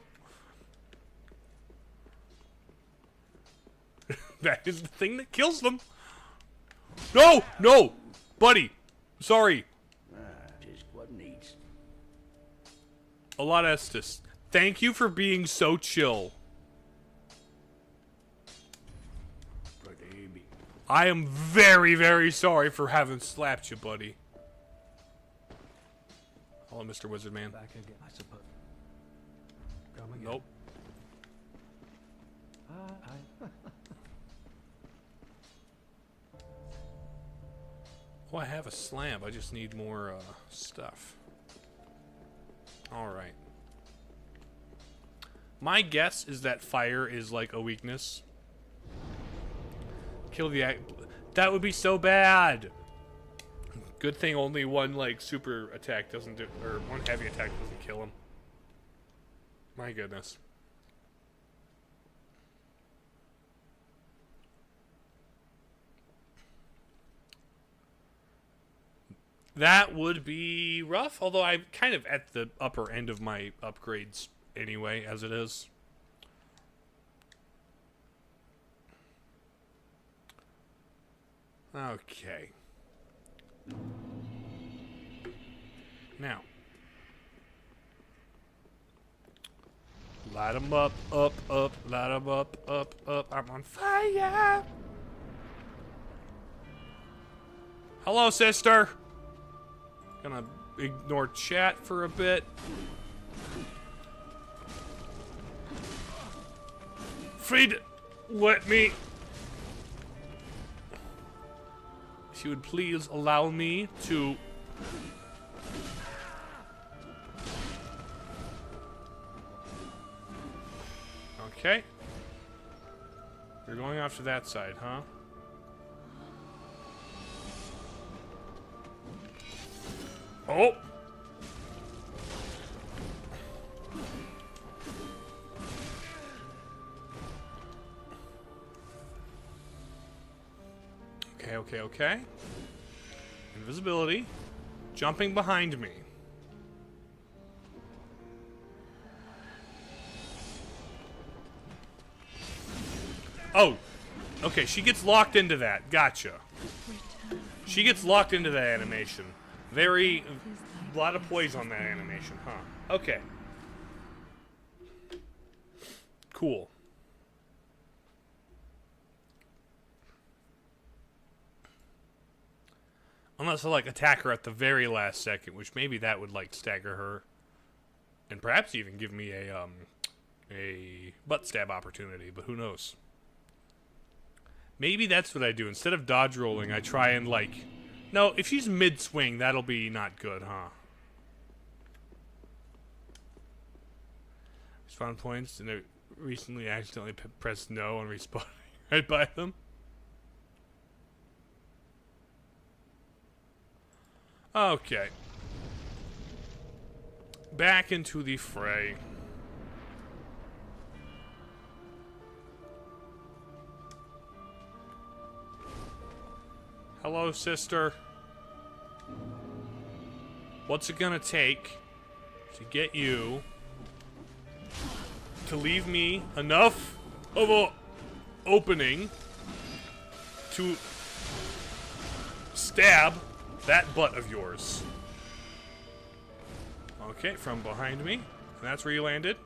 That is the thing that kills them. No, no, buddy, sorry.
Just what needs.
A lot Estes. Thank you for being so chill. I am very, very sorry for having slapped you, buddy. Hello, Mr. Wizard Man.
Back again, I suppose. Come again.
Nope. Oh, I have a slam. I just need more stuff. Alright. My guess is that fire is like a weakness. Kill the... That would be so bad! Good thing only one, like, super attack doesn't do... Or one heavy attack doesn't kill him. My goodness. That would be rough, although I'm kind of at the upper end of my upgrades anyway, as it is. Okay. Now. Light 'em up, up, light 'em up, up. I'm on fire! Hello, sister! Gonna ignore chat for a bit. Fried, let me... If you would please allow me to... Okay. You're going off to that side, huh? Oh! Okay. Invisibility. Jumping behind me. Oh! Okay, she gets locked into that. Gotcha. She gets locked into that animation. A lot of poise on that animation, huh? Okay. Cool. Unless I, like, attack her at the very last second, which maybe that would, like, stagger her. And perhaps even give me a butt stab opportunity, but who knows. Maybe that's what I do. Instead of dodge rolling, I try and, like... No, if she's mid-swing, that'll be not good, huh? Spawn points, and I recently accidentally pressed no and respawned right by them. Okay. Back into the fray. Hello, sister. What's it gonna take to get you to leave me enough of a opening to stab that butt of yours? Okay, from behind me. And that's where you landed.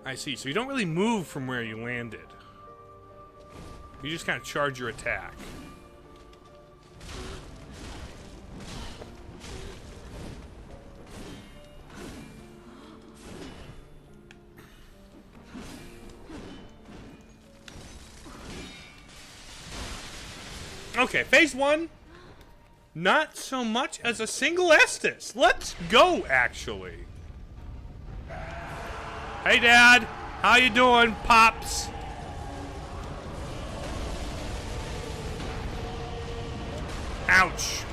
I see. So you don't really move from where you landed. You just kind of charge your attack. Okay, phase one. Not so much as a single Estus. Let's go, actually. Hey, Dad. How you doing, Pops? Ouch.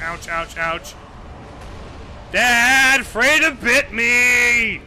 Ouch, ouch, ouch. Dad, Freda bit me!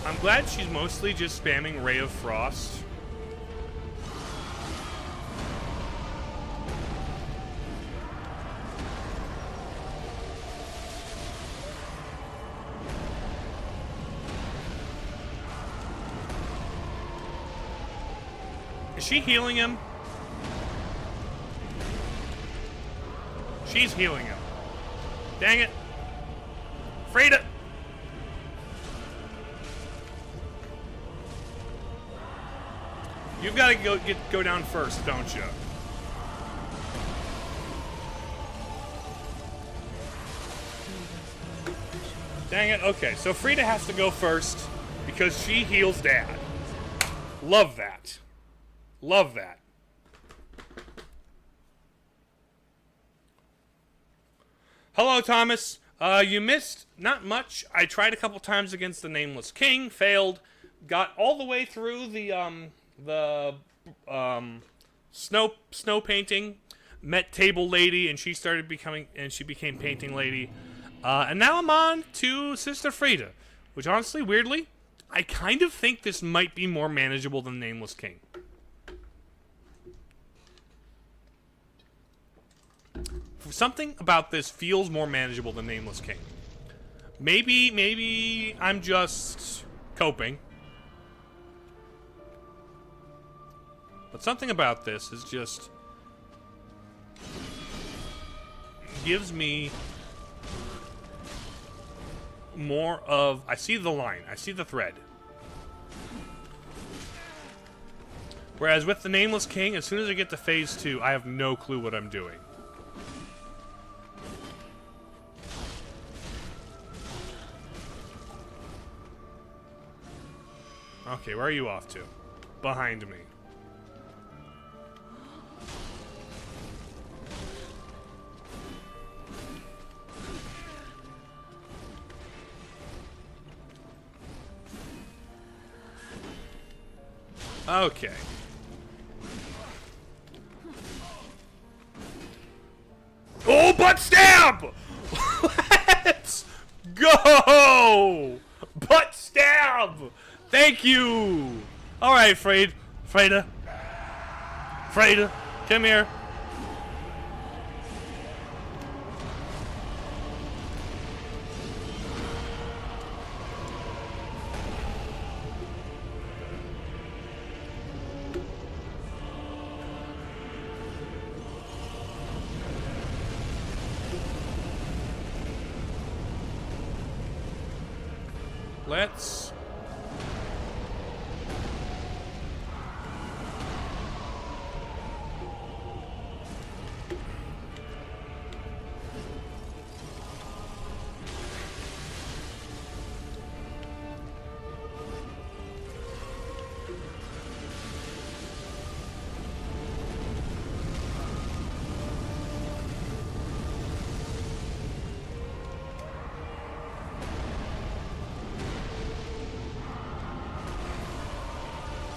I'm glad she's mostly just spamming Ray of Frost. Is she healing him? She's healing him. Dang it. Freda! You've got to go down first, don't you? Dang it. Okay, so Freda has to go first because she heals Dad. Love that. Love that. Hello, Thomas. You missed not much. I tried a couple times against the Nameless King, failed, got all the way through the snow painting, met Table Lady, and she became Painting Lady, and now I'm on to Sister Freda, which honestly, weirdly, I kind of think this might be more manageable than Nameless King. Something about this feels more manageable than Nameless King. Maybe I'm just coping. But something about this is just gives me more of, I see the line, I see the thread. Whereas with the Nameless King, as soon as I get to phase 2, I have no clue what I'm doing. Okay, where are you off to? Behind me. Okay. Oh, butt stab! Let's go! Butt stab! Thank you! Alright, Freda, come here. Let's...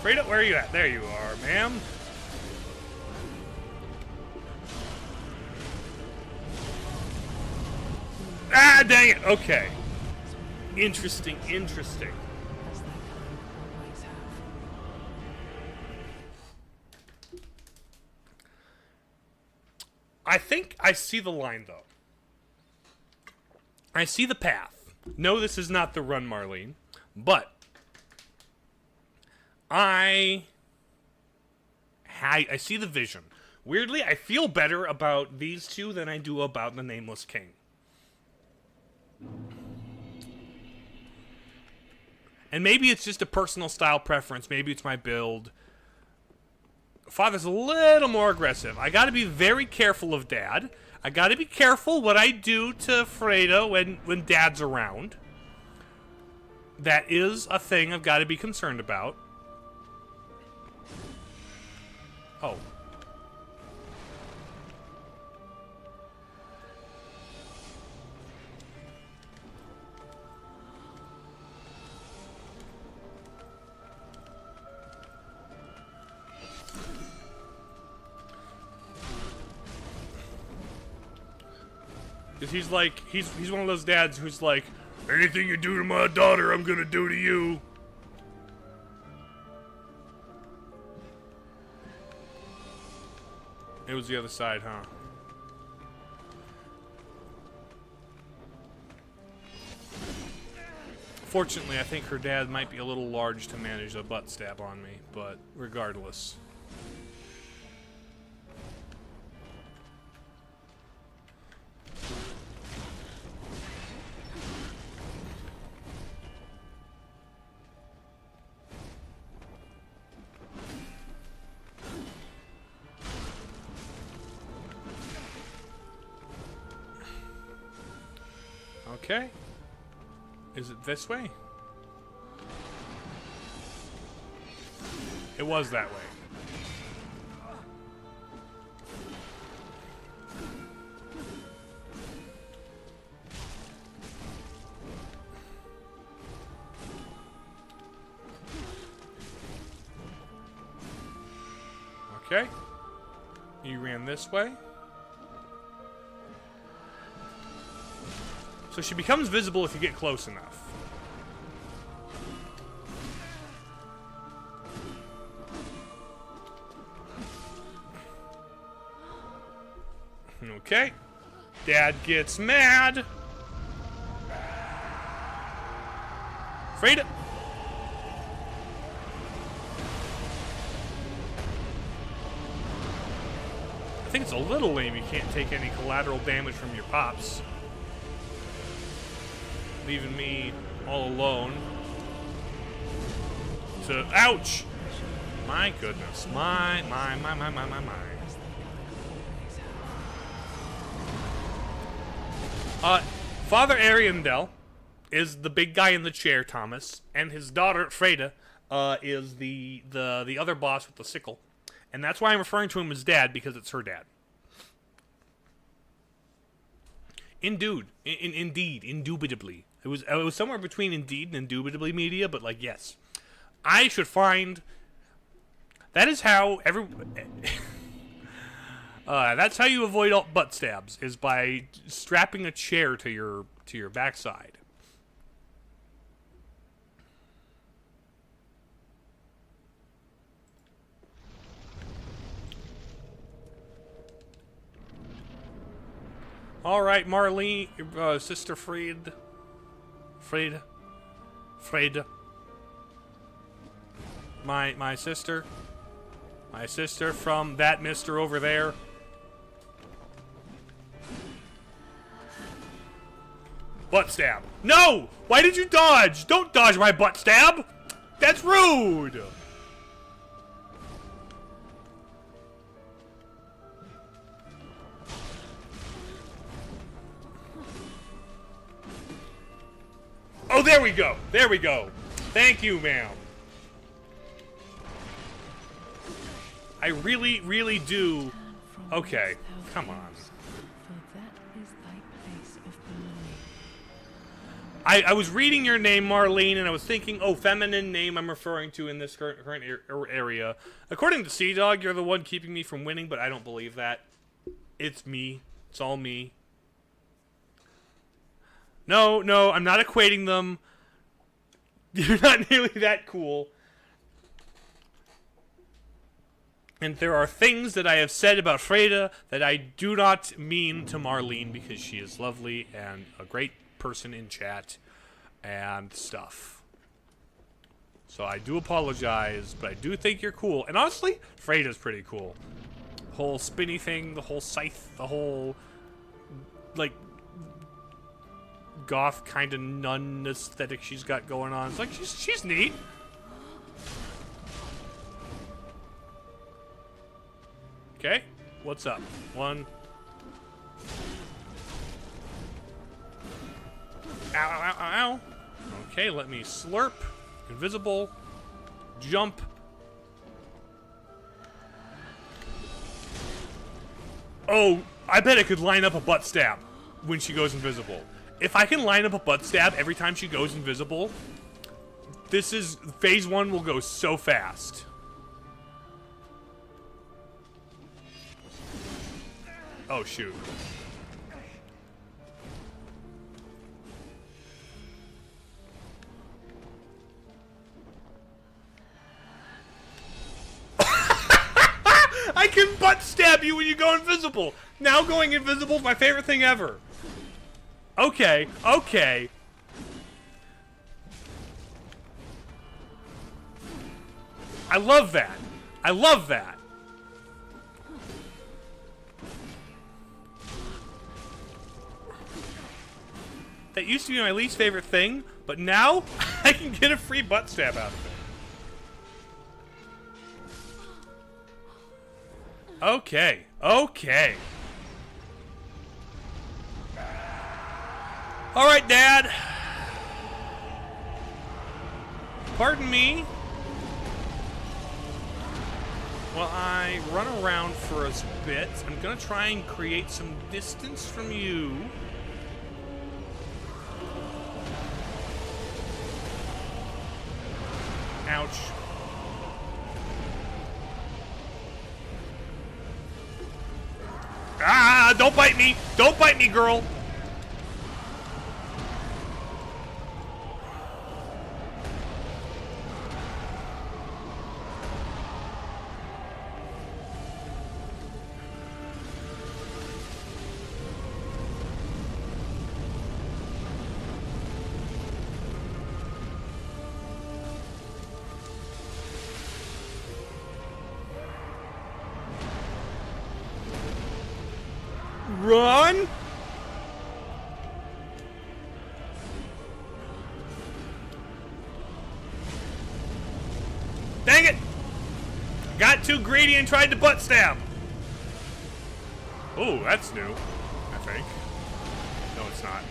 Frida, where are you at? There you are, ma'am. Ah, dang it. Okay. Interesting, interesting.
As they kind of always have.
I think I see the line, though. I see the path. No, this is not the run, Marlene. But I see the vision. Weirdly, I feel better about these two than I do about the Nameless King. And maybe it's just a personal style preference. Maybe it's my build. Father's a little more aggressive. I gotta be very careful of Dad. I gotta be careful what I do to Fredo when Dad's around. That is a thing I've got to be concerned about. Oh. He's like, he's one of those dads who's like, anything you do to my daughter, I'm gonna do to you. It was the other side, huh? Fortunately, I think her dad might be a little large to manage a butt stab on me, but regardless. Okay. Is it this way? It was that way. Okay. You ran this way. So she becomes visible if you get close enough. Okay. Dad gets mad. Freda. I think it's a little lame you can't take any collateral damage from your pops. Leaving me all alone to... Ouch! My goodness. My. Father Ariandel is the big guy in the chair, Thomas, and his daughter, Freda, is the other boss with the sickle. And that's why I'm referring to him as Dad, because it's her dad. Indeed, indubitably. It was somewhere between indeed and indubitably media, but like, yes. I should find... That is how that's how you avoid all butt stabs, is by strapping a chair to your backside. All right, Marlene, Sister Freda, my sister from that mister over there. Butt stab. No! Why did you dodge? Don't dodge my butt stab! That's rude! Oh, there we go. There we go. Thank you, ma'am. I really, really do. Okay, come on. I was reading your name, Marlene, and I was thinking, oh, feminine name I'm referring to in this current area. According to Sea Dog, you're the one keeping me from winning, but I don't believe that. It's me. It's all me. No, no, I'm not equating them. You're not nearly that cool. And there are things that I have said about Freda that I do not mean to Marlene because she is lovely and a great person in chat and stuff. So I do apologize, but I do think you're cool. And honestly, Freda's pretty cool. The whole spinny thing, the whole scythe, the whole, like, goth kind of nun aesthetic she's got going on. It's like, she's neat. Okay, what's up? One. Ow, ow, ow, ow. Okay, let me slurp. Invisible. Jump. Oh, I bet I could line up a butt stab when she goes invisible. If I can line up a butt stab every time she goes invisible, this is... Phase 1 will go so fast. Oh, shoot. I can butt stab you when you go invisible. Now going invisible is my favorite thing ever. Okay, okay. I love that. I love that. That used to be my least favorite thing, but now I can get a free butt stab out of it. Okay, okay. Alright, Dad. Pardon me. While I run around for a bit, I'm gonna try and create some distance from you. Ouch. Ah, don't bite me! Don't bite me, girl! Run! Dang it! Got too greedy and tried to butt stab. Oh, that's new, I think. No, it's not.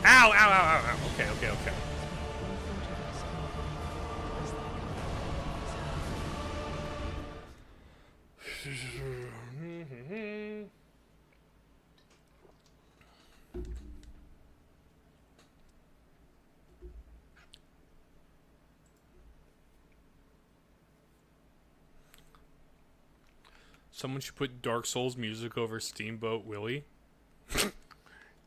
Ow, ow, ow, ow, ow. Okay, okay, okay. Someone should put Dark Souls music over Steamboat Willie.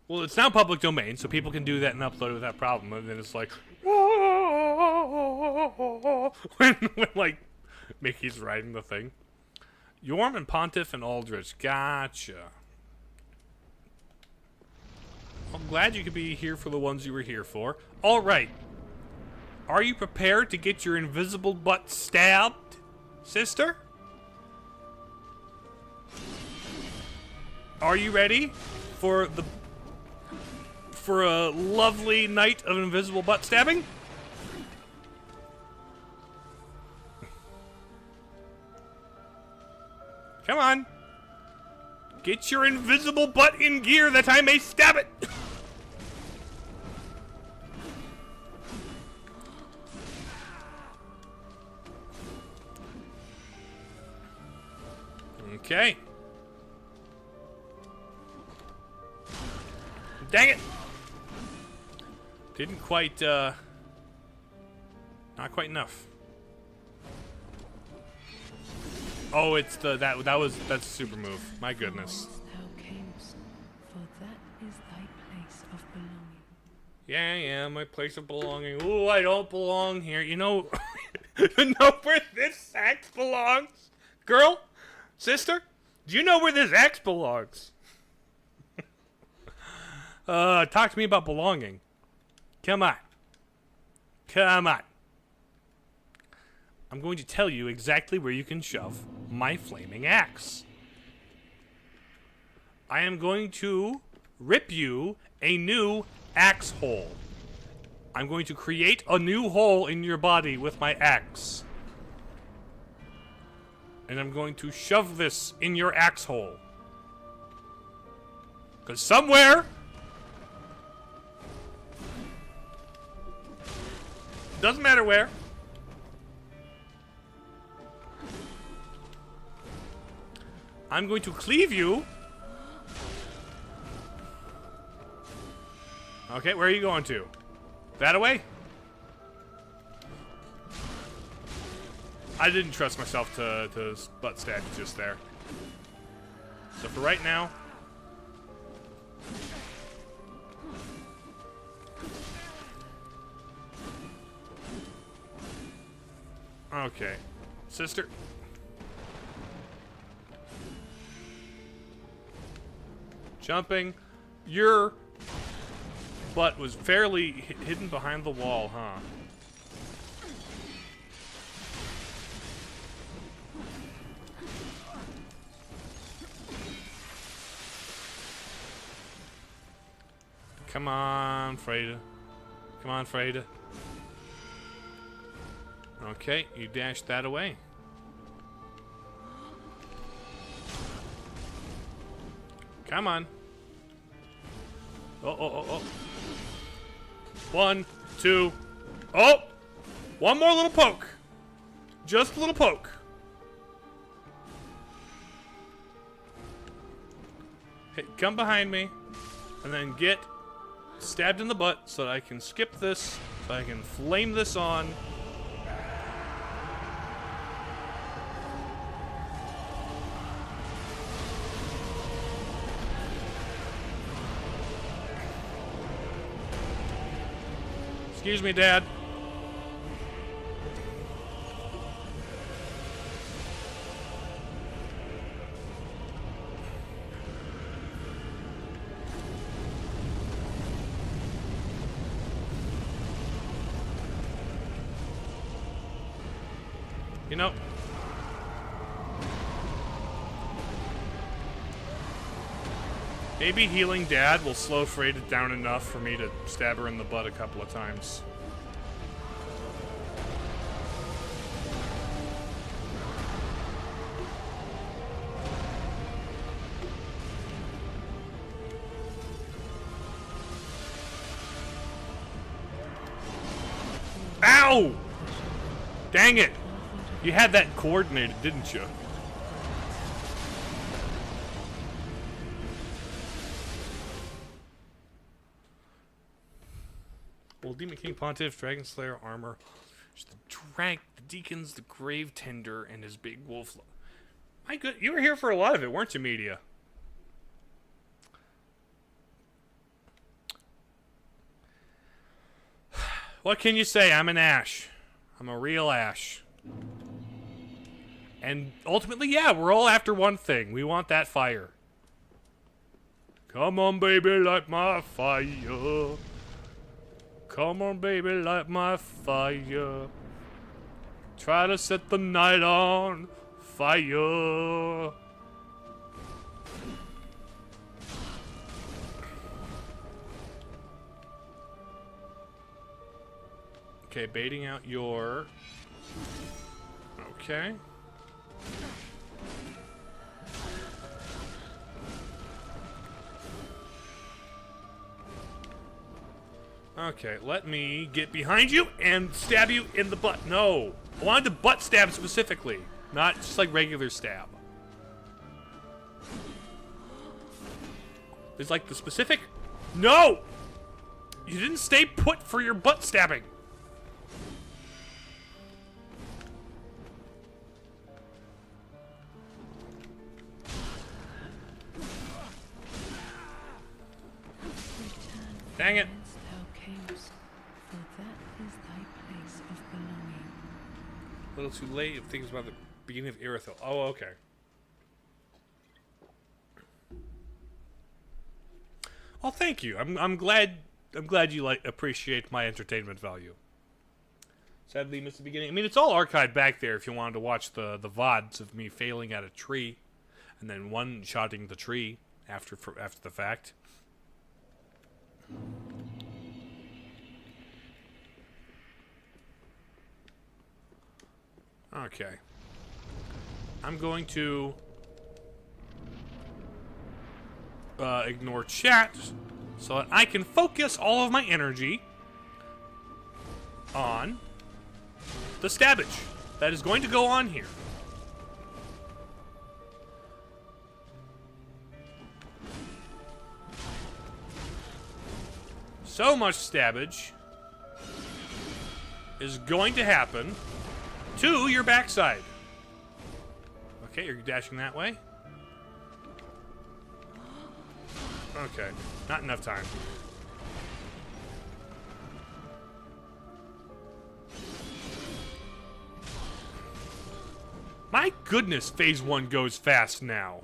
Well, it's now public domain, so people can do that and upload it without problem. And then it's like, ah! when like Mickey's riding the thing. Yorm and Pontiff and Aldrich. Gotcha. I'm glad you could be here for the ones you were here for. All right. Are you prepared to get your invisible butt stabbed, sister? Are you ready for a lovely night of invisible butt stabbing? Come on. Get your invisible butt in gear that I may stab it. Okay. Dang it! Didn't quite, not quite enough. Oh, it's that's a super move. My goodness.
Thou camest, for that is thy place of belonging.
Yeah, my place of belonging. Ooh, I don't belong here. You know, you know where this axe belongs? Girl? Sister? Do you know where this axe belongs? Talk to me about belonging. Come on. Come on. I'm going to tell you exactly where you can shove my flaming axe. I am going to rip you a new axe hole. I'm going to create a new hole in your body with my axe. And I'm going to shove this in your axe hole. Because somewhere... doesn't matter where. I'm going to cleave you. Okay, where are you going to? That away? I didn't trust myself to butt stab you just there. So for right now... okay. Sister. Jumping. Your butt was fairly hidden behind the wall, huh? Come on, Freda. Come on, Freda. Okay, you dashed that away. Come on. Oh. 1, 2. Oh! One more little poke. Just a little poke. Hey, come behind me. And then get stabbed in the butt so that I can skip this. So I can flame this on. Excuse me, Dad. You know, maybe healing Dad will slow Freda down enough for me to stab her in the butt a couple of times. Ow! Dang it! You had that coordinated, didn't you? Well, Demon King Pontiff, Dragon Slayer armor, the deacons, the grave tender, and his big wolf. My good, you were here for a lot of it, weren't you, media? What can you say? I'm an Ash. I'm a real Ash. And ultimately, yeah, we're all after one thing. We want that fire. Come on, baby, light my fire. Come on, baby, light my fire. Try to set the night on fire. Okay, baiting out your... Okay. Okay, let me get behind you and stab you in the butt. No, I wanted to butt stab specifically, not just like regular stab. There's like the specific... No! You didn't stay put for your butt stabbing. Dang it. A little too late if things about the beginning of Irithyll. Oh, okay. Well, thank you. I'm glad you appreciate my entertainment value. Sadly, missed the beginning. I mean, it's all archived back there if you wanted to watch the VODs of me failing at a tree and then one-shotting the tree after the fact. Okay. I'm going to ignore chat so that I can focus all of my energy on the stabbage that is going to go on here. So much stabbage is going to happen to your backside. Okay, you're dashing that way. Okay, not enough time. My goodness, phase 1 goes fast now.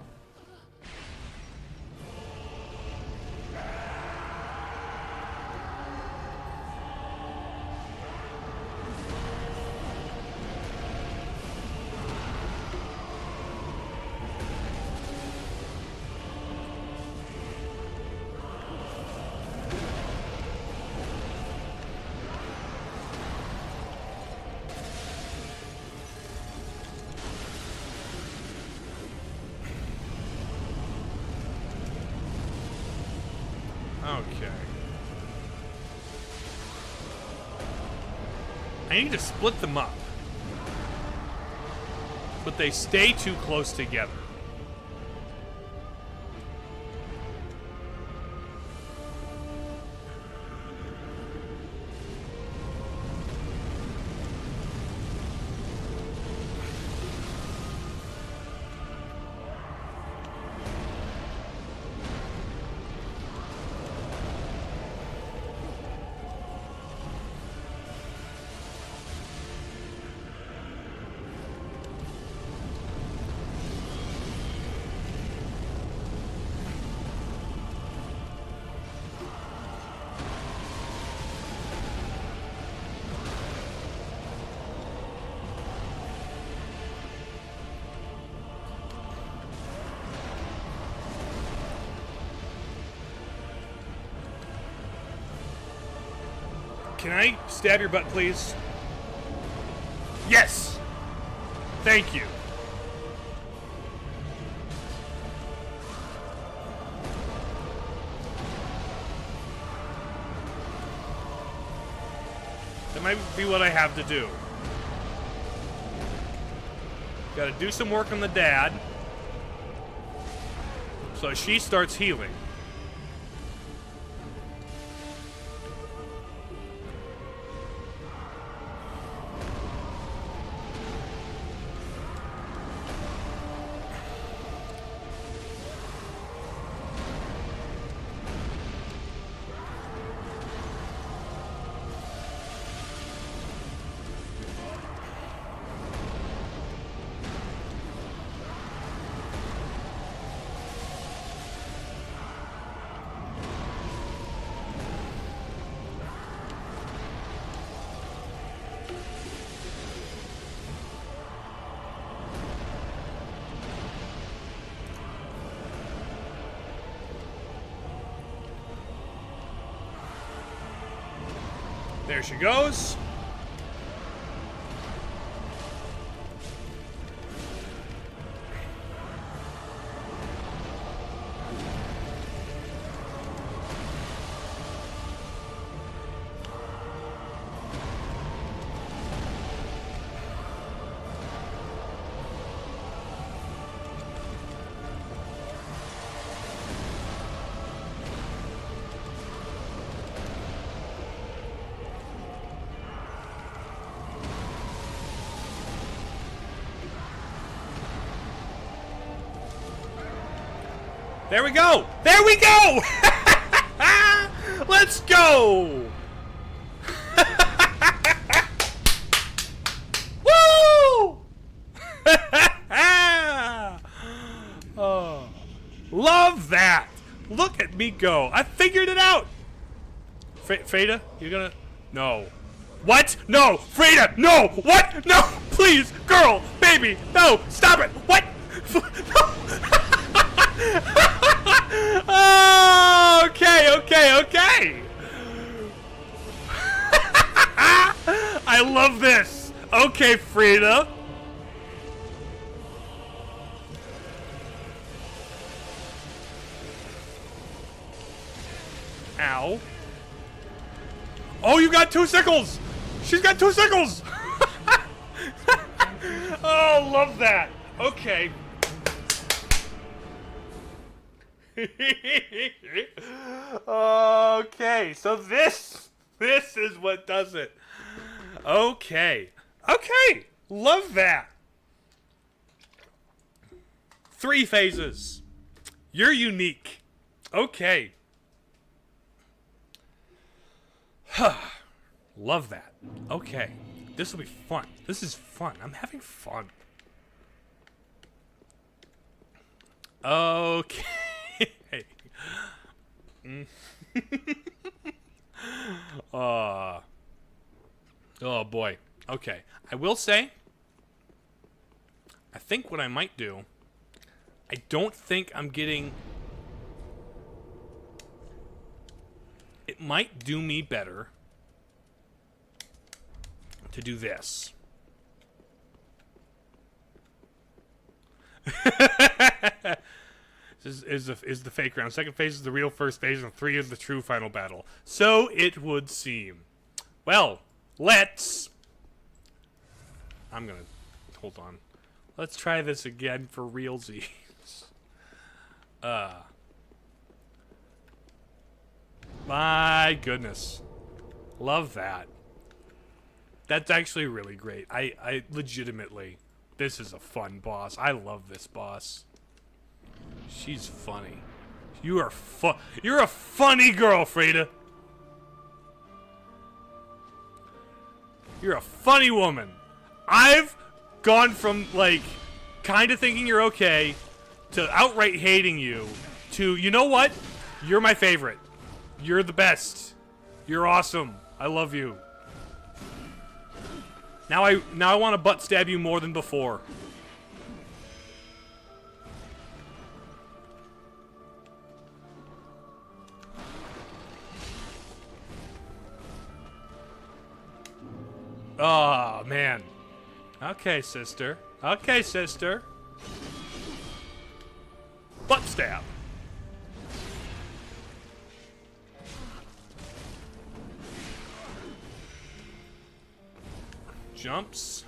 Okay. I need to split them up. But they stay too close together. Can I stab your butt, please? Yes! Thank you. That might be what I have to do. Gotta do some work on the dad. So she starts healing. There she goes. There we go! There we go! Let's go! Woo! Oh, love that! Look at me go! I figured it out! Freda, you're gonna... No. What? No! Freda! No! What? No! Please! Girl! Baby! No! Stop it! What? No! Oh, okay. I love this. Okay, Frida. Ow. Oh, you got 2 sickles. She's got 2 sickles. Oh, love that. Okay. Okay, so this is what does it. Okay, love that. 3 phases. You're unique. Okay. Love that. Okay, this will be fun. This is fun. I'm having fun. Okay. Oh boy. Okay. I will say, I think what I might do, I don't think I'm getting... It might do me better to do this. This is the fake round. Second phase is the real first phase, and 3 is the true final battle. So it would seem. Well, let's... I'm gonna... Hold on. Let's try this again for realsies. My goodness. Love that. That's actually really great. I legitimately... This is a fun boss. I love this boss. She's funny. You're a funny girl, Freda. You're a funny woman. I've gone from, like, kind of thinking you're okay to outright hating you to, you know what? You're my favorite. You're the best. You're awesome. I love you. Now I want to butt stab you more than before. Oh, man. Okay, sister. Okay, sister. Butt stab. Jumps.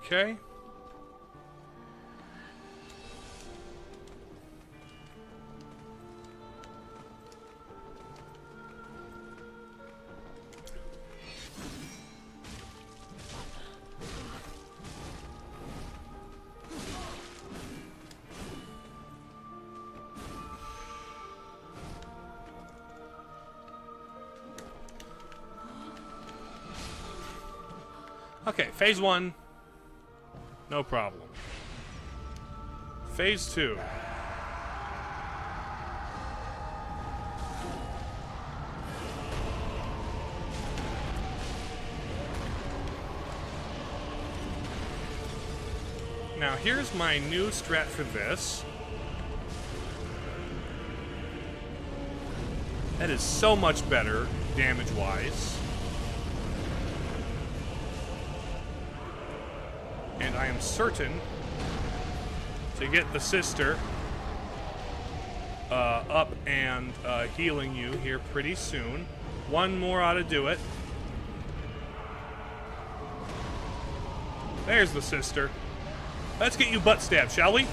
Okay. Okay, phase 1. No problem. Phase 2. Now here's my new strat for this. That is so much better, damage-wise. And I am certain to get the sister up and healing you here pretty soon. One more ought to do it. There's the sister. Let's get you butt stabbed, shall we?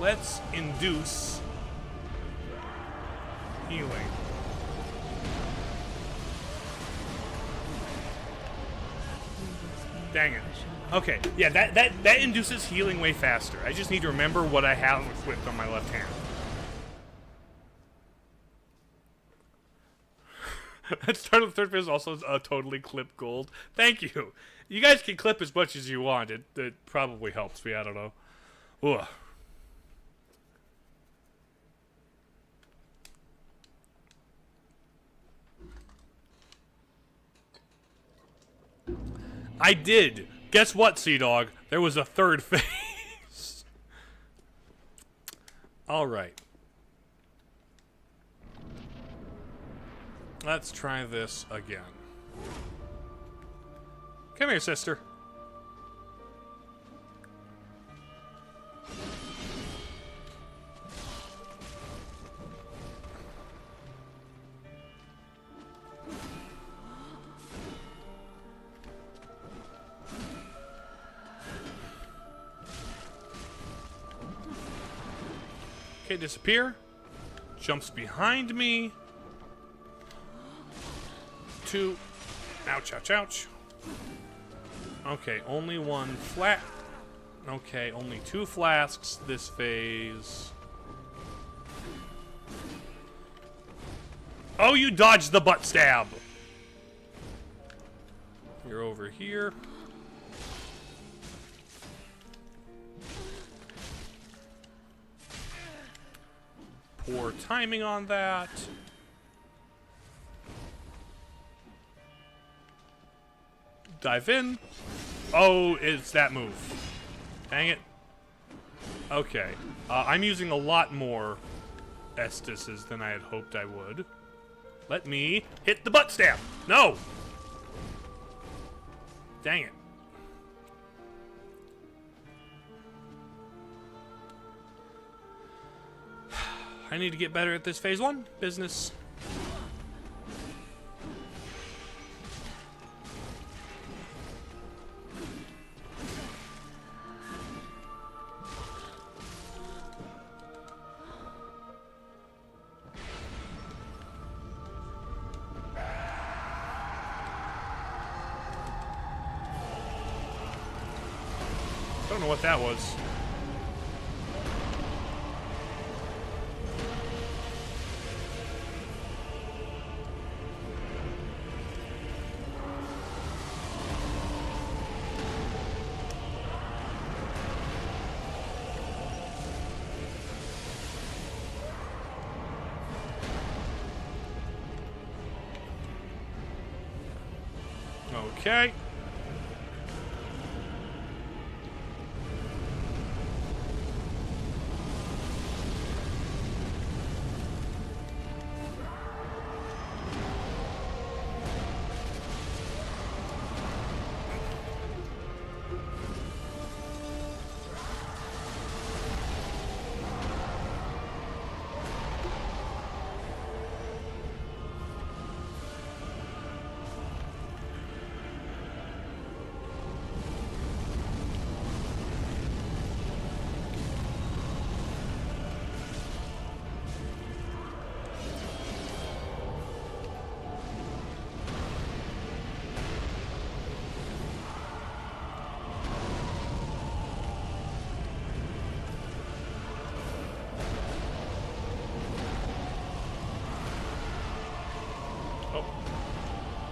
Let's induce healing. Dang it. Okay, yeah, that induces healing way faster. I just need to remember what I have equipped on my left hand. That start of the third phase is also totally clip gold. Thank you. You guys can clip as much as you want. It probably helps me. I don't know. Ugh. I did. Guess what, Sea Dog? There was a third phase. All right. Let's try this again. Come here, sister. Okay, disappear. Jumps behind me. Two. Ouch, ouch, ouch. Okay, only one flat. Okay, only 2 flasks this phase. Oh, you dodged the butt stab. You're over here. Poor timing on that. Dive in. Oh, it's that move. Dang it. Okay. I'm using a lot more Estises than I had hoped I would. Let me hit the butt stab. No! Dang it. I need to get better at this phase 1 business. I don't know what that was. Okay.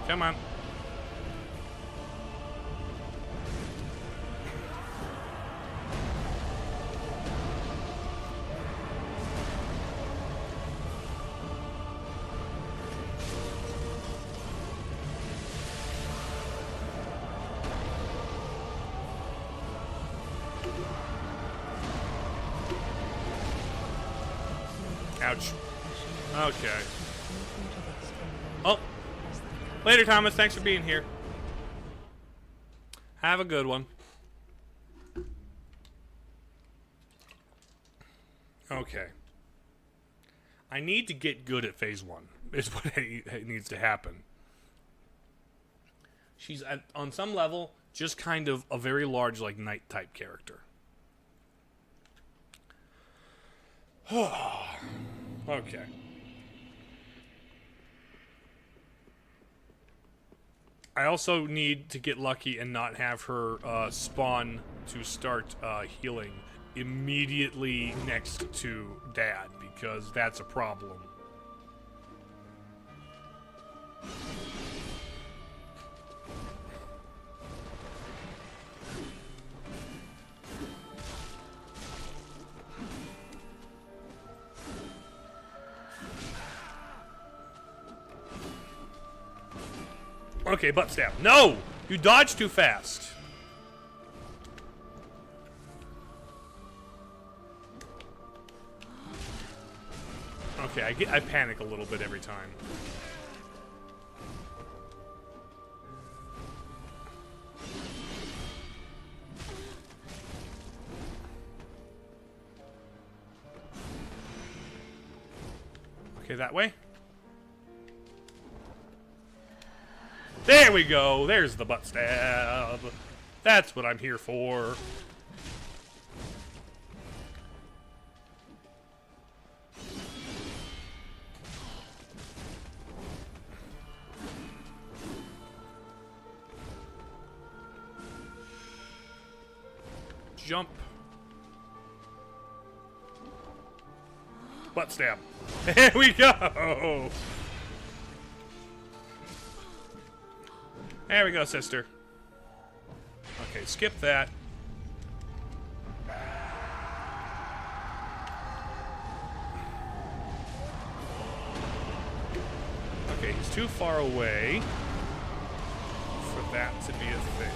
Come on. Ouch. Okay. Oh. Later, Thomas. Thanks for being here. Have a good one. Okay. I need to get good at phase 1. Is what it needs to happen. She's on some level just kind of a very large, like, knight type character. Okay. I also need to get lucky and not have her spawn to start healing immediately next to Dad, because that's a problem. Okay, butt stab. No! You dodged too fast. Okay, I panic a little bit every time. Okay, that way. There we go. There's the butt stab. That's what I'm here for. Jump. Butt stab. There we go. There we go, sister. Okay, skip that. Okay, he's too far away for that to be a thing.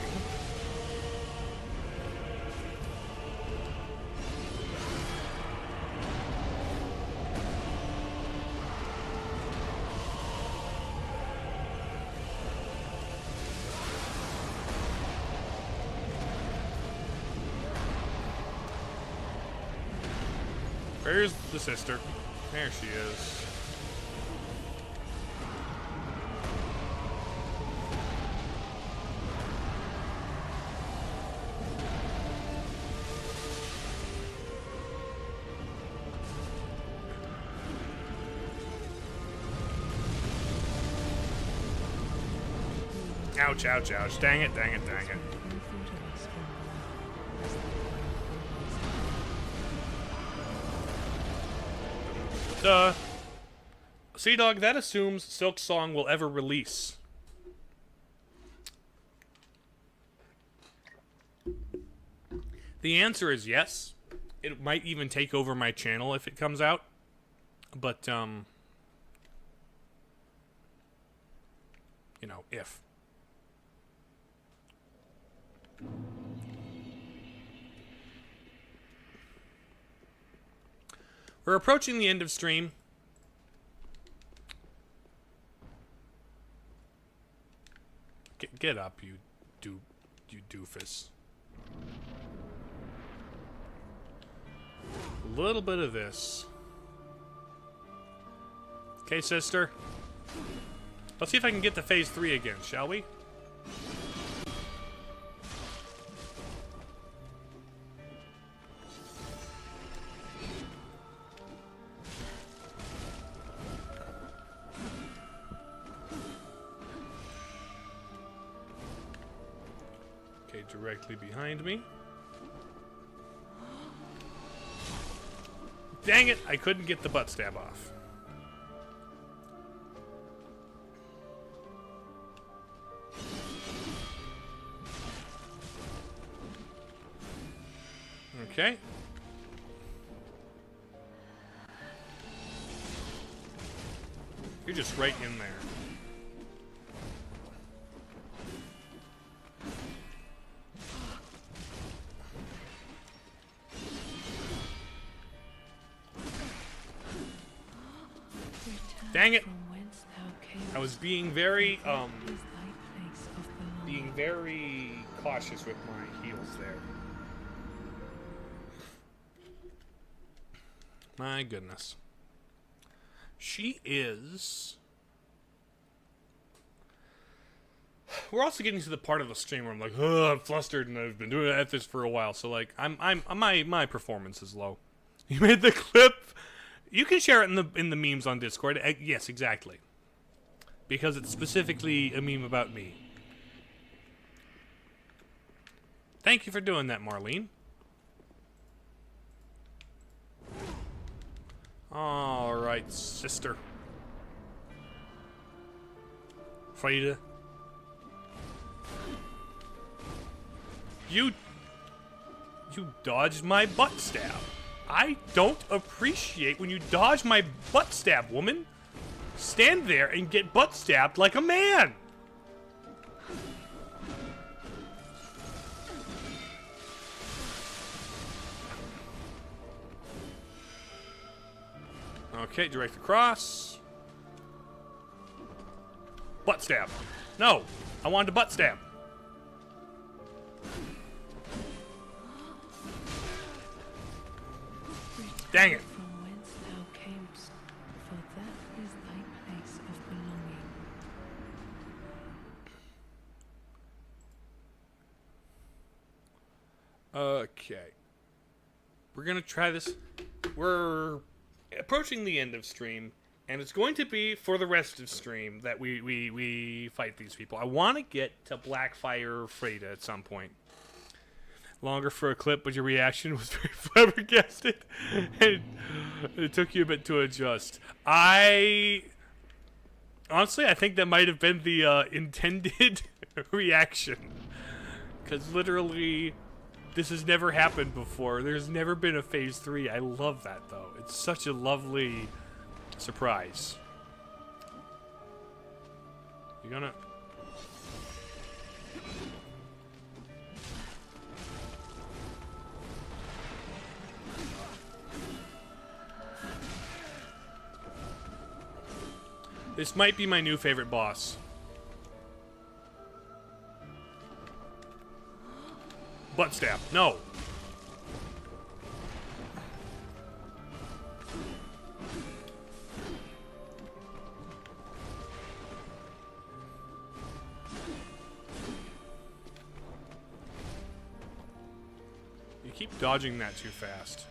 Where's the sister? There she is. Ouch, ouch, ouch. Dang it, dang it, dang it. Sea Dog, that assumes Silk Song will ever release. The answer is yes. It might even take over my channel if it comes out. But, you know, if. We're approaching the end of stream. Get up, you doofus. A little bit of this. Okay, sister. Let's see if I can get to phase 3 again, shall we? Directly behind me. Dang it, I couldn't get the butt stab off. Okay. You're just right in there. Dang it! I was being very, cautious with my heals there. My goodness. She is... We're also getting to the part of the stream where I'm like, oh, I'm flustered, and I've been doing at this for a while, so like, my performance is low. You made the clip. You can share it in the memes on Discord. Yes, exactly. Because it's specifically a meme about me. Thank you for doing that, Marlene. Alright, sister. Frida. You dodged my butt stab. I don't appreciate when you dodge my butt stab, woman. Stand there and get butt stabbed like a man. Okay, direct across. Butt stab. No, I wanted a butt stab. Dang it.
From whence thou camest, for that is thy place of belonging.
Okay. We're gonna try this. We're approaching the end of stream, and it's going to be for the rest of stream that we fight these people. I want to get to Blackfire Freda at some point. Longer for a clip, but your reaction was very flabbergasted. And it took you a bit to adjust. Honestly, I think that might have been the intended reaction. Because literally, this has never happened before. There's never been a Phase 3. I love that, though. It's such a lovely surprise. You gonna... This might be my new favorite boss. Butt stab. No. You keep dodging that too fast.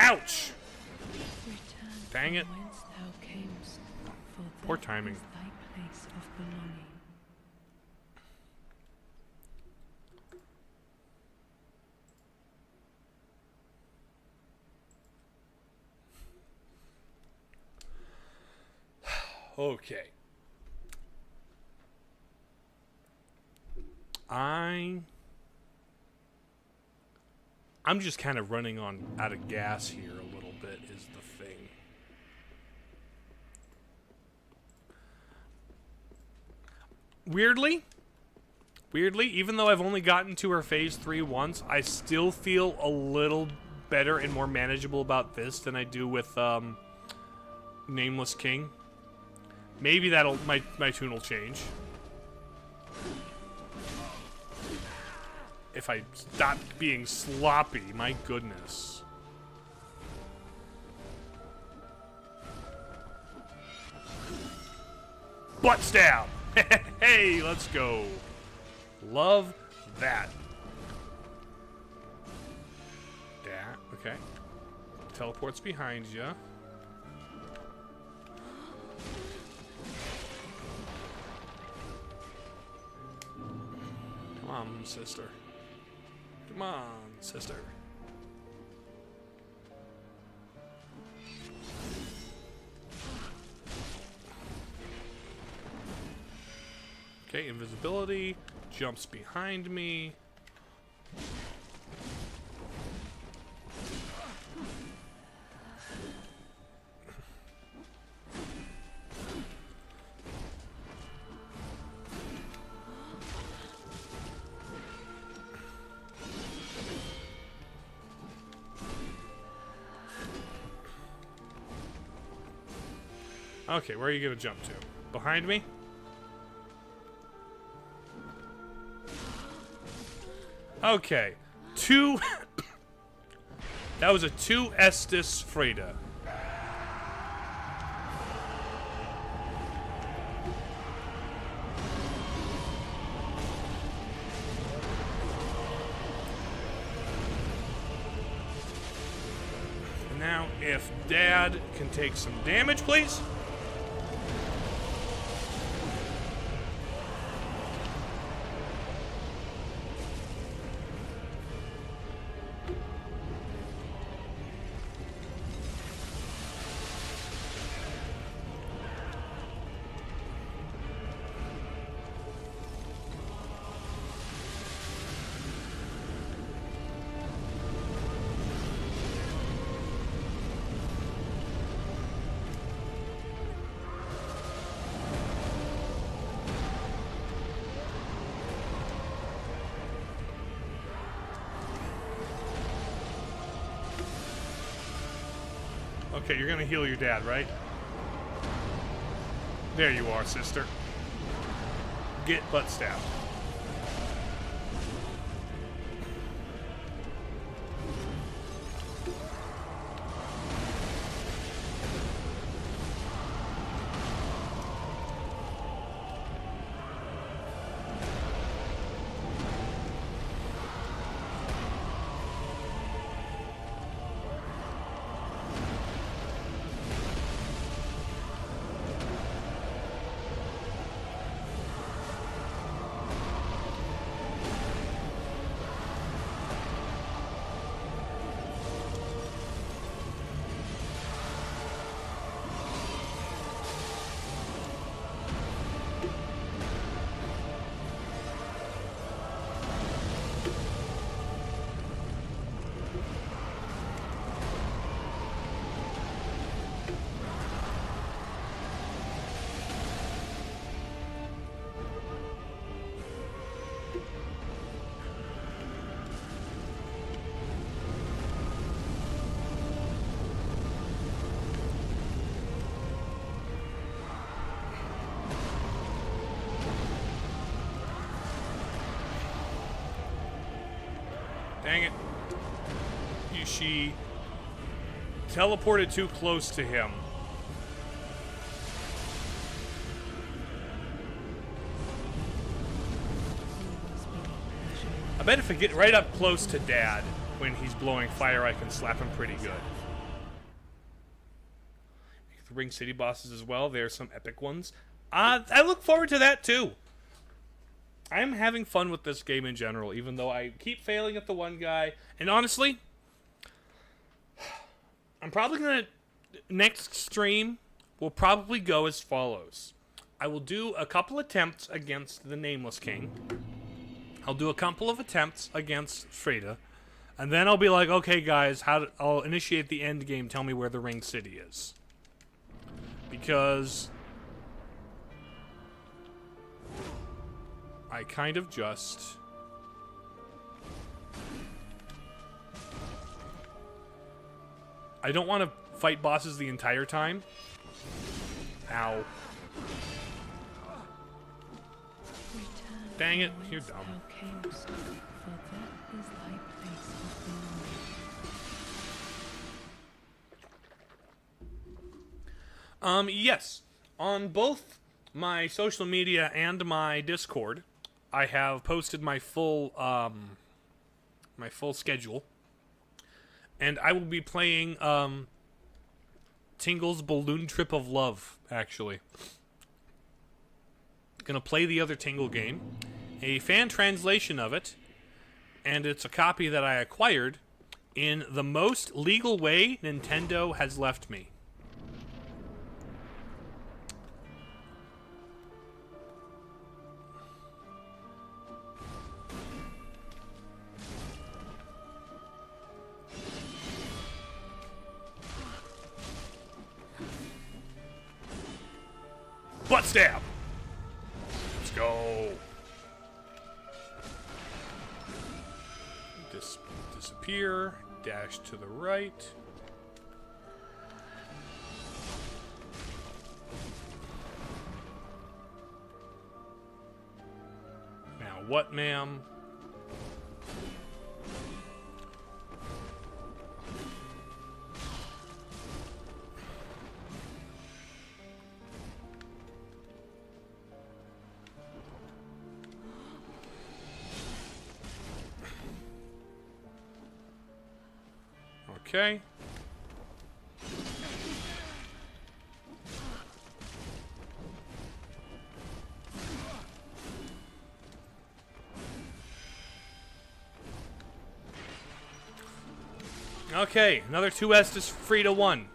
Ouch!
Return
Dang it.
from whence thou camest, for
Poor
that
timing.
is thy place of belonging.
Okay. I'm just kind of running out of gas here a little bit is the thing. Weirdly, even though I've only gotten to her Phase 3 once, I still feel a little better and more manageable about this than I do with Nameless King. Maybe my tune will change. If I stop being sloppy, my goodness. Butt stab! Hey, let's go. Love that. Yeah, okay. Teleport's behind you. Come on, sister. Come on, sister. Okay, invisibility. Jumps behind me. Okay, where are you gonna jump to? Behind me? Okay. Two. That was a 2 Estus Freda. And now, if Dad can take some damage, please. Okay, you're gonna heal your dad, right? There you are, sister. Get butt stabbed. Dang it. She teleported too close to him. I bet if I get right up close to Dad when he's blowing fire, I can slap him pretty good. The Ring City bosses as well. There's some epic ones. I look forward to that too. I'm having fun with this game in general, even though I keep failing at the one guy. And honestly, I'm probably going to... Next stream will probably go as follows. I will do a couple attempts against the Nameless King. I'll do a couple of attempts against Freda. And then I'll be like, okay, guys, I'll initiate the end game. Tell me where the Ring City is. Because... I kind of just... I don't want to fight bosses the entire time. Ow. Dang it, you're dumb. Yes. On both my social media and my Discord, I have posted my full schedule, and I will be playing Tingle's Balloon Trip of Love. Actually, gonna play the other Tingle game, a fan translation of it, and it's a copy that I acquired in the most legal way Nintendo has left me. Butt stab. Let's go. Disappear. Dash to the right. Now what, ma'am? Okay. Okay, another 2 Estus free to 1.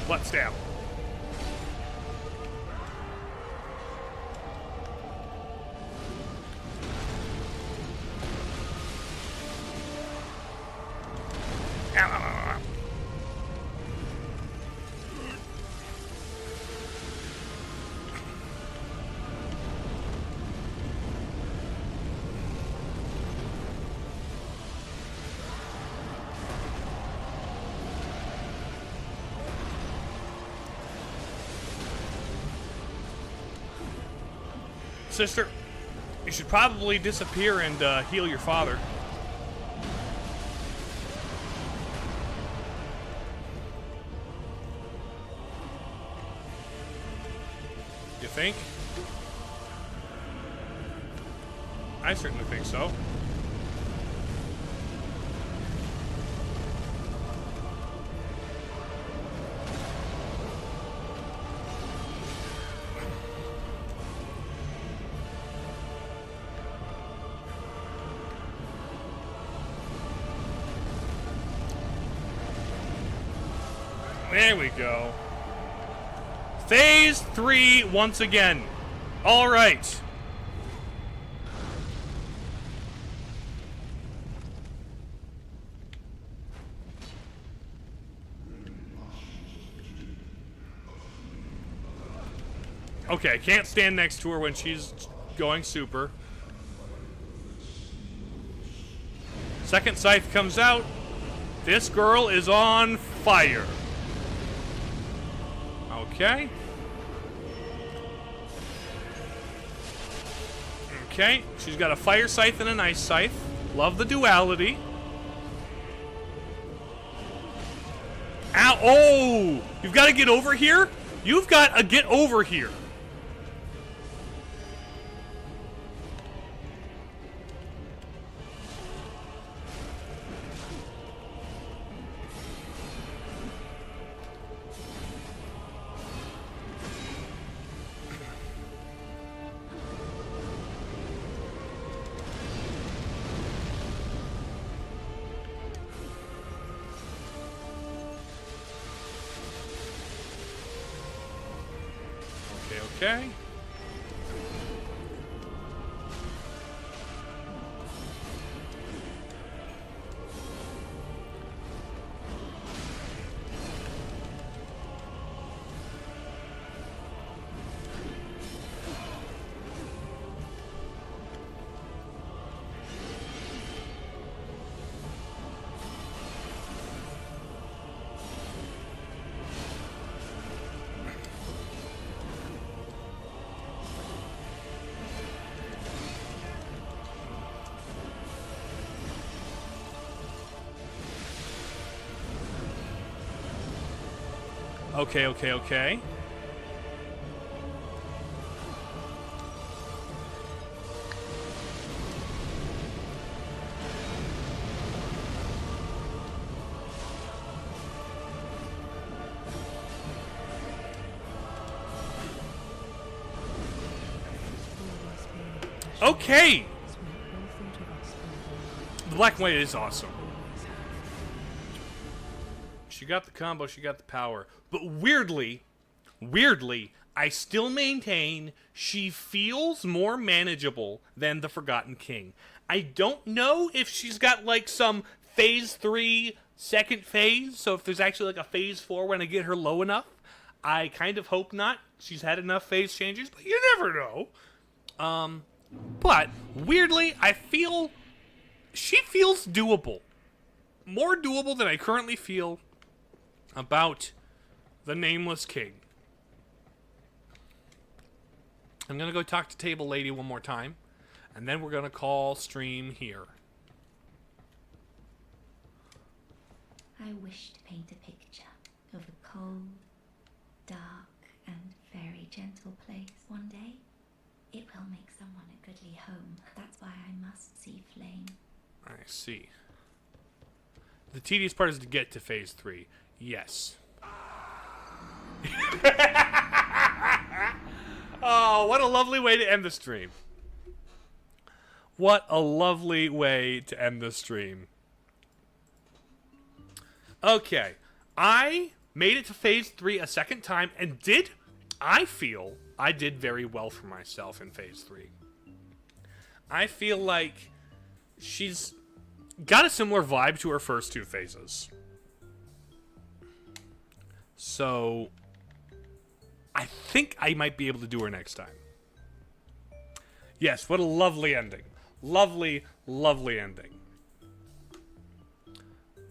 Butt stab. Ow, ow, ow, ow. Sister, you should probably disappear and heal your father. You think? I certainly think so. There we go. Phase 3 once again. All right. Okay, can't stand next to her when she's going super. Second scythe comes out. This girl is on fire. Okay. Okay, she's got a fire scythe and an ice scythe. Love the duality. Ow! Oh! You've got to get over here? You've got to get over here. Okay. Okay. Okay.
It's what all thought of us and
The black and white is awesome. She got the combo, she got the power. But weirdly, I still maintain she feels more manageable than the Forgotten King. I don't know if she's got like some phase 3 second phase, so if there's actually like a phase 4 when I get her low enough. I kind of hope not. She's had enough phase changes, but you never know. But weirdly, I feel she feels doable. More doable than I currently feel about the Nameless King. I'm going to go talk to Table Lady one more time, and then we're going to call stream here.
I wish to paint a picture of a cold, dark, and very gentle place. One day, it will make someone a goodly home. That's why I must see flame.
I see. The tedious part is to get to phase 3. Yes. Oh, what a lovely way to end the stream. What a lovely way to end the stream. Okay. I made it to phase 3 a second time and I feel I did very well for myself in phase 3. I feel like she's got a similar vibe to her first 2 phases. So I think I might be able to do her next time. Yes, what a lovely ending. Lovely, lovely ending.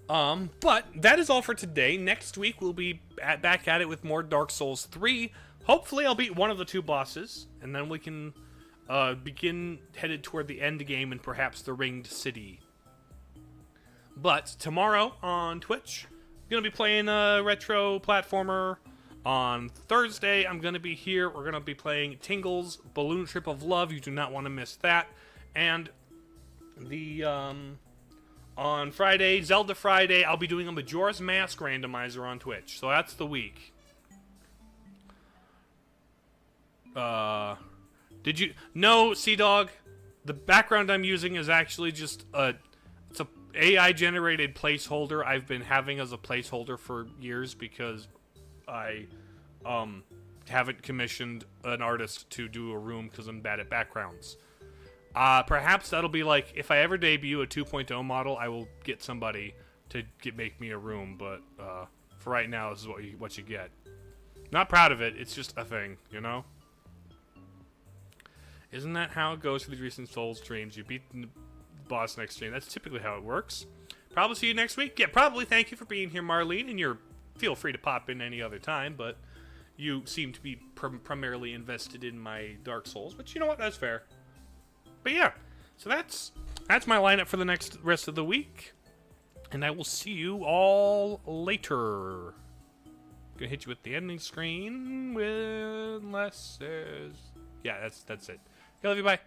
But that is all for today. Next week we'll be back at it with more Dark Souls 3. Hopefully I'll beat one of the 2 bosses, and then we can begin headed toward the end game and perhaps the Ringed City. But tomorrow on Twitch, I'm going to be playing a retro platformer. On Thursday, I'm going to be here. We're going to be playing Tingle's Balloon Trip of Love. You do not want to miss that. And the on Friday, Zelda Friday, I'll be doing a Majora's Mask randomizer on Twitch. So that's the week. Did you... No, Sea-Dog. The background I'm using is actually just it's a AI-generated placeholder I've been having as a placeholder for years because I haven't commissioned an artist to do a room because I'm bad at backgrounds. Perhaps that'll be like, if I ever debut a 2.0 model, I will get somebody to make me a room, but for right now, this is what you get. Not proud of it, it's just a thing, you know? Isn't that how it goes for these recent Souls streams? You beat the boss next stream. That's typically how it works. Probably see you next week. Yeah, probably. Thank you for being here, Marlene, and feel free to pop in any other time, but you seem to be primarily invested in my Dark Souls, but you know what? That's fair. But yeah, so that's my lineup for the rest of the week, and I will see you all later. Gonna hit you with the ending screen, unless there's... Yeah, that's it. Okay, love you, bye.